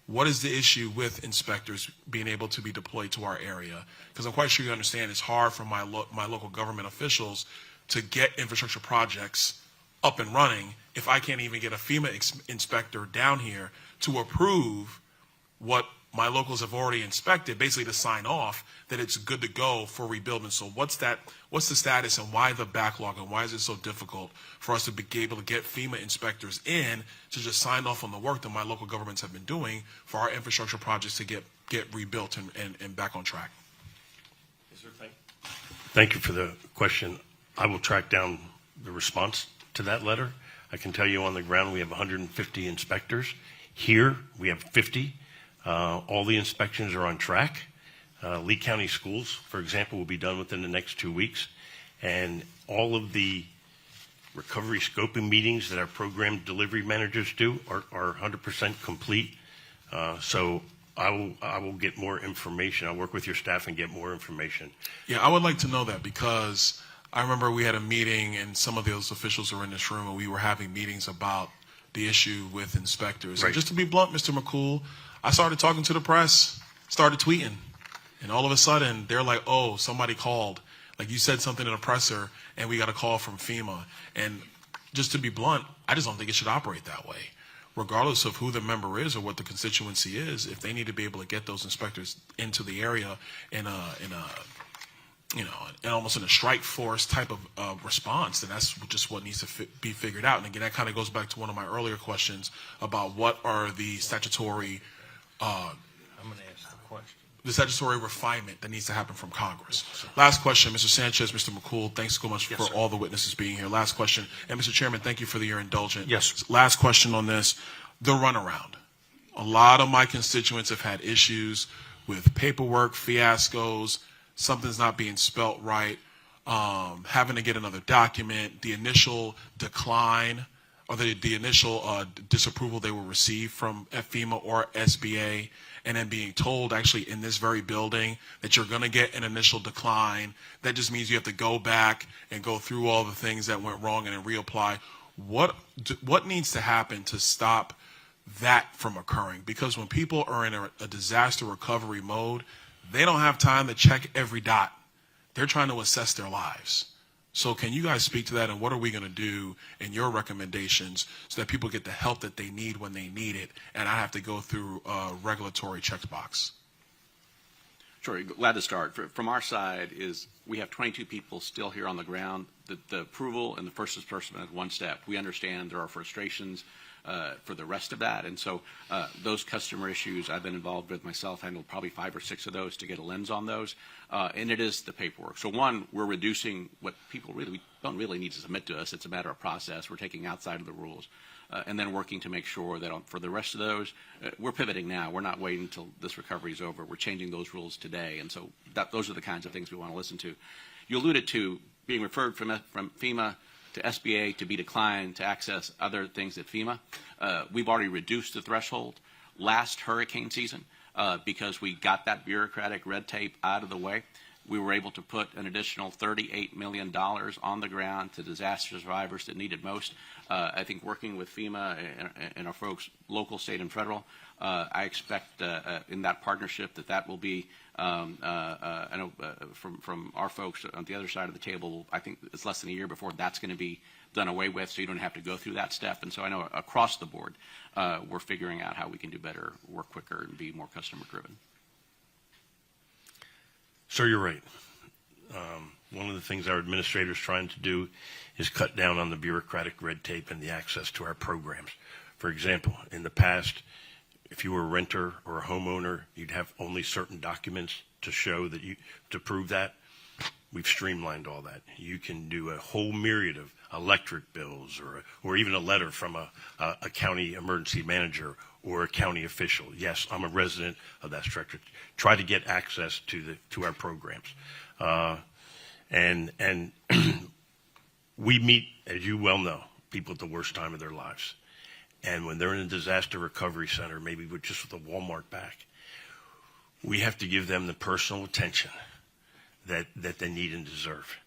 What is the issue with inspectors being able to be deployed to our area? Because I'm quite sure you understand it's hard for my local government officials to get infrastructure projects up and running if I can't even get a FEMA inspector down here to approve what my locals have already inspected, basically to sign off that it's good to go for rebuilding. So what's the status and why the backlog and why is it so difficult for us to be able to get FEMA inspectors in to just sign off on the work that my local governments have been doing for our infrastructure projects to get rebuilt and back on track? Thank you for the question. I will track down the response to that letter. I can tell you on the ground we have 150 inspectors. Here we have 50. All the inspections are on track. Lee County Schools, for example, will be done within the next 2 weeks. And all of the recovery scoping meetings that our program delivery managers do are 100% complete. So I will get more information. I'll work with your staff and get more information. Yeah, I would like to know that because I remember we had a meeting and some of those officials were in this room and we were having meetings about the issue with inspectors. Right. And just to be blunt, Mr. McCool, I started talking to the press, started tweeting, and all of a sudden they're like, oh, somebody called. Like you said something in a presser and we got a call from FEMA. And just to be blunt, I just don't think it should operate that way. Regardless of who the member is or what the constituency is, if they need to be able to get those inspectors into the area in almost in a strike force type of response, then that's just what needs to be figured out. And again, that kind of goes back to one of my earlier questions about what are the statutory refinement that needs to happen from Congress. Last question, Mr. Sanchez, Mr. McCool, thanks so much for all the witnesses being here. Last question, and Mr. Chairman, thank you for your indulgence. Yes. Last question on this, the runaround. A lot of my constituents have had issues with paperwork fiascos, something's not being spelt right, having to get another document, the initial decline or the initial disapproval they will receive from FEMA or SBA, and then being told actually in this very building that you're going to get an initial decline. That just means you have to go back and go through all the things that went wrong and then reapply. What needs to happen to stop that from occurring? Because when people are in a disaster recovery mode, They don't have time to check every dot. They're trying to assess their lives. So can you guys speak to that, and what are we going to do in your recommendations so that people get the help that they need when they need it, and I have to go through a regulatory checkbox? Sure, glad to start. From our side is we have 22 people still here on the ground. The approval and the first disbursement is one step. We understand there are frustrations for the rest of that, and so those customer issues I've been involved with myself, handled probably 5 or 6 of those to get a lens on those, and it is the paperwork. So one, we're reducing what people really don't really need to submit to us. It's a matter of process. We're taking outside of the rules. And then working to make sure that for the rest of those, we're pivoting now. We're not waiting until this recovery is over. We're changing those rules today. And so those are the kinds of things we want to listen to. You alluded to being referred from FEMA to SBA to be declined to access other things at FEMA. We've already reduced the threshold last hurricane season because we got that bureaucratic red tape out of the way. We were able to put an additional $38 million on the ground to disaster survivors that need it most. I think working with FEMA and our folks, local, state, and federal, I expect in that partnership that will be, I know from our folks on the other side of the table, I think it's less than a year before that's going to be done away with, so you don't have to go through that step. And so I know across the board, we're figuring out how we can do better, work quicker, and be more customer-driven. Sir, you're right. One of the things our administrator is trying to do is cut down on the bureaucratic red tape and the access to our programs. For example, in the past, if you were a renter or a homeowner, you'd have only certain documents to show that to prove that. We've streamlined all that. You can do a whole myriad of electric bills or even a letter from a county emergency manager or a county official. Yes, I'm a resident of that structure. Try to get access to our programs. And we meet, as you well know, people at the worst time of their lives. And when they're in a disaster recovery center, maybe with a Walmart bag, we have to give them the personal attention that they need and deserve.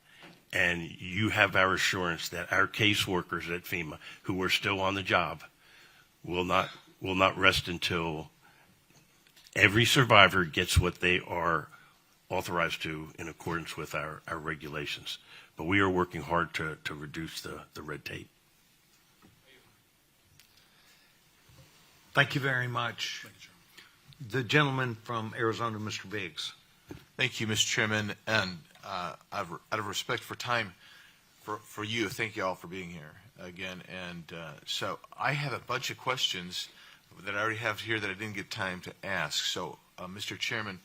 And you have our assurance that our caseworkers at FEMA, who are still on the job, will not rest until every survivor gets what they are authorized to in accordance with our regulations. But we are working hard to reduce the red tape. Thank you very much. Thank you, Chairman. The gentleman from Arizona, Mr. Biggs. Thank you, Mr. Chairman, and out of respect for time for you, thank you all for being here again. And so I have a bunch of questions that I already have here that I didn't get time to ask. So, Mr. Chairman,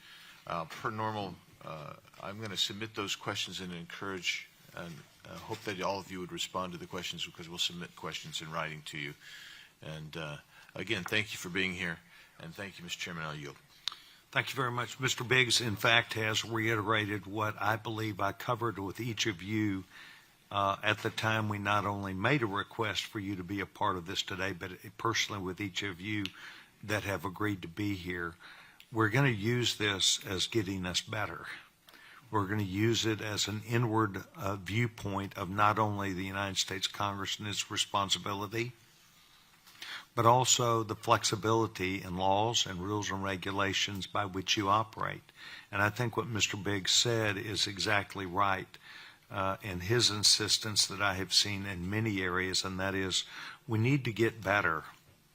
per normal, I'm going to submit those questions and encourage and hope that all of you would respond to the questions, because we'll submit questions in writing to you. And again, thank you for being here, and thank you, Mr. Chairman. I'll yield. Thank you very much. Mr. Biggs, in fact, has reiterated what I believe I covered with each of you at the time we not only made a request for you to be a part of this today, but personally with each of you that have agreed to be here. We're going to use this as getting us better. We're going to use it as an inward viewpoint of not only the United States Congress and its responsibility, but also the flexibility in laws and rules and regulations by which you operate. And I think what Mr. Biggs said is exactly right in his insistence that I have seen in many areas, and that is we need to get better.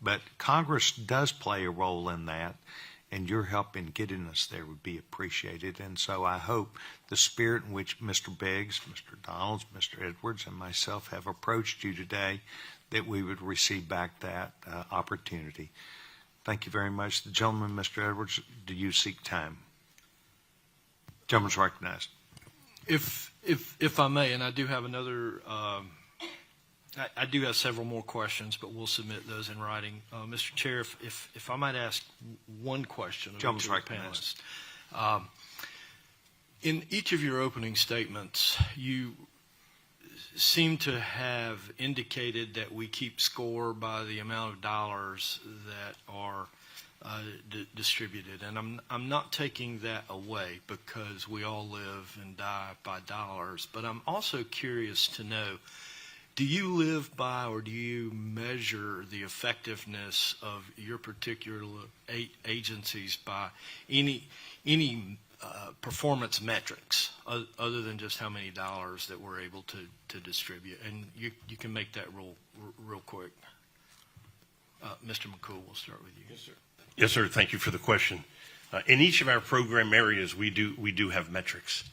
But Congress does play a role in that, and your help in getting us there would be appreciated. And so I hope the spirit in which Mr. Biggs, Mr. Donalds, Mr. Edwards, and myself have approached you today, that we would receive back that opportunity. Thank you very much. The gentleman, Mr. Edwards, do you seek time? Gentleman's recognized. If I may, and I do have another, I do have several more questions, but we'll submit those in writing. Mr. Chair, if I might ask one question of Gentleman's each of the recognized. panelists. In each of your opening statements, you seem to have indicated that we keep score by the amount of dollars that are distributed, and I'm not taking that away, because we all live and die by dollars. But I'm also curious to know, do you live by, or do you measure the effectiveness of your particular agencies by any performance metrics other than just how many dollars that we're able to distribute. And you can make that real quick. Mr. McCool, we'll start with you. Yes, sir. Yes, sir. Thank you for the question. In each of our program areas, we do have metrics,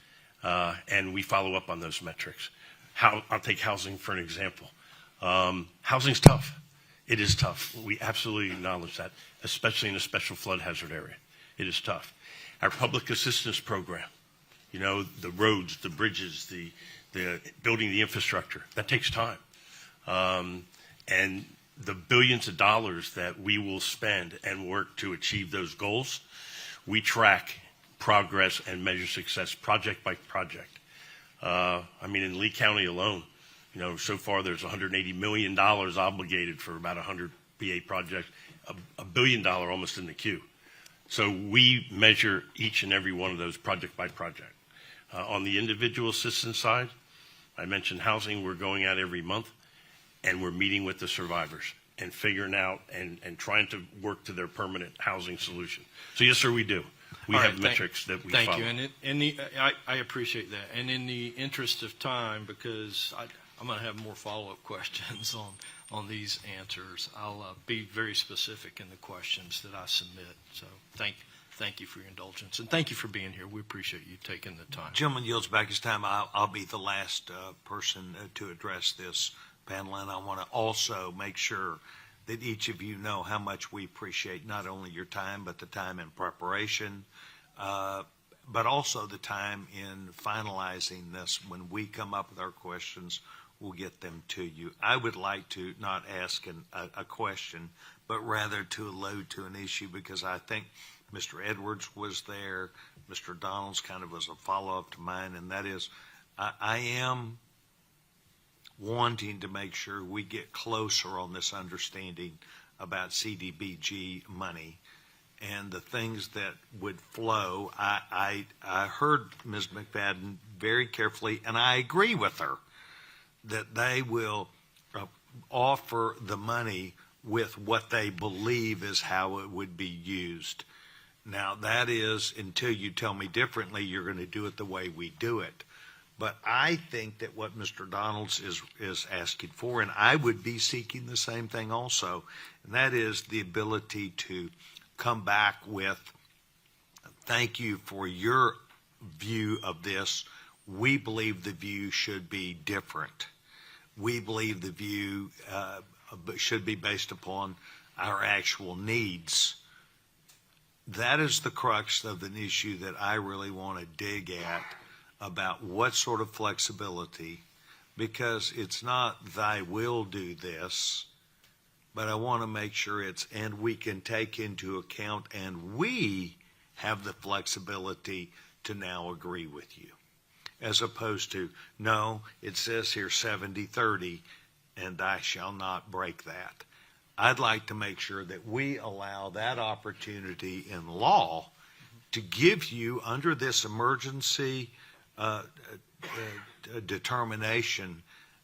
and we follow up on those metrics. I'll take housing for an example. Housing's tough. It is tough. We absolutely acknowledge that, especially in a special flood hazard area. It is tough. Our public assistance program, the roads, the bridges, the building the infrastructure, that takes time. And the billions of dollars that we will spend and work to achieve those goals, we track progress and measure success project by project. In Lee County alone, so far there's $180 million obligated for about 100 PA projects, $1 billion almost in the queue. So we measure each and every one of those project by project. On the individual assistance side, I mentioned housing, we're going out every month, and we're meeting with the survivors and figuring out and trying to work to their permanent housing solution. So yes, sir, we do. We have metrics that we follow. Thank you, and I appreciate that. And in the interest of time, because I'm going to have more follow-up questions on these answers, I'll be very specific in the questions that I submit. So thank you for your indulgence, and thank you for being here. We appreciate you taking the time. Gentleman yields back his time. I'll be the last person to address this panel, and I want to also make sure that each of you know how much we appreciate not only your time, but the time in preparation, but also the time in finalizing this. When we come up with our questions, we'll get them to you. I would like to not ask a question, but rather to allude to an issue, because I think Mr. Edwards was there, Mr. Donald's kind of was a follow-up to mine, and that is I am wanting to make sure we get closer on this understanding about CDBG money and the things that would flow. I heard Ms. McFadden very carefully, and I agree with her that they will offer the money with what they believe is how it would be used. Now, that is, until you tell me differently, you're going to do it the way we do it. But I think that what Mr. Donalds is asking for, and I would be seeking the same thing also, and that is the ability to come back with, thank you for your view of this. We believe the view should be different. We believe the view should be based upon our actual needs. That is the crux of an issue that I really want to dig at, about what sort of flexibility, because it's not thy will do this, but I want to make sure and we can take into account, and we have the flexibility to now agree with you, as opposed to, no, it says here 70-30, and I shall not break that. I'd like to make sure that we allow that opportunity in law to give you, under this emergency determination,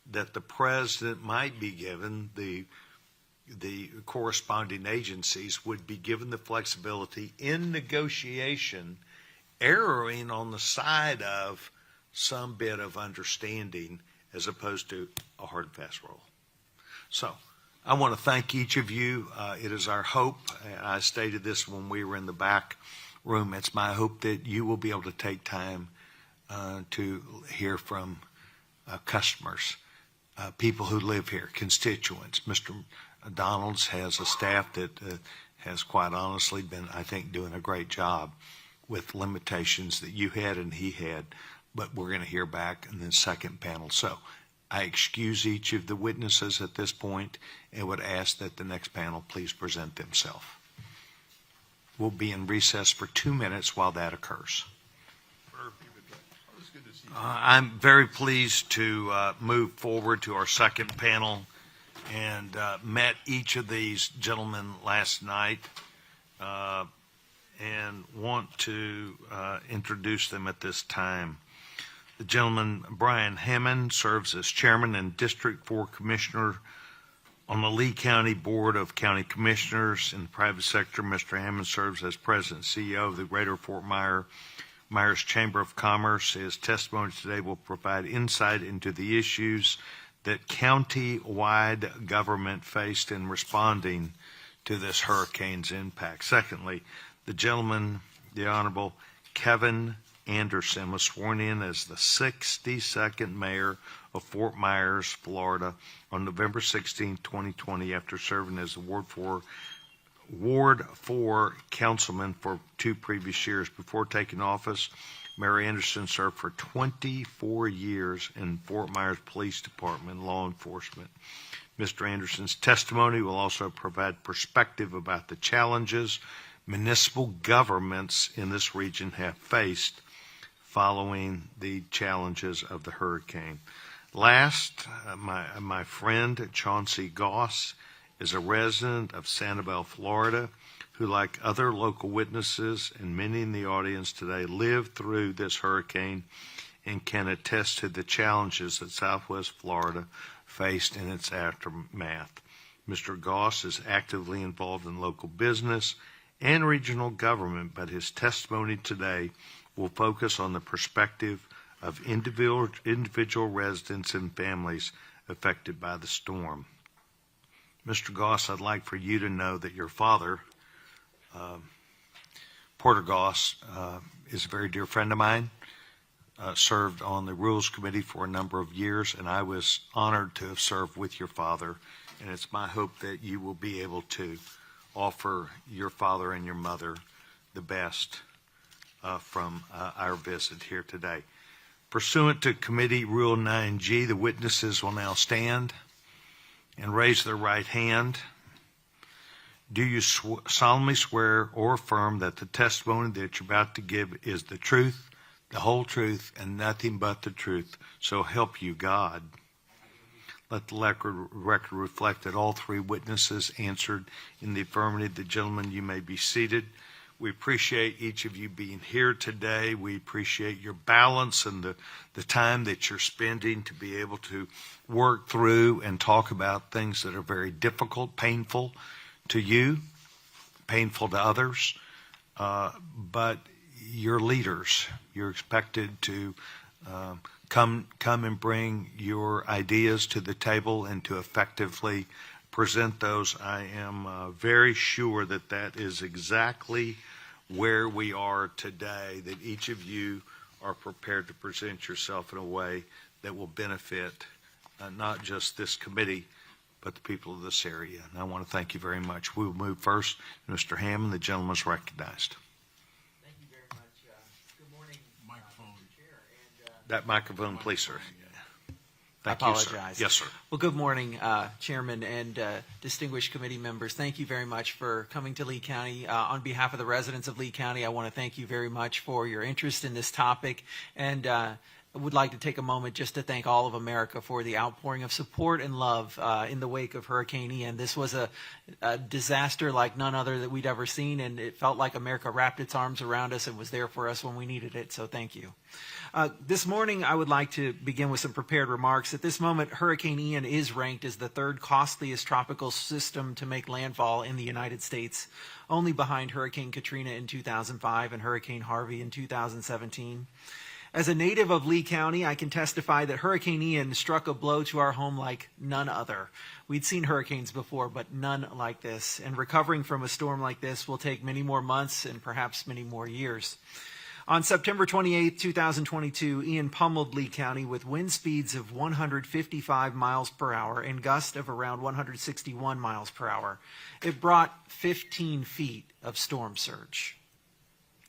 that the president might be given, the corresponding agencies would be given the flexibility in negotiation, erring on the side of some bit of understanding as opposed to a hard and fast rule. So I want to thank each of you. It is our hope, I stated this when we were in the back room, it's my hope that you will be able to take time to hear from customers, people who live here, constituents. Mr. Donalds has a staff that has quite honestly been, I think, doing a great job with limitations that you had and he had, but we're going to hear back in the second panel. So I excuse each of the witnesses at this point and would ask that the next panel please present themselves. We'll be in recess for 2 minutes while that occurs. I'm very pleased to move forward to our second panel, and met each of these gentlemen last night and want to introduce them at this time. The gentleman, Brian Hammond, serves as chairman and District 4 Commissioner on the Lee County Board of County Commissioners. In the private sector, Mr. Hammond serves as president and CEO of the Greater Fort Myers Myers Chamber of Commerce. His testimony today will provide insight into the issues that county-wide government faced in responding to this hurricane's impact. Secondly, the gentleman, the Honorable Kevin Anderson, was sworn in as the 62nd mayor of Fort Myers, Florida on November 16, 2020, after serving as the Ward 4 councilman for 2 previous years. Before taking office, Mayor Anderson served for 24 years in Fort Myers Police Department law enforcement. Mr. Anderson's testimony will also provide perspective about the challenges municipal governments in this region have faced following the challenges of the hurricane. Last, my friend Chauncey Goss is a resident of Sanibel, Florida, who, like other local witnesses and many in the audience today, lived through this hurricane and can attest to the challenges that Southwest Florida faced in its aftermath. Mr. Goss is actively involved in local business and regional government, but his testimony today will focus on the perspective of individual residents and families affected by the storm. Mr. Goss, I'd like for you to know that your father, Porter Goss, is a very dear friend of mine, served on the Rules Committee for a number of years, and I was honored to have served with your father, and it's my hope that you will be able to offer your father and your mother the best from our visit here today. Pursuant to Committee Rule 9G, the witnesses will now stand and raise their right hand. Do you solemnly swear or affirm that the testimony that you're about to give is the truth, the whole truth, and nothing but the truth? So help you God. Let the record reflect that all 3 witnesses answered in the affirmative. The gentleman, you may be seated. We appreciate each of you being here today. We appreciate your balance and the time that you're spending to be able to work through and talk about things that are very difficult, painful to you, painful to others. But you're leaders. You're expected to come and bring your ideas to the table and to effectively present those. I am very sure that that is exactly where we are today, that each of you are prepared to present yourself in a way that will benefit not just this committee, but the people of this area. And I want to thank you very much. We will move first to Mr. Hammond. The gentleman is recognized. Thank you very much. Good morning, Microphone. Mr. Chair. That microphone, please, sir. I Thank you, sir. apologize. Yes, sir. Well, good morning, Chairman and distinguished committee members. Thank you very much for coming to Lee County. On behalf of the residents of Lee County, I want to thank you very much for your interest in this topic, and I would like to take a moment just to thank all of America for the outpouring of support and love in the wake of Hurricane Ian. This was a disaster like none other that we'd ever seen, and it felt like America wrapped its arms around us and was there for us when we needed it, so thank you. This morning, I would like to begin with some prepared remarks. At this moment, Hurricane Ian is ranked as the 3rd costliest tropical system to make landfall in the United States, only behind Hurricane Katrina in 2005 and Hurricane Harvey in 2017. As a native of Lee County, I can testify that Hurricane Ian struck a blow to our home like none other. We'd seen hurricanes before, but none like this. And recovering from a storm like this will take many more months and perhaps many more years. On September 28, 2022, Ian pummeled Lee County with wind speeds of 155 miles per hour and gusts of around 161 miles per hour. It brought 15 feet of storm surge.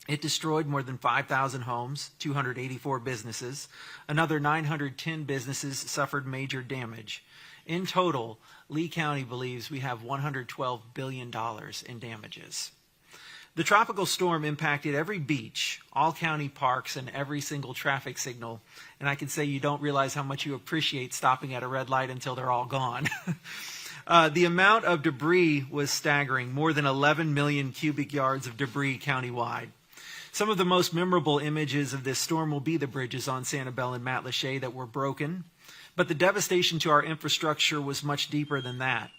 It destroyed more than 5,000 homes, 284 businesses. Another 910 businesses suffered major damage. In total, Lee County believes we have $112 billion in damages. The tropical storm impacted every beach, all county parks, and every single traffic signal. And I can say you don't realize how much you appreciate stopping at a red light until they're all gone. The amount of debris was staggering, more than 11 million cubic yards of debris countywide. Some of the most memorable images of this storm will be the bridges on Sanibel and Matlacha that were broken. But the devastation to our infrastructure was much deeper than that.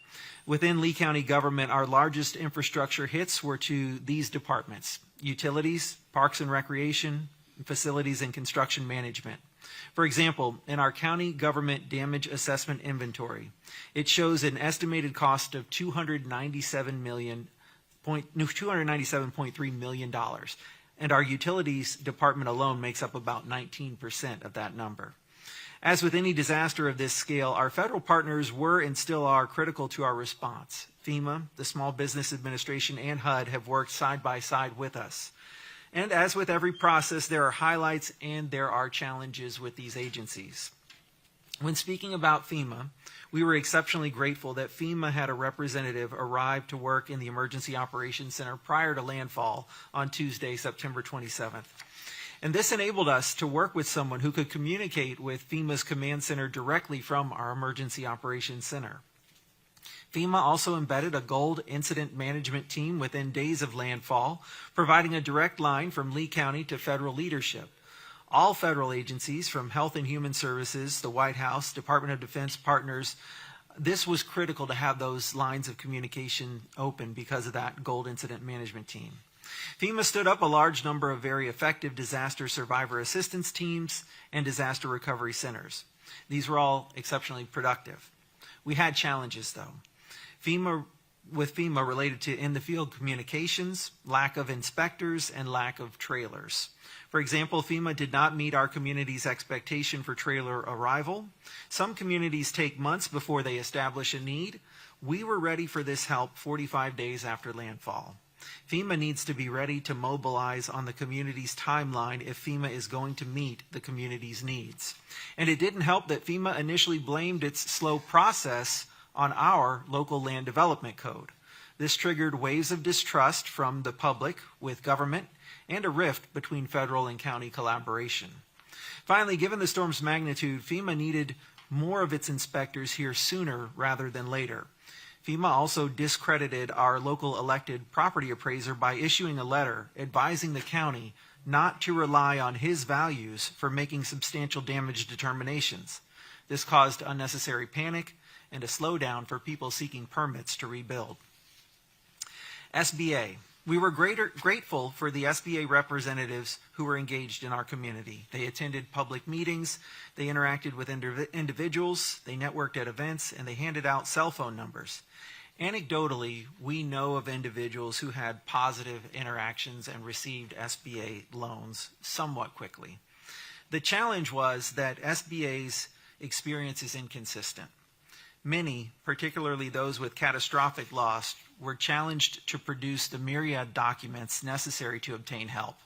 Within Lee County government, our largest infrastructure hits were to these departments: utilities, parks and recreation, facilities and construction management. For example, in our county government damage assessment inventory, it shows an estimated cost of $297.3 million, and our utilities department alone makes up about 19% of that number. As with any disaster of this scale, our federal partners were and still are critical to our response. FEMA, the Small Business Administration, and HUD have worked side by side with us. And as with every process, there are highlights and there are challenges with these agencies. When speaking about FEMA, we were exceptionally grateful that FEMA had a representative arrive to work in the Emergency Operations Center prior to landfall on Tuesday, September 27th. And this enabled us to work with someone who could communicate with FEMA's command center directly from our Emergency Operations Center. FEMA also embedded a gold incident management team within days of landfall, providing a direct line from Lee County to federal leadership. All federal agencies, from Health and Human Services, the White House, Department of Defense partners, this was critical to have those lines of communication open because of that gold incident management team. FEMA stood up a large number of very effective disaster survivor assistance teams and disaster recovery centers. These were all exceptionally productive. We had challenges, though. FEMA related to in-the-field communications, lack of inspectors, and lack of trailers. For example, FEMA did not meet our community's expectation for trailer arrival. Some communities take months before they establish a need. We were ready for this help 45 days after landfall. FEMA needs to be ready to mobilize on the community's timeline if FEMA is going to meet the community's needs. And it didn't help that FEMA initially blamed its slow process on our local land development code. This triggered waves of distrust from the public with government and a rift between federal and county collaboration. Finally, given the storm's magnitude, FEMA needed more of its inspectors here sooner rather than later. FEMA also discredited our local elected property appraiser by issuing a letter advising the county not to rely on his values for making substantial damage determinations. This caused unnecessary panic and a slowdown for people seeking permits to rebuild. SBA. We were grateful for the SBA representatives who were engaged in our community. They attended public meetings, they interacted with individuals, they networked at events, and they handed out cell phone numbers. Anecdotally, we know of individuals who had positive interactions and received SBA loans somewhat quickly. The challenge was that SBA's experience is inconsistent. Many, particularly those with catastrophic loss, were challenged to produce the myriad documents necessary to obtain help.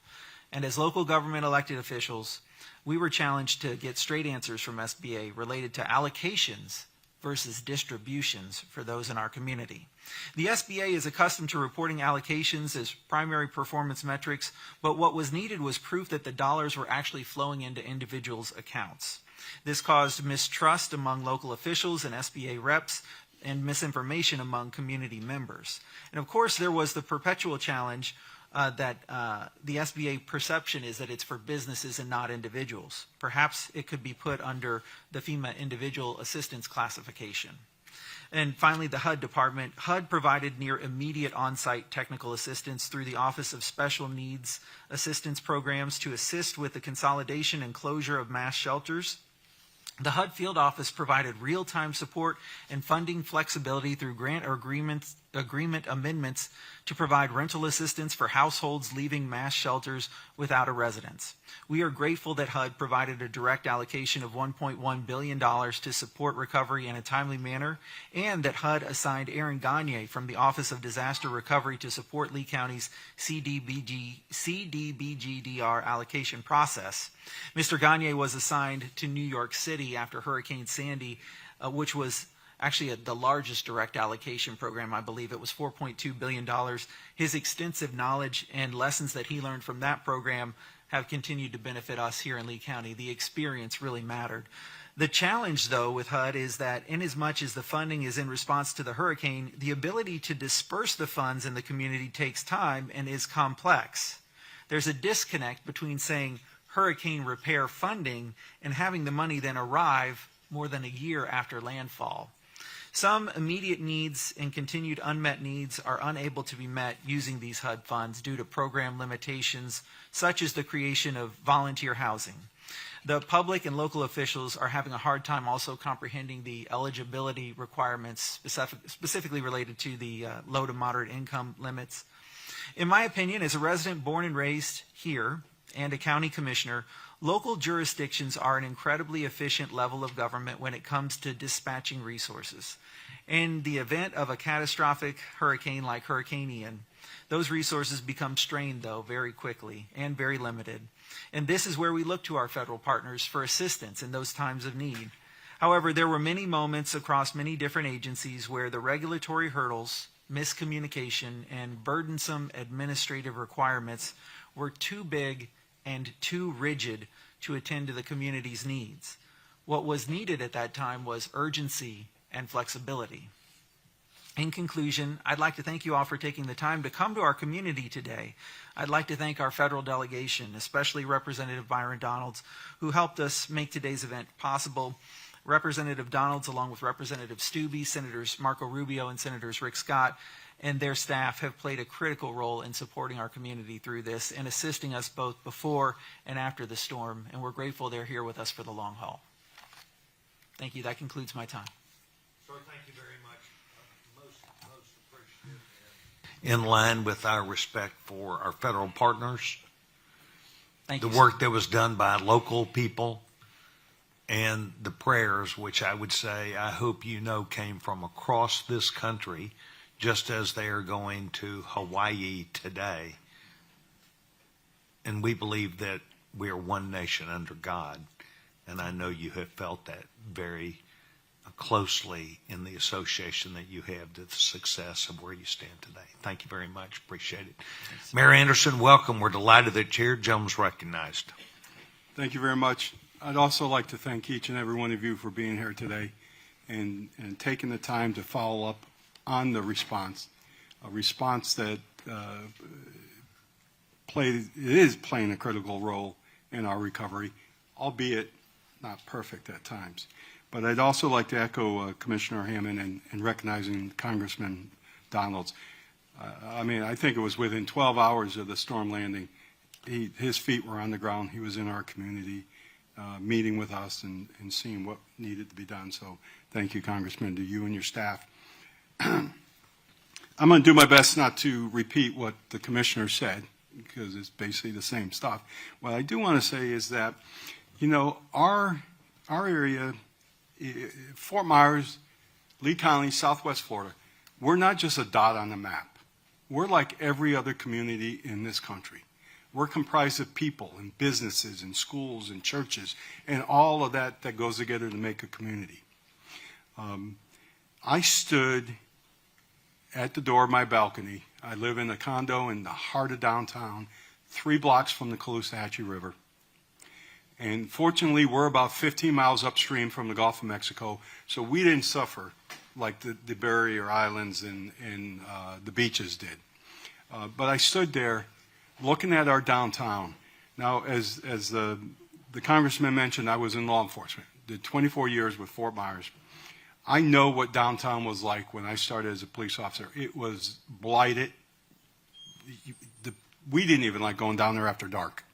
And as local government elected officials, we were challenged to get straight answers from SBA related to allocations versus distributions for those in our community. The SBA is accustomed to reporting allocations as primary performance metrics, but what was needed was proof that the dollars were actually flowing into individuals' accounts. This caused mistrust among local officials and SBA reps and misinformation among community members. And of course, there was the perpetual challenge that the SBA perception is that it's for businesses and not individuals. Perhaps it could be put under the FEMA individual assistance classification. And finally, the HUD department. HUD provided near immediate on-site technical assistance through the Office of Special Needs Assistance Programs to assist with the consolidation and closure of mass shelters. The HUD field office provided real-time support and funding flexibility through grant or agreement amendments to provide rental assistance for households leaving mass shelters without a residence. We are grateful that HUD provided a direct allocation of $1.1 billion to support recovery in a timely manner, and that HUD assigned Aaron Gagne from the Office of Disaster Recovery to support Lee County's CDBGDR allocation process. Mr. Gagne was assigned to New York City after Hurricane Sandy, which was actually the largest direct allocation program. I believe it was $4.2 billion. His extensive knowledge and lessons that he learned from that program have continued to benefit us here in Lee County. The experience really mattered. The challenge, though, with HUD is that inasmuch as the funding is in response to the hurricane, the ability to disperse the funds in the community takes time and is complex. There's a disconnect between saying hurricane repair funding and having the money then arrive more than a year after landfall. Some immediate needs and continued unmet needs are unable to be met using these HUD funds due to program limitations, such as the creation of volunteer housing. The public and local officials are having a hard time also comprehending the eligibility requirements specifically related to the low to moderate income limits. In my opinion, as a resident born and raised here and a county commissioner, local jurisdictions are an incredibly efficient level of government when it comes to dispatching resources. In the event of a catastrophic hurricane like Hurricane Ian, those resources become strained, though, very quickly and very limited. And this is where we look to our federal partners for assistance in those times of need. However, there were many moments across many different agencies where the regulatory hurdles, miscommunication, and burdensome administrative requirements were too big and too rigid to attend to the community's needs. What was needed at that time was urgency and flexibility. In conclusion, I'd like to thank you all for taking the time to come to our community today. I'd like to thank our federal delegation, especially Representative Byron Donalds, who helped us make today's event possible. Representative Donalds, along with Representative Stubbe, Senators Marco Rubio, and Senators Rick Scott, and their staff have played a critical role in supporting our community through this and assisting us both before and after the storm, and we're grateful they're here with us for the long haul. Thank you. That concludes my time. Sir, thank you very much. Most appreciative. In line with our respect for our federal partners, Thank the you. work that was done by local people, and the prayers, which I would say, I hope you know, came from across this country, just as they are going to Hawaii today. And we believe that we are one nation under God. And I know you have felt that very closely in the association that you have to the success of where you stand today. Thank you very much. Appreciate it. Mayor Anderson, welcome. We're delighted that you're here. Gentleman's recognized. Thank you very much. I'd also like to thank each and every one of you for being here today and taking the time to follow up on the response, a response that is playing a critical role in our recovery, albeit not perfect at times. But I'd also like to echo Commissioner Hammond and recognizing Congressman Donalds. I think it was within 12 hours of the storm landing, his feet were on the ground. He was in our community, meeting with us and seeing what needed to be done. So thank you, Congressman, to you and your staff. I'm going to do my best not to repeat what the commissioner said, because it's basically the same stuff. What I do want to say is that, our area, Fort Myers, Lee County, Southwest Florida, we're not just a dot on the map. We're like every other community in this country. We're comprised of people and businesses and schools and churches and all of that goes together to make a community. I stood at the door of my balcony. I live in a condo in the heart of downtown, 3 blocks from the Caloosahatchee River. And fortunately, we're about 15 miles upstream from the Gulf of Mexico, so we didn't suffer like the barrier islands and the beaches did. But I stood there looking at our downtown. Now, as the congressman mentioned, I was in law enforcement, did 24 years with Fort Myers. I know what downtown was like when I started as a police officer. It was blighted. We didn't even like going down there after dark.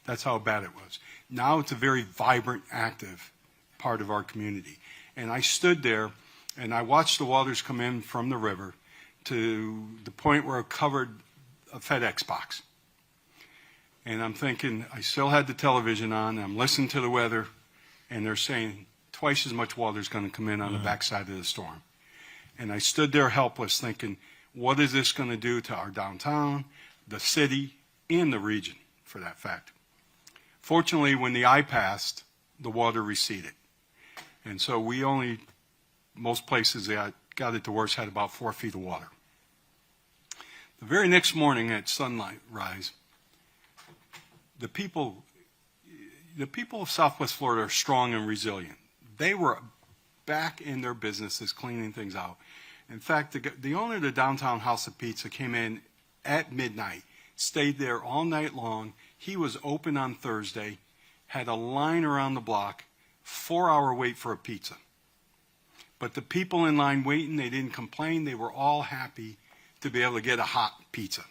That's how bad it was. Now it's a very vibrant, active part of our community. And I stood there and I watched the waters come in from the river to the point where it covered a FedEx box. And I'm thinking, I still had the television on, I'm listening to the weather, and they're saying twice as much water is going to come in on the backside of the storm. And I stood there helpless thinking, what is this going to do to our downtown, the city, and the region, for that fact? Fortunately, when the eye passed, the water receded. And so we only, most places that got it the worst had about 4 feet of water. The very next morning at sunlight rise, the people of Southwest Florida are strong and resilient. They were back in their businesses cleaning things out. In fact, the owner of the Downtown House of Pizza came in at midnight, stayed there all night long. He was open on Thursday, had a line around the block, 4-hour wait for a pizza. But the people in line waiting, they didn't complain. They were all happy to be able to get a hot pizza.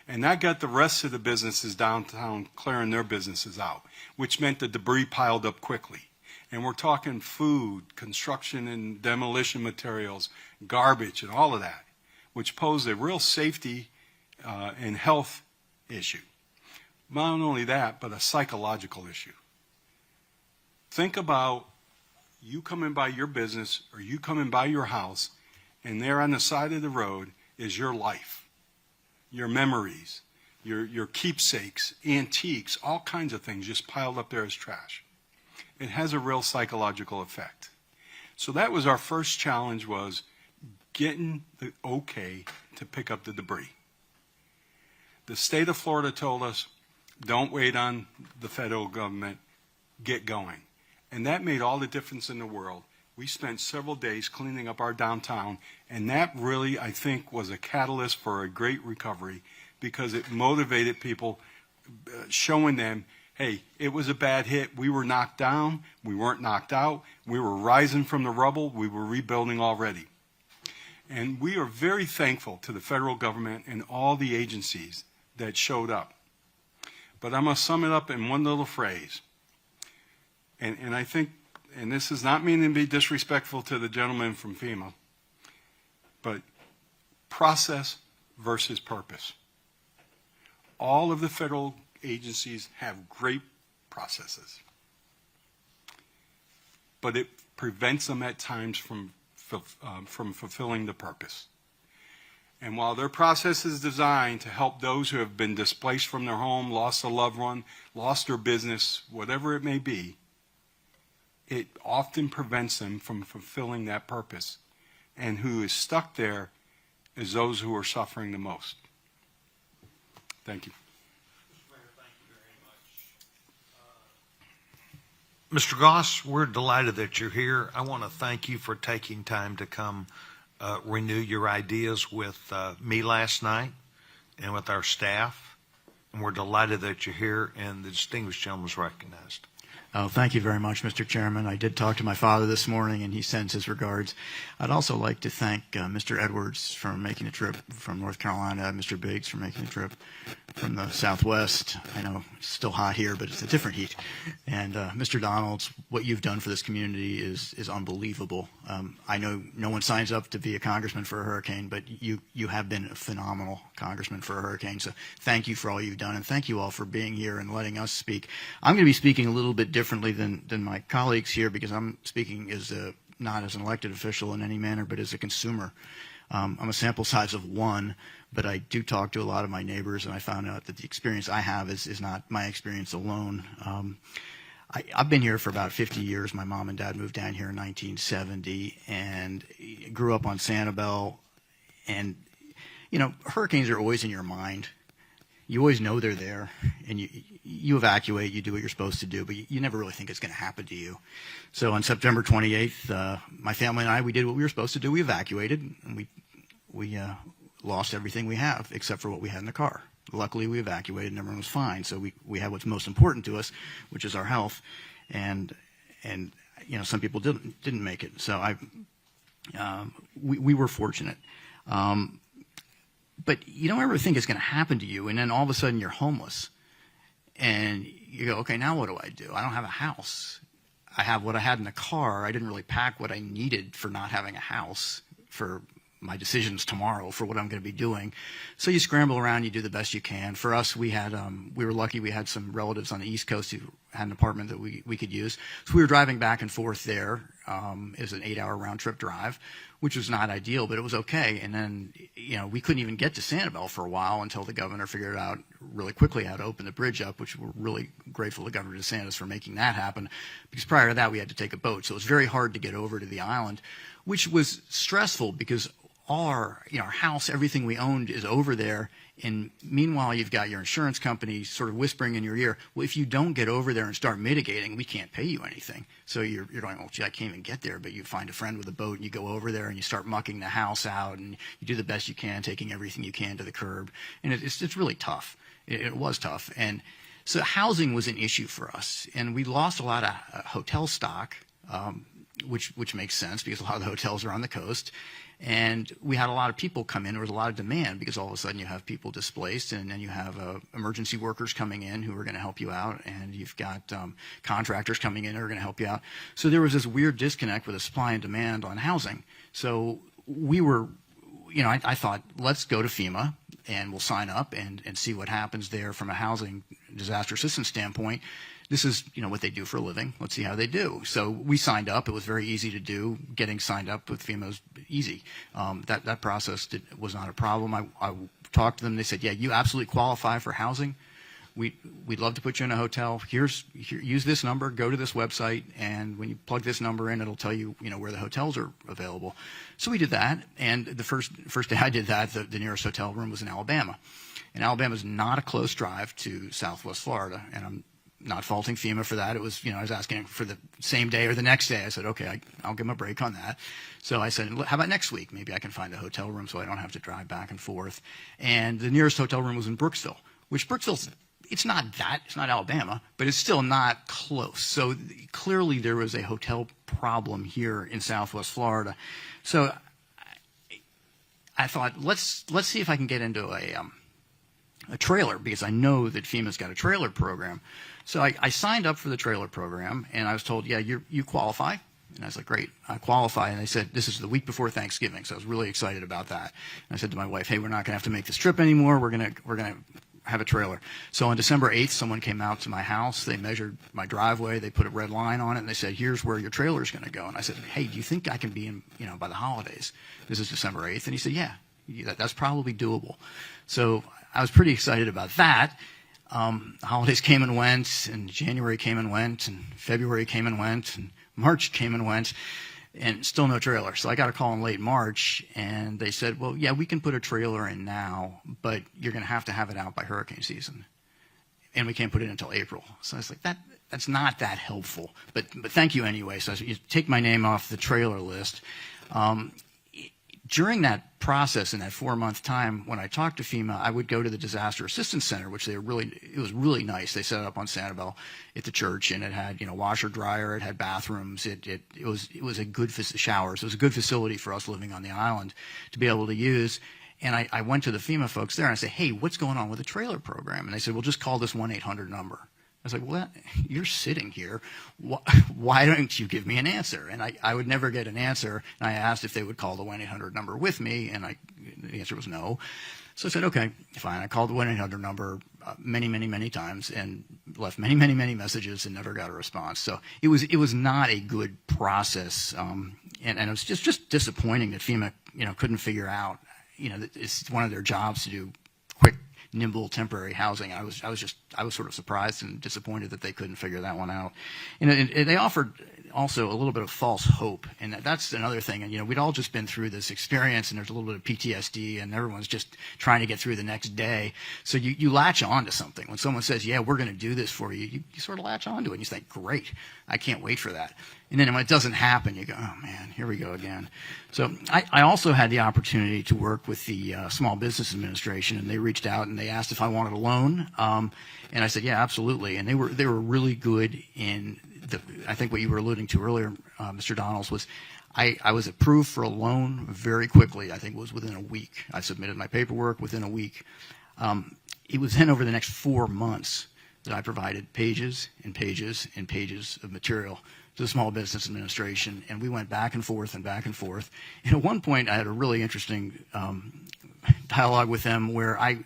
And that got the rest of the businesses downtown clearing their businesses out, which meant the debris piled up quickly. And we're talking food, construction and demolition materials, garbage, and all of that, which posed a real safety and health issue. Not only that, but a psychological issue. Think about you coming by your business or you coming by your house, and there on the side of the road is your life, your memories, your keepsakes, antiques, all kinds of things just piled up there as trash. It has a real psychological effect. So that was our first challenge, was getting the okay to pick up the debris. The state of Florida told us, don't wait on the federal government, get going. And that made all the difference in the world. We spent several days cleaning up our downtown, and that really, I think, was a catalyst for a great recovery, because it motivated people, showing them, hey, it was a bad hit. We were knocked down. We weren't knocked out. We were rising from the rubble. We were rebuilding already. And we are very thankful to the federal government and all the agencies that showed up. But I'm going to sum it up in one little phrase. And I think, and this is not meaning to be disrespectful to the gentleman from FEMA, but process versus purpose. All of the federal agencies have great processes, but it prevents them at times from fulfilling the purpose. And while their process is designed to help those who have been displaced from their home, lost a loved one, lost their business, whatever it may be, it often prevents them from fulfilling that purpose. And who is stuck there is those who are suffering the most. Thank you. Mr. Goss, we're delighted that you're here. I want to thank you for taking time to come renew your ideas with me last night and with our staff. And we're delighted that you're here, and the distinguished gentleman is recognized. Thank you very much, Mr. Chairman. I did talk to my father this morning, and he sends his regards. I'd also like to thank Mr. Edwards for making the trip from North Carolina, Mr. Biggs for making the trip from the Southwest. I know it's still hot here, but it's a different heat. And Mr. Donalds, what you've done for this community is unbelievable. I know no one signs up to be a congressman for a hurricane, but you have been a phenomenal congressman for a hurricane. So thank you for all you've done, and thank you all for being here and letting us speak. I'm going to be speaking a little bit differently than my colleagues here, because I'm speaking as not as an elected official in any manner, but as a consumer. I'm a sample size of one, but I do talk to a lot of my neighbors, and I found out that the experience I have is not my experience alone. I've been here for about 50 years. My mom and dad moved down here in 1970 and grew up on Sanibel. And, you know, hurricanes are always in your mind. You always know they're there, and you evacuate, you do what you're supposed to do, but you never really think it's going to happen to you. So on September 28th, my family and I, we did what we were supposed to do. We evacuated, and we lost everything we have except for what we had in the car. Luckily, we evacuated, and everyone was fine. So we had what's most important to us, which is our health, and you know, some people didn't make it. So we were fortunate. But you don't ever think it's going to happen to you, and then all of a sudden you're homeless. And you go, okay, now what do? I don't have a house. I have what I had in the car. I didn't really pack what I needed for not having a house for my decisions tomorrow for what I'm going to be doing. So you scramble around, you do the best you can. For us, we were lucky we had some relatives on the East Coast who had an apartment that we could use. So we were driving back and forth there. It was an 8-hour round-trip drive, which was not ideal, but it was okay. And then, you know, we couldn't even get to Sanibel for a while until the governor figured out really quickly how to open the bridge up, which we're really grateful to Governor DeSantis for making that happen, because prior to that we had to take a boat. So it was very hard to get over to the island, which was stressful because our house, everything we owned is over there. And meanwhile, you've got your insurance company sort of whispering in your ear, well, if you don't get over there and start mitigating, we can't pay you anything. So you're going, oh, gee, I can't even get there. But you find a friend with a boat and you go over there and you start mucking the house out and you do the best you can, taking everything you can to the curb. And it's really tough. It was tough. And so housing was an issue for us. And we lost a lot of hotel stock. which makes sense because a lot of the hotels are on the coast. And we had a lot of people come in. There was a lot of demand because all of a sudden you have people displaced, and then you have emergency workers coming in who are going to help you out, and you've got contractors coming in who are going to help you out. So there was this weird disconnect with the supply and demand on housing. So we were, I thought, let's go to FEMA and we'll sign up and see what happens there from a housing disaster assistance standpoint. This is, what they do for a living. Let's see how they do. So we signed up. It was very easy to do. Getting signed up with FEMA was easy. That process was not a problem. I talked to them. They said, yeah, you absolutely qualify for housing. We'd love to put you in a hotel. Use this number, go to this website, and when you plug this number in, it'll tell you, where the hotels are available. So we did that, and the first day I did that, the nearest hotel room was in Alabama. And Alabama is not a close drive to Southwest Florida, and I'm not faulting FEMA for that. It was, I was asking for the same day or the next day. I said, okay, I'll give them a break on that. So I said, how about next week? Maybe I can find a hotel room so I don't have to drive back and forth. And the nearest hotel room was in Brooksville, which Brooksville's, it's not Alabama, but it's still not close. So clearly there was a hotel problem here in Southwest Florida. So I thought, let's see if I can get into a trailer, because I know that FEMA's got a trailer program. So I signed up for the trailer program, and I was told, yeah, you qualify. And I was like, great, I qualify. And they said, this is the week before Thanksgiving. So I was really excited about that. And I said to my wife, hey, we're not going to have to make this trip anymore. We're going to have a trailer. So on December 8th, someone came out to my house. They measured my driveway. They put a red line on it, and they said, here's where your trailer is going to go. And I said, hey, do you think I can be in, by the holidays? This is December 8th. And he said, yeah, that's probably doable. So I was pretty excited about that. The holidays came and went, and January came and went, and February came and went, and March came and went, and still no trailer. So I got a call in late March, and they said, well, yeah, we can put a trailer in now, but you're going to have it out by hurricane season. And we can't put it until April. So I was like, that's not that helpful. But thank you anyway. So I said, you take my name off the trailer list. During that process, in that 4-month time, when I talked to FEMA, I would go to the Disaster Assistance Center, which it was really nice. They set it up on Sanibel at the church, and it had, washer, dryer, it had bathrooms, it was a good showers. It was a good facility for us living on the island to be able to use. And I went to the FEMA folks there and I said, hey, what's going on with the trailer program? And they said, well, just call this 1-800 number. I was like, well, you're sitting here. Why don't you give me an answer? And I would never get an answer. And I asked if they would call the 1-800 number with me, and the answer was no. So I said, okay, fine. I called the 1-800 number many times and left many messages and never got a response. So it was not a good process, and it was just disappointing that FEMA couldn't figure out that it's one of their jobs to do quick, nimble, temporary housing. I was sort of surprised and disappointed that they couldn't figure that one out. And they offered also a little bit of false hope, and that's another thing. And we'd all just been through this experience, and there's a little bit of PTSD, and everyone's just trying to get through the next day. So you latch on to something. When someone says, yeah, we're going to do this for you, you sort of latch on to it, and you think, great, I can't wait for that. And then when it doesn't happen, you go, oh man, here we go again. So I also had the opportunity to work with the Small Business Administration, and they reached out and they asked if I wanted a loan, and I said, yeah, absolutely. And they were really good in I think what you were alluding to earlier, Mr. Donalds, was I was approved for a loan very quickly. I think it was within a week. I submitted my paperwork within a week. It was then over the next 4 months that I provided pages and pages and pages of material to the Small Business Administration, and we went back and forth and back and forth. And at one point, I had a really interesting dialogue with them where I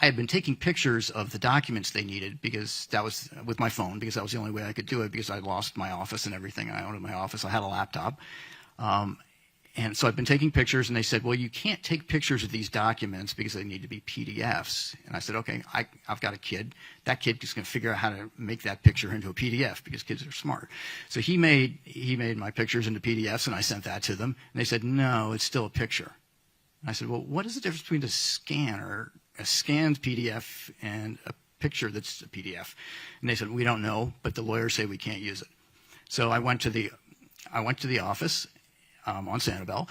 had been taking pictures of the documents they needed because that was with my phone, because that was the only way I could do it, because I lost my office and everything I owned in my office. I had a laptop. And so I've been taking pictures, and they said, well, you can't take pictures of these documents because they need to be PDFs. And I said, okay, I've got a kid. That kid is going to figure out how to make that picture into a PDF because kids are smart. So he made my pictures into PDFs, and I sent that to them. And they said, no, it's still a picture. And I said, well, what is the difference between a scanned PDF and a picture that's a PDF? And they said, we don't know, but the lawyers say we can't use it. So I went to the office on Sanibel,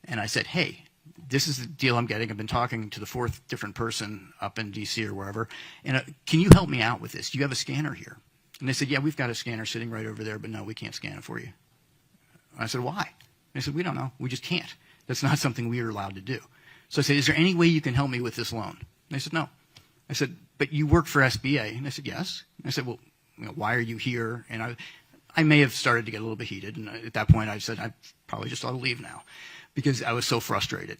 and I said, hey, this is the deal I'm getting. I've been talking to the 4th different person up in D.C. or wherever, and can you help me out with this? Do you have a scanner here? And they said, yeah, we've got a scanner sitting right over there, but no, we can't scan it for you. I said, why? They said, we don't know. We just can't. That's not something we are allowed to do. So I said, is there any way you can help me with this loan? And they said, no. I said, but you work for SBA. And they said, yes. And I said, well, why are you here? And I may have started to get a little bit heated. And at that point, I said, I probably just ought to leave now because I was so frustrated.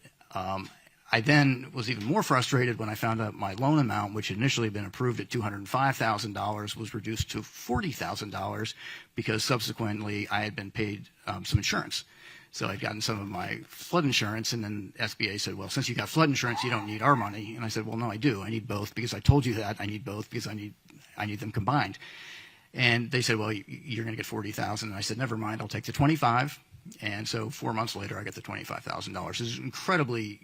I then was even more frustrated when I found out my loan amount, which had initially been approved at $205,000, was reduced to $40,000 because subsequently I had been paid some insurance. So I'd gotten some of my flood insurance, and then SBA said, well, since you got flood insurance, you don't need our money. And I said, well, no, I do. I need both because I told you that. I need both because I need them combined. And they said, well, you're going to get $40,000. And I said, never mind, I'll take the $25,000. And so 4 months later, I get the $25,000. It's an incredibly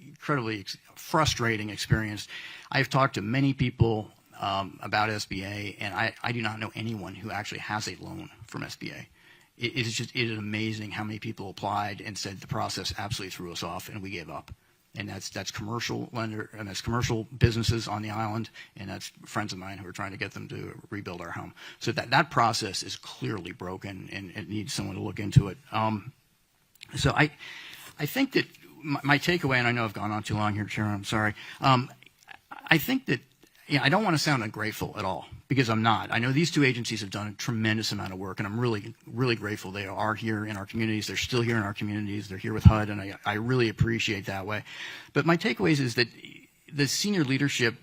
frustrating experience. I've talked to many people about SBA, and I do not know anyone who actually has a loan from SBA. It is amazing how many people applied and said the process absolutely threw us off, and we gave up. And that's commercial lender, and that's commercial businesses on the island, and that's friends of mine who are trying to get them to rebuild our home. So that process is clearly broken, and it needs someone to look into it. So I think that my takeaway, and I know I've gone on too long here, Chairman, I'm sorry. I think that, I don't want to sound ungrateful at all, because I'm not. I know these two agencies have done a tremendous amount of work, and I'm really, really grateful they are here in our communities. They're still here in our communities. They're here with HUD, and I really appreciate that way. But my takeaways is that the senior leadership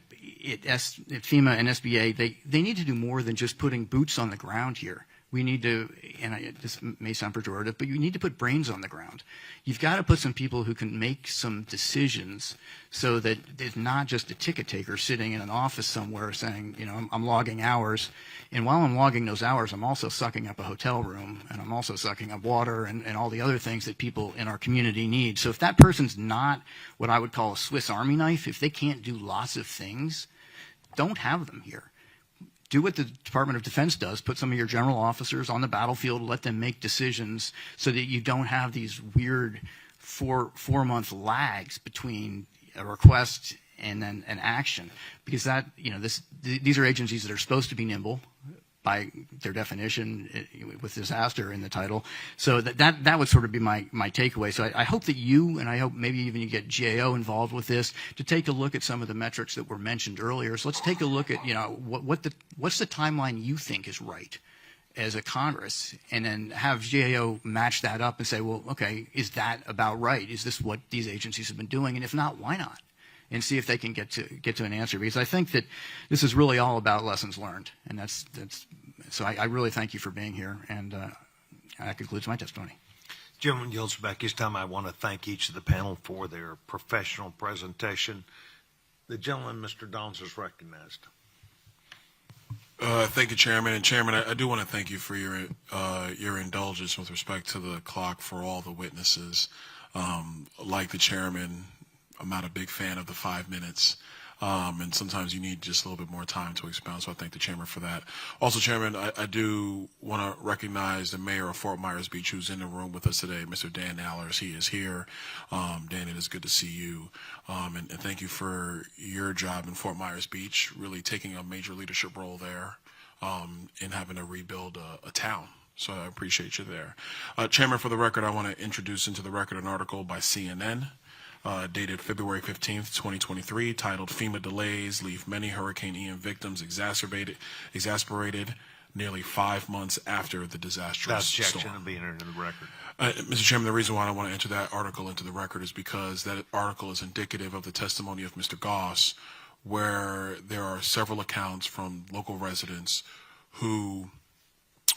at FEMA and SBA, they need to do more than just putting boots on the ground here. We need to, and this may sound pejorative, but you need to put brains on the ground. You've got to put some people who can make some decisions so that it's not just a ticket taker sitting in an office somewhere saying, I'm logging hours. And while I'm logging those hours, I'm also sucking up a hotel room, and I'm also sucking up water and all the other things that people in our community need. So if that person's not what I would call a Swiss Army knife, if they can't do lots of things, don't have them here. Do what the Department of Defense does. Put some of your general officers on the battlefield, let them make decisions so that you don't have these weird four-month lags between a request and then an action. Because these are agencies that are supposed to be nimble by their definition with disaster in the title. So that would sort of be my takeaway. So I hope that you, and I hope maybe even you get GAO involved with this, to take a look at some of the metrics that were mentioned earlier. So let's take a look at, what's the timeline you think is right as a Congress, and then have GAO match that up and say, well, okay, is that about right? Is this what these agencies have been doing? And if not, why not? And see if they can get to an answer, because I think that this is really all about lessons learned, and that's so I really thank you for being here, and that concludes my testimony. Gentleman yields back his time. I want to thank each of the panel for their professional presentation. The gentleman, Mr. Dons, is recognized. Thank you, Chairman. And Chairman, I do want to thank you for your indulgence with respect to the clock for all the witnesses. Like the Chairman, I'm not a big fan of the 5 minutes, and sometimes you need just a little bit more time to expound, so I thank the Chairman for that. Also, Chairman, I do want to recognize the Mayor of Fort Myers Beach, who's in the room with us today, Mr. Dan Allers. He is here. Dan, it is good to see you, and thank you for your job in Fort Myers Beach, really taking a major leadership role there in having to rebuild a town. So I appreciate you there. Chairman, for the record, I want to introduce into the record an article by CNN, dated February 15th, 2023, titled "FEMA Delays Leave Many Hurricane Ian Victims Exasperated Nearly 5 Months After the Disastrous Objection Storm." to being entered into the record. Mr. Chairman, the reason why I want to enter that article into the record is because that article is indicative of the testimony of Mr. Goss, where there are several accounts from local residents who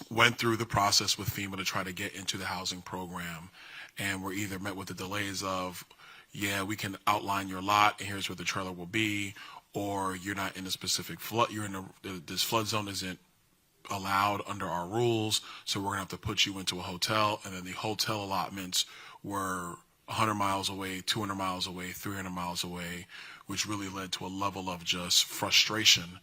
went through the process with FEMA to try to get into the housing program and were either met with the delays of, yeah, we can outline your lot and here's where the trailer will be, or you're not in a specific flood, this flood zone isn't allowed under our rules, so we're going to have to put you into a hotel. And then the hotel allotments were 100 miles away, 200 miles away, 300 miles away, which really led to a level of just frustration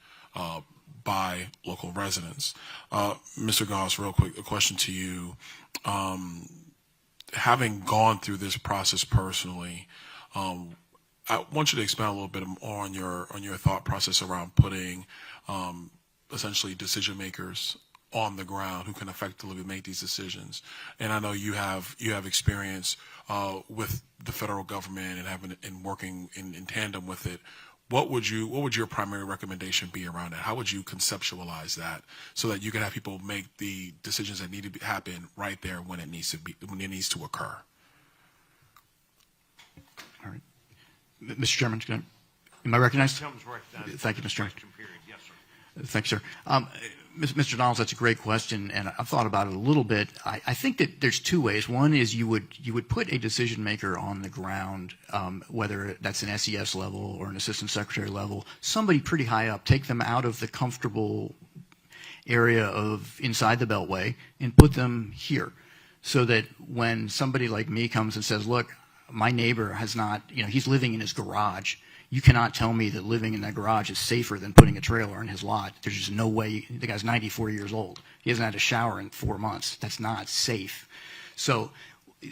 by local residents. Mr. Goss, real quick, a question to you. Having gone through this process personally, I want you to expand a little bit more on your thought process around putting essentially decision makers on the ground who can effectively make these decisions. And I know you have experience with the federal government and working in tandem with it. What would your primary recommendation be around it? How would you conceptualize that so that you can have people make the decisions that need to happen right there when it needs to occur? All right. Mr. Chairman, am I recognized? Gentleman's recognized. Thank you, Mr. Chairman. Question period. Yes, sir. Thanks, sir. Mr. Donalds, that's a great question, and I've thought about it a little bit. I think that there's two ways. One is you would put a decision maker on the ground, whether that's an SES level or an assistant secretary level, somebody pretty high up, take them out of the comfortable area of inside the Beltway and put them here, so that when somebody like me comes and says, look, my neighbor has not, he's living in his garage. You cannot tell me that living in that garage is safer than putting a trailer in his lot. There's just no way. The guy's 94 years old. He hasn't had a shower in 4 months. That's not safe. So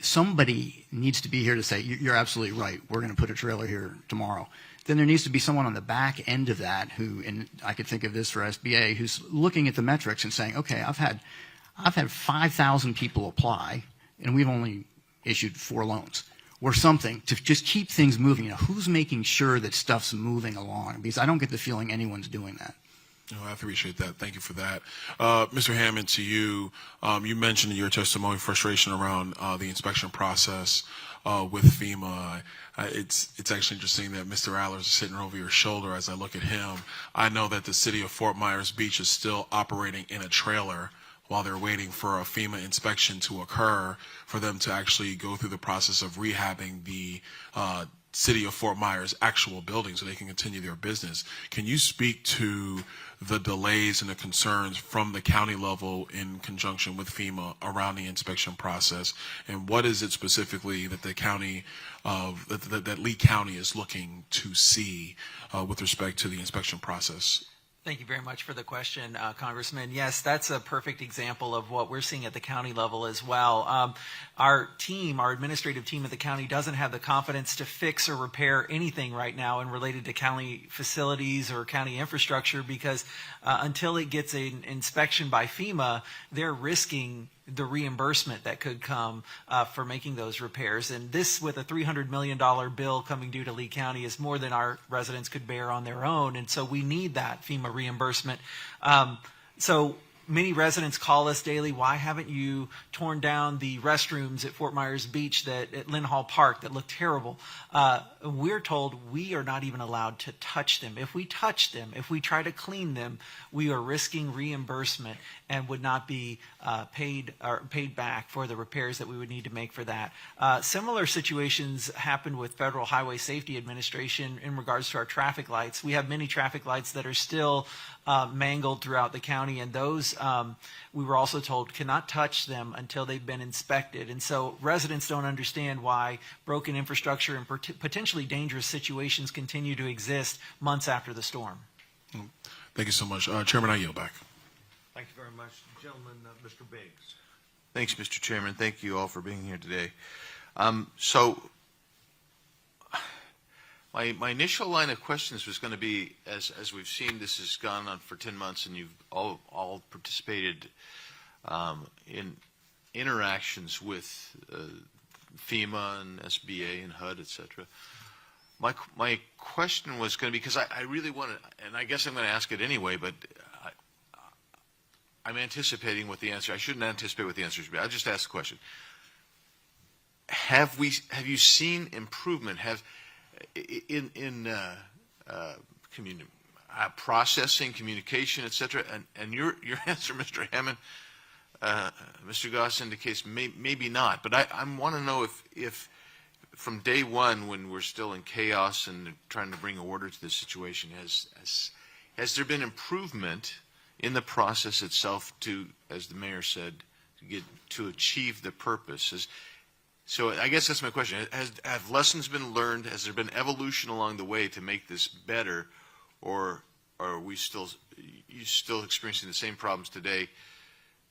somebody needs to be here to say, you're absolutely right. We're going to put a trailer here tomorrow. Then there needs to be someone on the back end of that who, and I could think of this for SBA, who's looking at the metrics and saying, okay, I've had 5,000 people apply, and we've only issued 4 loans. Or something to just keep things moving. Who's making sure that stuff's moving along? Because I don't get the feeling anyone's doing that. No, I appreciate that. Thank you for that. Mr. Hammond, to you, you mentioned in your testimony frustration around the inspection process with FEMA. It's actually interesting that Mr. Allers is sitting over your shoulder as I look at him. I know that the city of Fort Myers Beach is still operating in a trailer while they're waiting for a FEMA inspection to occur for them to actually go through the process of rehabbing the city of Fort Myers actual building so they can continue their business. Can you speak to the delays and the concerns from the county level in conjunction with FEMA around the inspection process, and what is it specifically that the county that Lee County is looking to see with respect to the inspection process? Thank you very much for the question, Congressman. Yes, that's a perfect example of what we're seeing at the county level as well. Our administrative team at the county doesn't have the confidence to fix or repair anything right now and related to county facilities or county infrastructure because until it gets an inspection by FEMA, they're risking the reimbursement that could come for making those repairs. And this, with a $300 million bill coming due to Lee County, is more than our residents could bear on their own. And so we need that FEMA reimbursement. So many residents call us daily, why haven't you torn down the restrooms at Fort Myers Beach at Lynn Hall Park that look terrible? We're told we are not even allowed to touch them. If we touch them, if we try to clean them, we are risking reimbursement and would not be paid back for the repairs that we would need to make for that. Similar situations happened with Federal Highway Safety Administration in regards to our traffic lights. We have many traffic lights that are still mangled throughout the county, and those we were also told cannot touch them until they've been inspected. And so residents don't understand why broken infrastructure and potentially dangerous situations continue to exist months after the storm. Thank you so much. Chairman, I yield back. Thank you very much. Gentleman, Mr. Biggs. Thanks, Mr. Chairman. Thank you all for being here today. So my initial line of questions was going to be, as we've seen, this has gone on for 10 months, and you've all participated in interactions with FEMA and SBA and HUD, et cetera. My question was going to be, because I really want to, and I guess I'm going to ask it anyway, but I'm anticipating what the answer. I shouldn't anticipate what the answer is, but I'll just ask the question. Have you seen improvement? In processing, communication, et cetera, and your answer, Mr. Hammond, Mr. Goss indicates maybe not. But I want to know if from day one, when we're still in chaos and trying to bring order to this situation, has there been improvement in the process itself to, as the mayor said, to achieve the purpose? So I guess that's my question. Have lessons been learned? Has there been evolution along the way to make this better, or are you still experiencing the same problems today,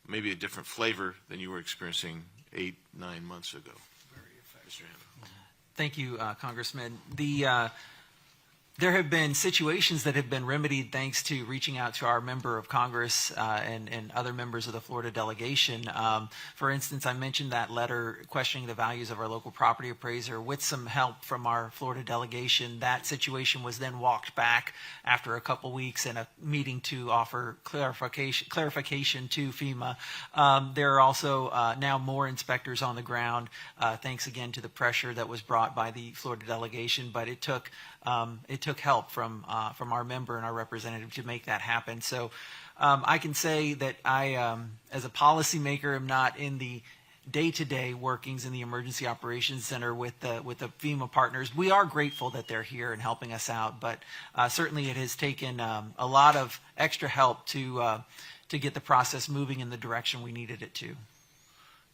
maybe a different flavor than you were experiencing 8-9 months ago? Thank you, Congressman. There have been situations that have been remedied thanks to reaching out to our member of Congress and other members of the Florida delegation. For instance, I mentioned that letter questioning the values of our local property appraiser. With some help from our Florida delegation, that situation was then walked back after a couple weeks and a meeting to offer clarification to FEMA. There are also now more inspectors on the ground, thanks again to the pressure that was brought by the Florida delegation, but it took help from our member and our representative to make that happen. So I can say that I, as a policymaker, am not in the day-to-day workings in the Emergency Operations Center with the FEMA partners. We are grateful that they're here and helping us out, but certainly it has taken a lot of extra help to get the process moving in the direction we needed it to.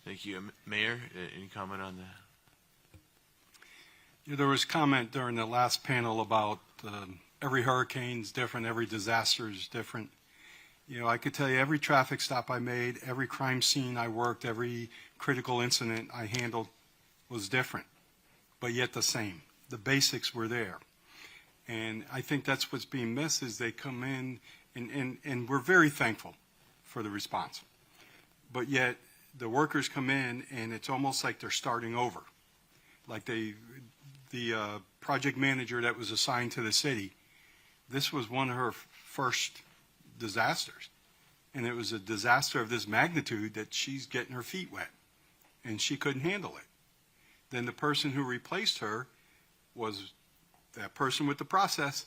Thank you. Mayor, any comment on that? There was comment during the last panel about every hurricane's different, every disaster is different. I could tell you every traffic stop I made, every crime scene I worked, every critical incident I handled was different, but yet the same. The basics were there. And I think that's what's being missed is they come in and we're very thankful for the response. But yet the workers come in and it's almost like they're starting over. Like the project manager that was assigned to the city, this was one of her first disasters. And it was a disaster of this magnitude that she's getting her feet wet. And she couldn't handle it. Then the person who replaced her was that person with the process,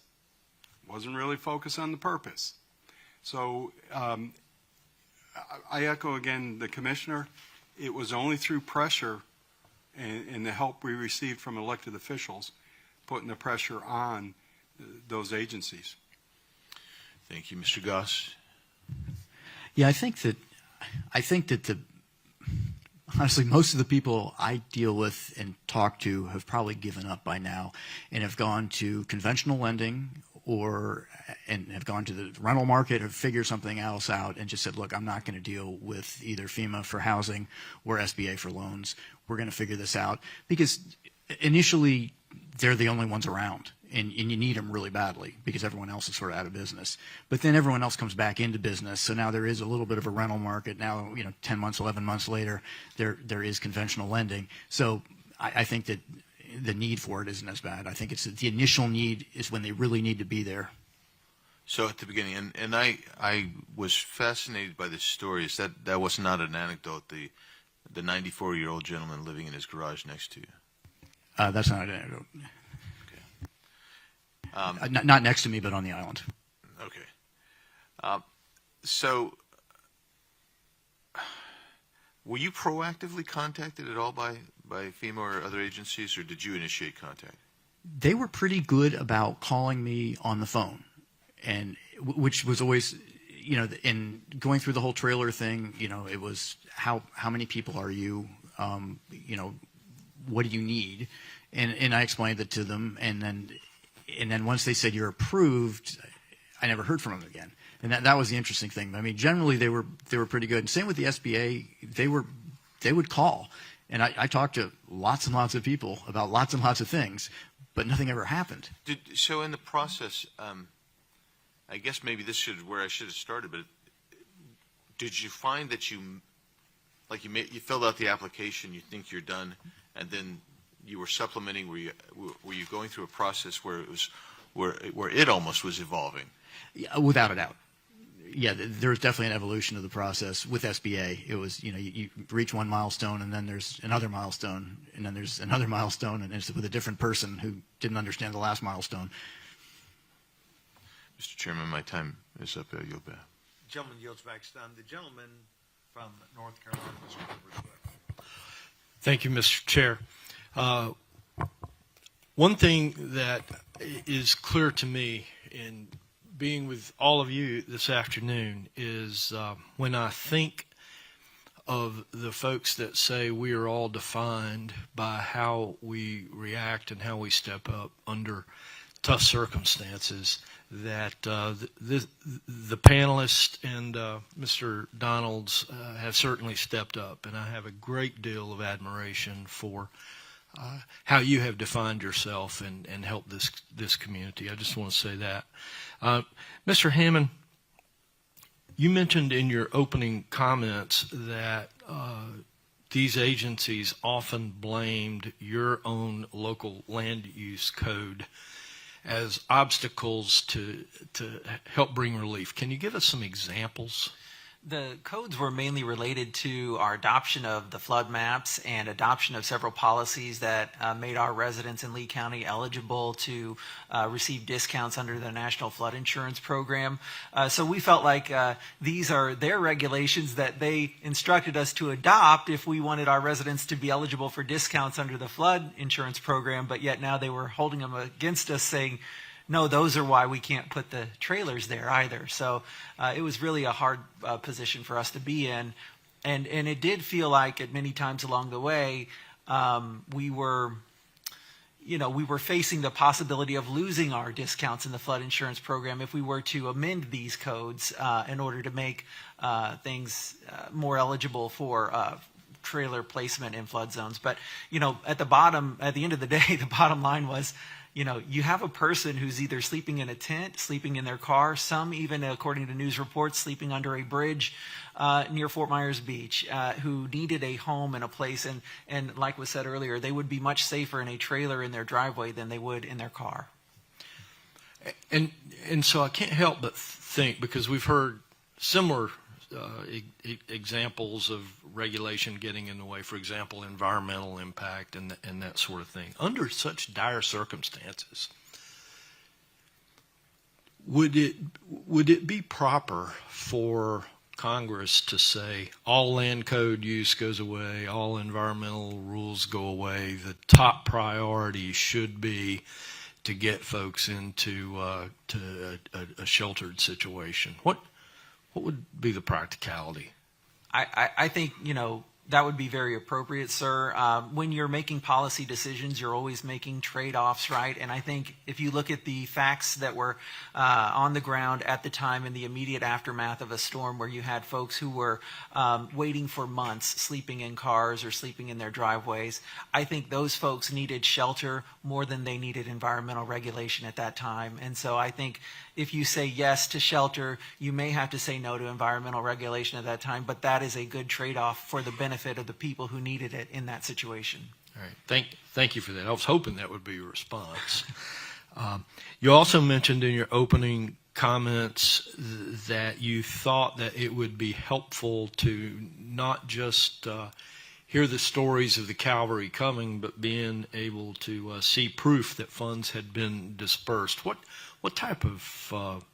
wasn't really focused on the purpose. So I echo again the commissioner. It was only through pressure and the help we received from elected officials, putting the pressure on those agencies. Thank you. Mr. Goss? Yeah, I think that honestly, most of the people I deal with and talk to have probably given up by now and have gone to conventional lending and have gone to the rental market or figured something else out and just said, look, I'm not going to deal with either FEMA for housing or SBA for loans. We're going to figure this out because initially they're the only ones around and you need them really badly because everyone else is sort of out of business. But then everyone else comes back into business. So now there is a little bit of a rental market. Now, 10 months, 11 months later, there is conventional lending. So I think that the need for it isn't as bad. I think it's the initial need is when they really need to be there. So at the beginning, and I was fascinated by this story. Is that was not an anecdote, the 94-year-old gentleman living in his garage next to you? That's not an anecdote. Okay. Not next to me, but on the island. Okay. So were you proactively contacted at all by FEMA or other agencies, or did you initiate contact? They were pretty good about calling me on the phone, and which was always, in going through the whole trailer thing, it was how many people are you, what do you need, and I explained it to them, and then once they said you're approved, I never heard from them again, and that was the interesting thing. I mean, generally they were pretty good. And same with the SBA, they would call. And I talked to lots and lots of people about lots and lots of things, but nothing ever happened. So in the process, I guess maybe this where I should have started, but did you find that you filled out the application, you think you're done, and then you were supplementing? Were you going through a process where it was where it almost was evolving? Yeah, without a doubt. Yeah, there's definitely an evolution of the process with SBA. It was, you reach one milestone and then there's another milestone and then there's another milestone and it's with a different person who didn't understand the last milestone. Mr. Chairman, my time is up. I yield back. Gentleman yields back. The gentleman from North Carolina, Mr. Edwards. Thank you, Mr. Chair. One thing that is clear to me in being with all of you this afternoon is when I think of the folks that say we are all defined by how we react and how we step up under tough circumstances, that the panelists and Mr. Donalds have certainly stepped up, and I have a great deal of admiration for how you have defined yourself and helped this community. I just want to say that. Mr. Hammond, you mentioned in your opening comments that these agencies often blamed your own local land use code as obstacles to help bring relief. Can you give us some examples? The codes were mainly related to our adoption of the flood maps and adoption of several policies that made our residents in Lee County eligible to receive discounts under the National Flood Insurance Program. So we felt like these are their regulations that they instructed us to adopt if we wanted our residents to be eligible for discounts under the Flood Insurance Program, but yet now they were holding them against us, saying, no, those are why we can't put the trailers there either. So it was really a hard position for us to be in. And it did feel like at many times along the way, we were facing the possibility of losing our discounts in the flood insurance program if we were to amend these codes in order to make things more eligible for trailer placement in flood zones. But, at the end of the day, the bottom line was, you have a person who's either sleeping in a tent, sleeping in their car, some even, according to news reports, sleeping under a bridge near Fort Myers Beach, who needed a home and a place. And like was said earlier, they would be much safer in a trailer in their driveway than they would in their car. And so I can't help but think, because we've heard similar examples of regulation getting in the way, for example, environmental impact and that sort of thing. Under such dire circumstances, would it be proper for Congress to say all land code use goes away, all environmental rules go away, the top priority should be to get folks into a sheltered situation? What would be the practicality? I think, that would be very appropriate, sir. When you're making policy decisions, you're always making trade-offs, right? And I think if you look at the facts that were on the ground at the time in the immediate aftermath of a storm where you had folks who were waiting for months, sleeping in cars or sleeping in their driveways, I think those folks needed shelter more than they needed environmental regulation at that time. And so I think if you say yes to shelter, you may have to say no to environmental regulation at that time, but that is a good trade-off for the benefit of the people who needed it in that situation. All right. Thank you for that. I was hoping that would be your response. You also mentioned in your opening comments that you thought that it would be helpful to not just hear the stories of the cavalry coming, but being able to see proof that funds had been dispersed. What type of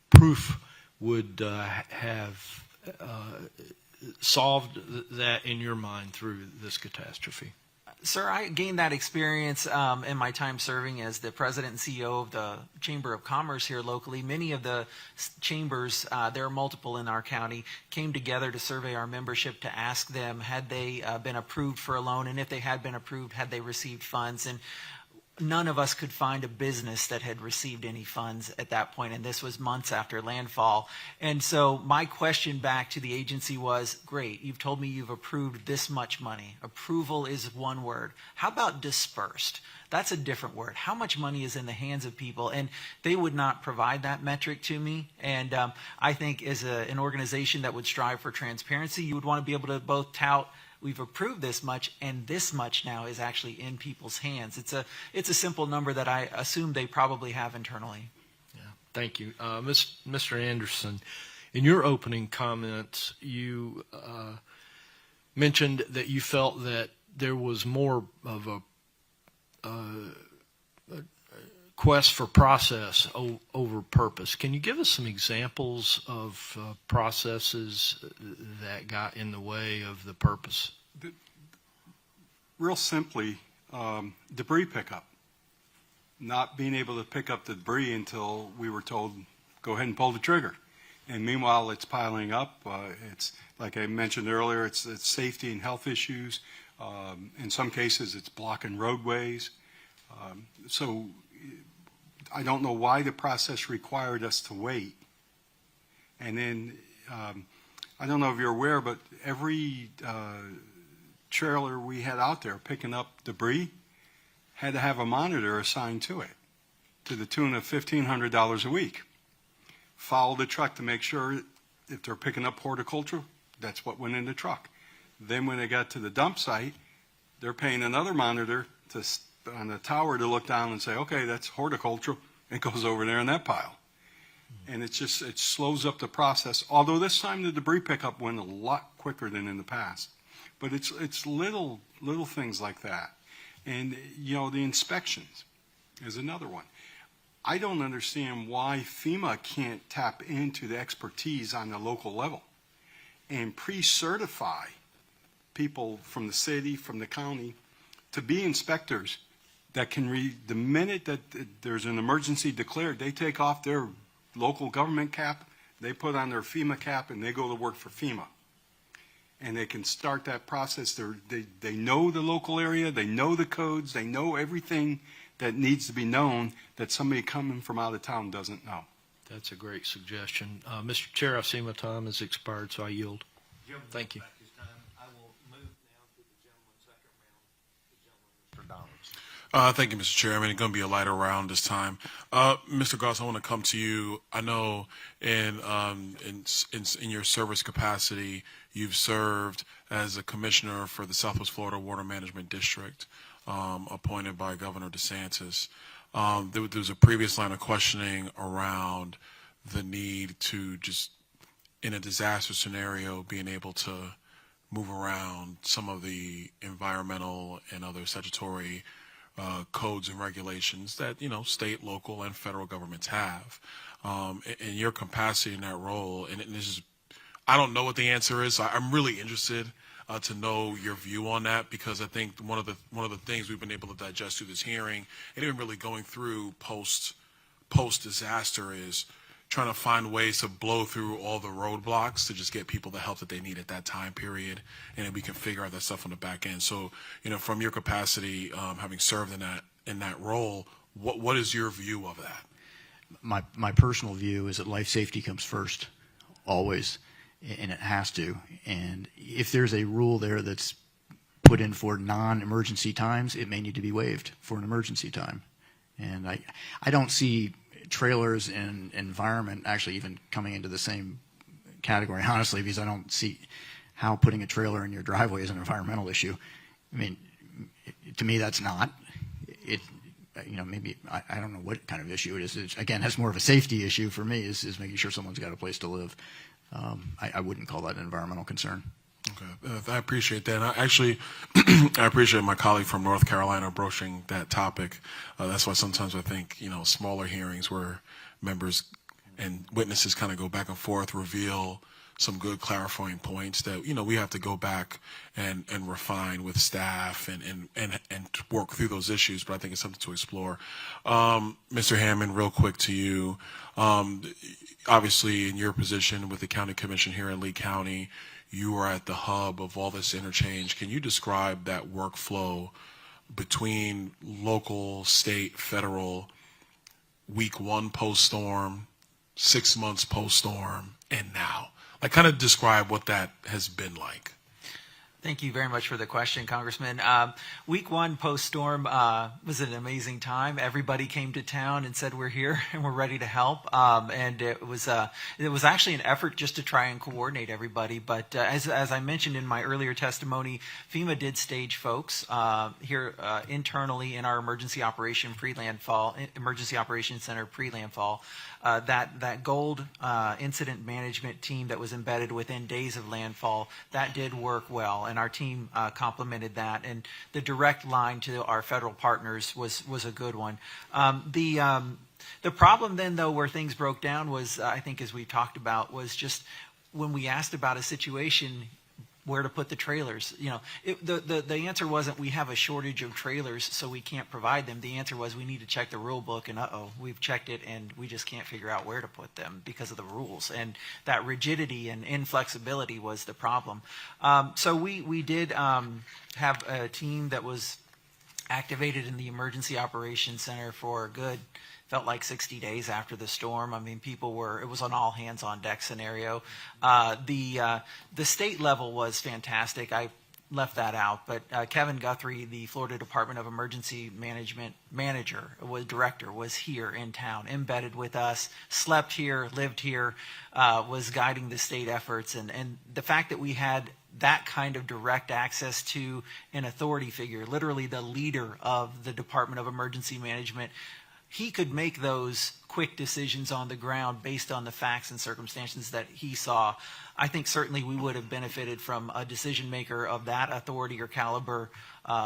proof would have solved that in your mind through this catastrophe? Sir, I gained that experience in my time serving as the president and CEO of the Chamber of Commerce here locally. Many of the chambers, there are multiple in our county, came together to survey our membership to ask them had they been approved for a loan, and if they had been approved, had they received funds. And none of us could find a business that had received any funds at that point, and this was months after landfall. And so my question back to the agency was, great, you've told me you've approved this much money. Approval is one word. How about dispersed? That's a different word. How much money is in the hands of people? And they would not provide that metric to me. And I think as an organization that would strive for transparency, you would want to be able to both tout, we've approved this much, and this much now is actually in people's hands. It's a simple number that I assume they probably have internally. Yeah, thank you. Mr. Anderson, in your opening comments, you mentioned that you felt that there was more of a quest for process over purpose. Can you give us some examples of processes that got in the way of the purpose? Real simply, debris pickup. Not being able to pick up the debris until we were told, go ahead and pull the trigger. And meanwhile, it's piling up. It's, like I mentioned earlier, it's safety and health issues. In some cases, it's blocking roadways. So I don't know why the process required us to wait. And then, I don't know if you're aware, but every trailer we had out there picking up debris had to have a monitor assigned to it to the tune of $1,500 a week. Follow the truck to make sure if they're picking up horticulture, that's what went in the truck. Then when they got to the dump site, they're paying another monitor on the tower to look down and say, okay, that's horticulture. It goes over there in that pile. And it slows up the process. Although this time the debris pickup went a lot quicker than in the past. But it's little things like that. And, you know, the inspections is another one. I don't understand why FEMA can't tap into the expertise on the local level and pre-certify people from the city, from the county, to be inspectors that can read the minute that there's an emergency declared, they take off their local government cap, they put on their FEMA cap, and they go to work for FEMA. And they can start that process. They know the local area, they know the codes, they know everything that needs to be known that somebody coming from out of town doesn't know. That's a great suggestion. Mr. Chair, I see my time has expired, so I yield. Thank you. I will move now to the gentleman's second round, the gentleman, Mr. Donalds. Thank you, Mr. Chair. I mean, it's going to be a lighter round this time. Mr. Goss, I want to come to you. I know in your service capacity, you've served as a commissioner for the Southwest Florida Water Management District, appointed by Governor DeSantis. There was a previous line of questioning around the need to just, in a disaster scenario, being able to move around some of the environmental and other statutory codes and regulations that, you know, state, local, and federal governments have. In your capacity in that role, and this is, I don't know what the answer is. So I'm really interested to know your view on that, because I think one of the things we've been able to digest through this hearing, and even really going through post disaster, is trying to find ways to blow through all the roadblocks to just get people the help that they need at that time period, and then we can figure out that stuff on the back end. So, you know, from your capacity, having served in that role, what is your view of that? My personal view is that life safety comes first, always, and it has to. And if there's a rule there that's put in for non-emergency times, it may need to be waived for an emergency time. And I don't see trailers and environment actually even coming into the same category, honestly, because I don't see how putting a trailer in your driveway is an environmental issue. I mean, to me, that's not. You know, maybe, I don't know what kind of issue it is. Again, that's more of a safety issue for me, is making sure someone's got a place to live. I wouldn't call that an environmental concern. Okay, I appreciate that. I appreciate my colleague from North Carolina broaching that topic. That's why sometimes I think, you know, smaller hearings where members and witnesses kind of go back and forth reveal some good clarifying points that, you know, we have to go back and refine with staff and work through those issues. But I think it's something to explore. Mr. Hammond, real quick to you. Obviously, in your position with the County Commission here in Lee County, you are at the hub of all this interchange. Can you describe that workflow between local, state, federal, week one post-storm, 6 months post-storm, and now? Like, kind of describe what that has been like. Thank you very much for the question, Congressman. Week one post-storm was an amazing time. Everybody came to town and said, we're here and we're ready to help. And it was actually an effort just to try and coordinate everybody. But as I mentioned in my earlier testimony, FEMA did stage folks here internally in our Emergency Operations Center pre-landfall. That gold incident management team that was embedded within days of landfall, that did work well, and our team complemented that. And the direct line to our federal partners was a good one. The problem then, though, where things broke down was, I think as we talked about, was just when we asked about a situation, where to put the trailers. You know, the answer wasn't we have a shortage of trailers so we can't provide them. The answer was we need to check the rule book, and we've checked it and we just can't figure out where to put them because of the rules. And that rigidity and inflexibility was the problem. So we did have a team that was activated in the Emergency Operations Center for a good, felt like 60 days after the storm. I mean, it was an all hands on deck scenario. The state level was fantastic. left that out, but Kevin Guthrie, the Florida Department of Emergency Management director, was here in town, embedded with us, slept here, lived here, was guiding the state efforts. And the fact that we had that kind of direct access to an authority figure, literally the leader of the Department of Emergency Management, he could make those quick decisions on the ground based on the facts and circumstances that he saw. I think certainly we would have benefited from a decision maker of that authority or caliber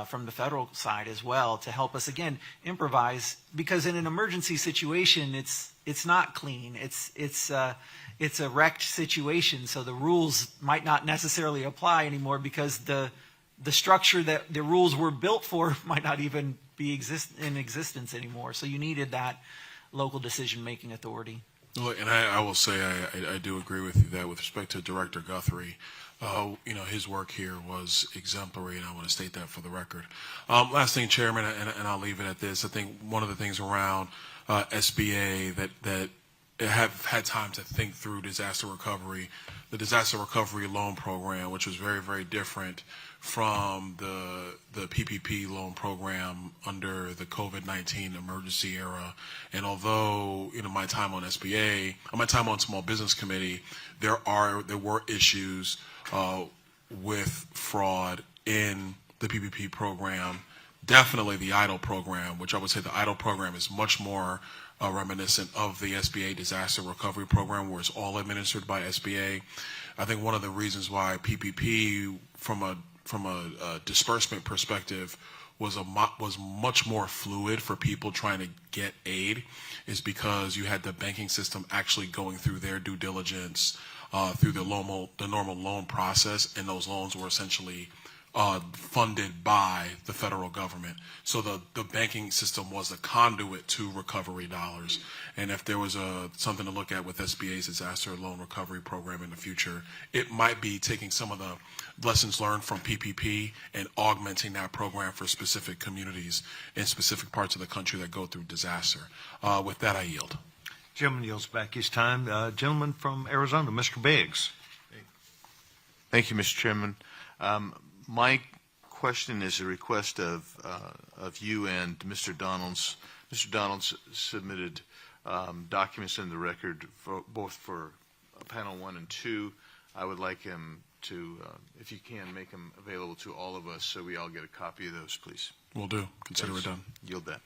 from the federal side as well to help us, again, improvise, because in an emergency situation, it's not clean. It's a wrecked situation, so the rules might not necessarily apply anymore because the structure that the rules were built for might not even be in existence anymore. So you needed that local decision-making authority. Well, and I will say I do agree with you that with respect to Director Guthrie, his work here was exemplary, and I want to state that for the record. Last thing, Chairman, and I'll leave it at this. I think one of the things around SBA that have had time to think through disaster recovery, the disaster recovery loan program, which was very, very different from the PPP loan program under the COVID-19 emergency era. And although, my time on SBA, my time on Small Business Committee, there were issues with fraud in the PPP program. Definitely the EIDL program, which I would say the EIDL program is much more reminiscent of the SBA disaster recovery program, where it's all administered by SBA. I think one of the reasons why PPP, from a disbursement perspective, was much more fluid for people trying to get aid, is because you had the banking system actually going through their due diligence through the normal loan process, and those loans were essentially funded by the federal government. So the banking system was a conduit to recovery dollars. And if there was something to look at with SBA's disaster loan recovery program in the future, it might be taking some of the lessons learned from PPP and augmenting that program for specific communities in specific parts of the country that go through disaster. With that, I yield. Gentleman yields back his time. Gentleman from Arizona, Mr. Biggs. Thank you, Mr. Chairman. My question is a request of you and Mr. Donalds. Mr. Donalds submitted documents in the record both for panel 1 and 2. I would like him to, if you can, make them available to all of us so we all get a copy of those, please. Will do. Consider it done. Yield that.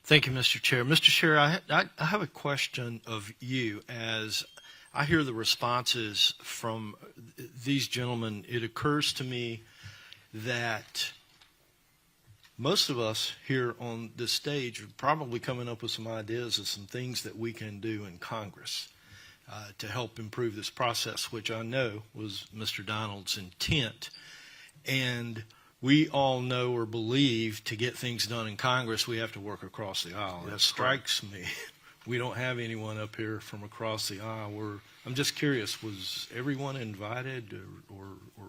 Thank you, Mr. Chair. Mr. Chair, I have a question of you. As I hear the responses from these gentlemen, it occurs to me that most of us here on this stage are probably coming up with some ideas of some things that we can do in Congress to help improve this process, which I know was Mr. Donald's intent. And we all know or believe to get things done in Congress, we have to work across the aisle. It strikes me we don't have anyone up here from across the aisle. I'm just curious, was everyone invited, or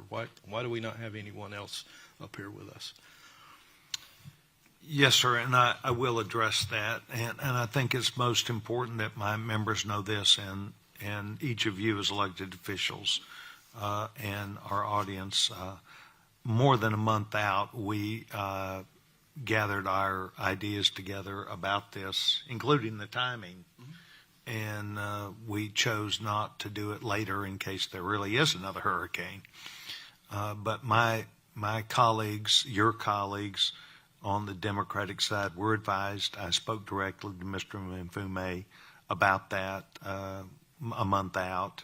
why do we not have anyone else up here with us? Yes, sir, and I will address that. And I think it's most important that my members know this, and each of you as elected officials and our audience. More than a month out, we gathered our ideas together about this, including the timing, and we chose not to do it later in case there really is another hurricane. But my colleagues, your colleagues on the Democratic side were advised. I spoke directly to Mr. Mfume about that a month out,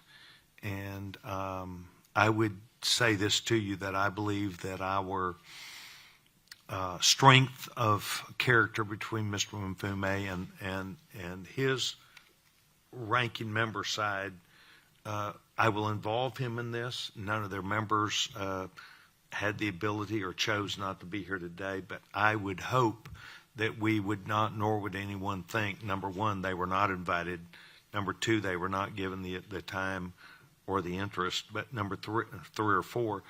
and I would say this to you, that I believe that our strength of character between Mr. Mfume and his ranking member side, I will involve him in this. None of their members had the ability or chose not to be here today, but I would hope that we would not, nor would anyone think, number one, they were not invited, number two, they were not given the time or the interest, but number three or four,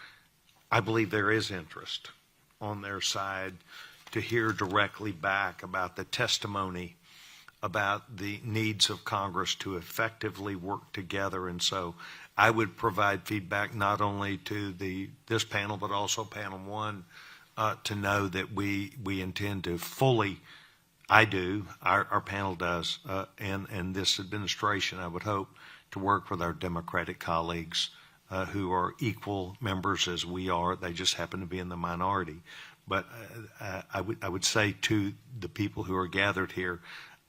I believe there is interest on their side to hear directly back about the testimony about the needs of Congress to effectively work together. And so I would provide feedback not only to this panel, but also panel one, to know that we intend to fully, I do, our panel does, and this administration, I would hope, to work with our Democratic colleagues who are equal members as we are. They just happen to be in the minority. But I would say to the people who are gathered here,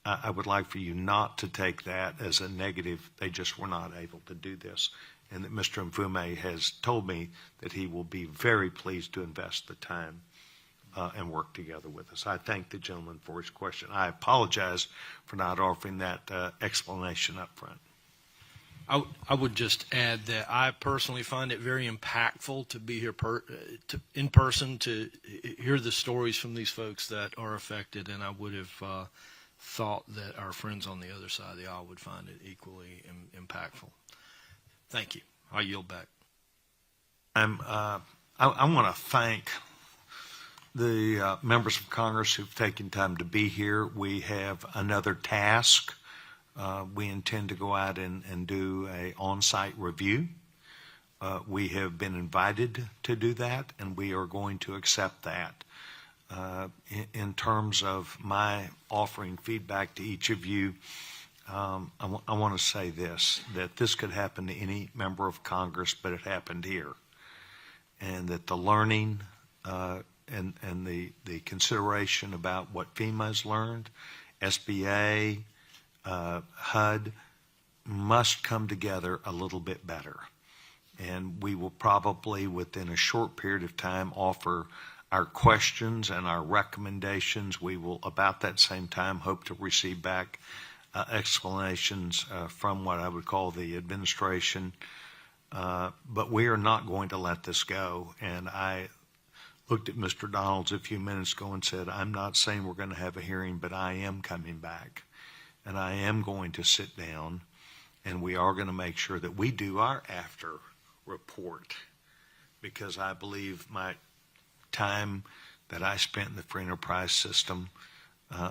I would like for you not to take that as a negative. They just were not able to do this. And that Mr. Mfume has told me that he will be very pleased to invest the time and work together with us. I thank the gentleman for his question. I apologize for not offering that explanation up front. I would just add that I personally find it very impactful to be here in person to hear the stories from these folks that are affected, and I would have thought that our friends on the other side of the aisle would find it equally impactful. Thank you. I yield back. I want to thank the members of Congress who've taken time to be here. We have another task. We intend to go out and do an on-site review. We have been invited to do that, and we are going to accept that. In terms of my offering feedback to each of you, I want to say this, that this could happen to any member of Congress, but it happened here. And that the learning and the consideration about what FEMA has learned, SBA, HUD, must come together a little bit better. And we will probably, within a short period of time, offer our questions and our recommendations. We will, about that same time, hope to receive back explanations from what I would call the administration. But we are not going to let this go. And I looked at Mr. Donalds a few minutes ago and said, I'm not saying we're going to have a hearing, but I am coming back. And I am going to sit down, and we are going to make sure that we do our after report, because I believe my time that I spent in the free enterprise system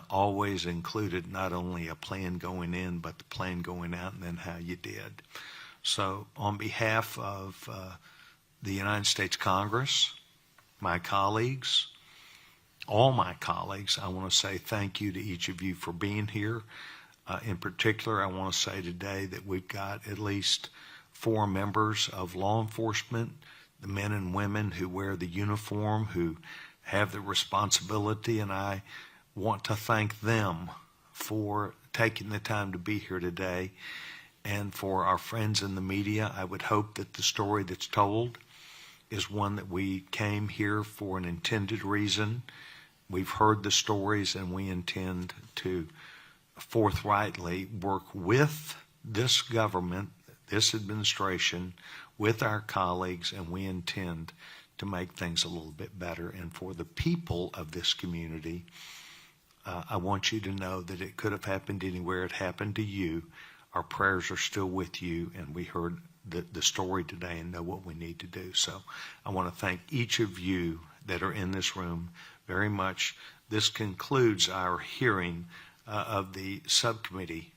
always included not only a plan going in, but the plan going out and then how you did. So on behalf of the United States Congress, my colleagues, all my colleagues, I want to say thank you to each of you for being here. In particular, I want to say today that we've got at least 4 members of law enforcement, the men and women who wear the uniform, who have the responsibility, and I want to thank them for taking the time to be here today. And for our friends in the media, I would hope that the story that's told is one that we came here for an intended reason. We've heard the stories, and we intend to forthrightly work with this government, this administration, with our colleagues, and we intend to make things a little bit better. And for the people of this community, I want you to know that it could have happened anywhere. It happened to you. Our prayers are still with you, and we heard the story today and know what we need to do. So I want to thank each of you that are in this room very much. This concludes our hearing of the subcommittee.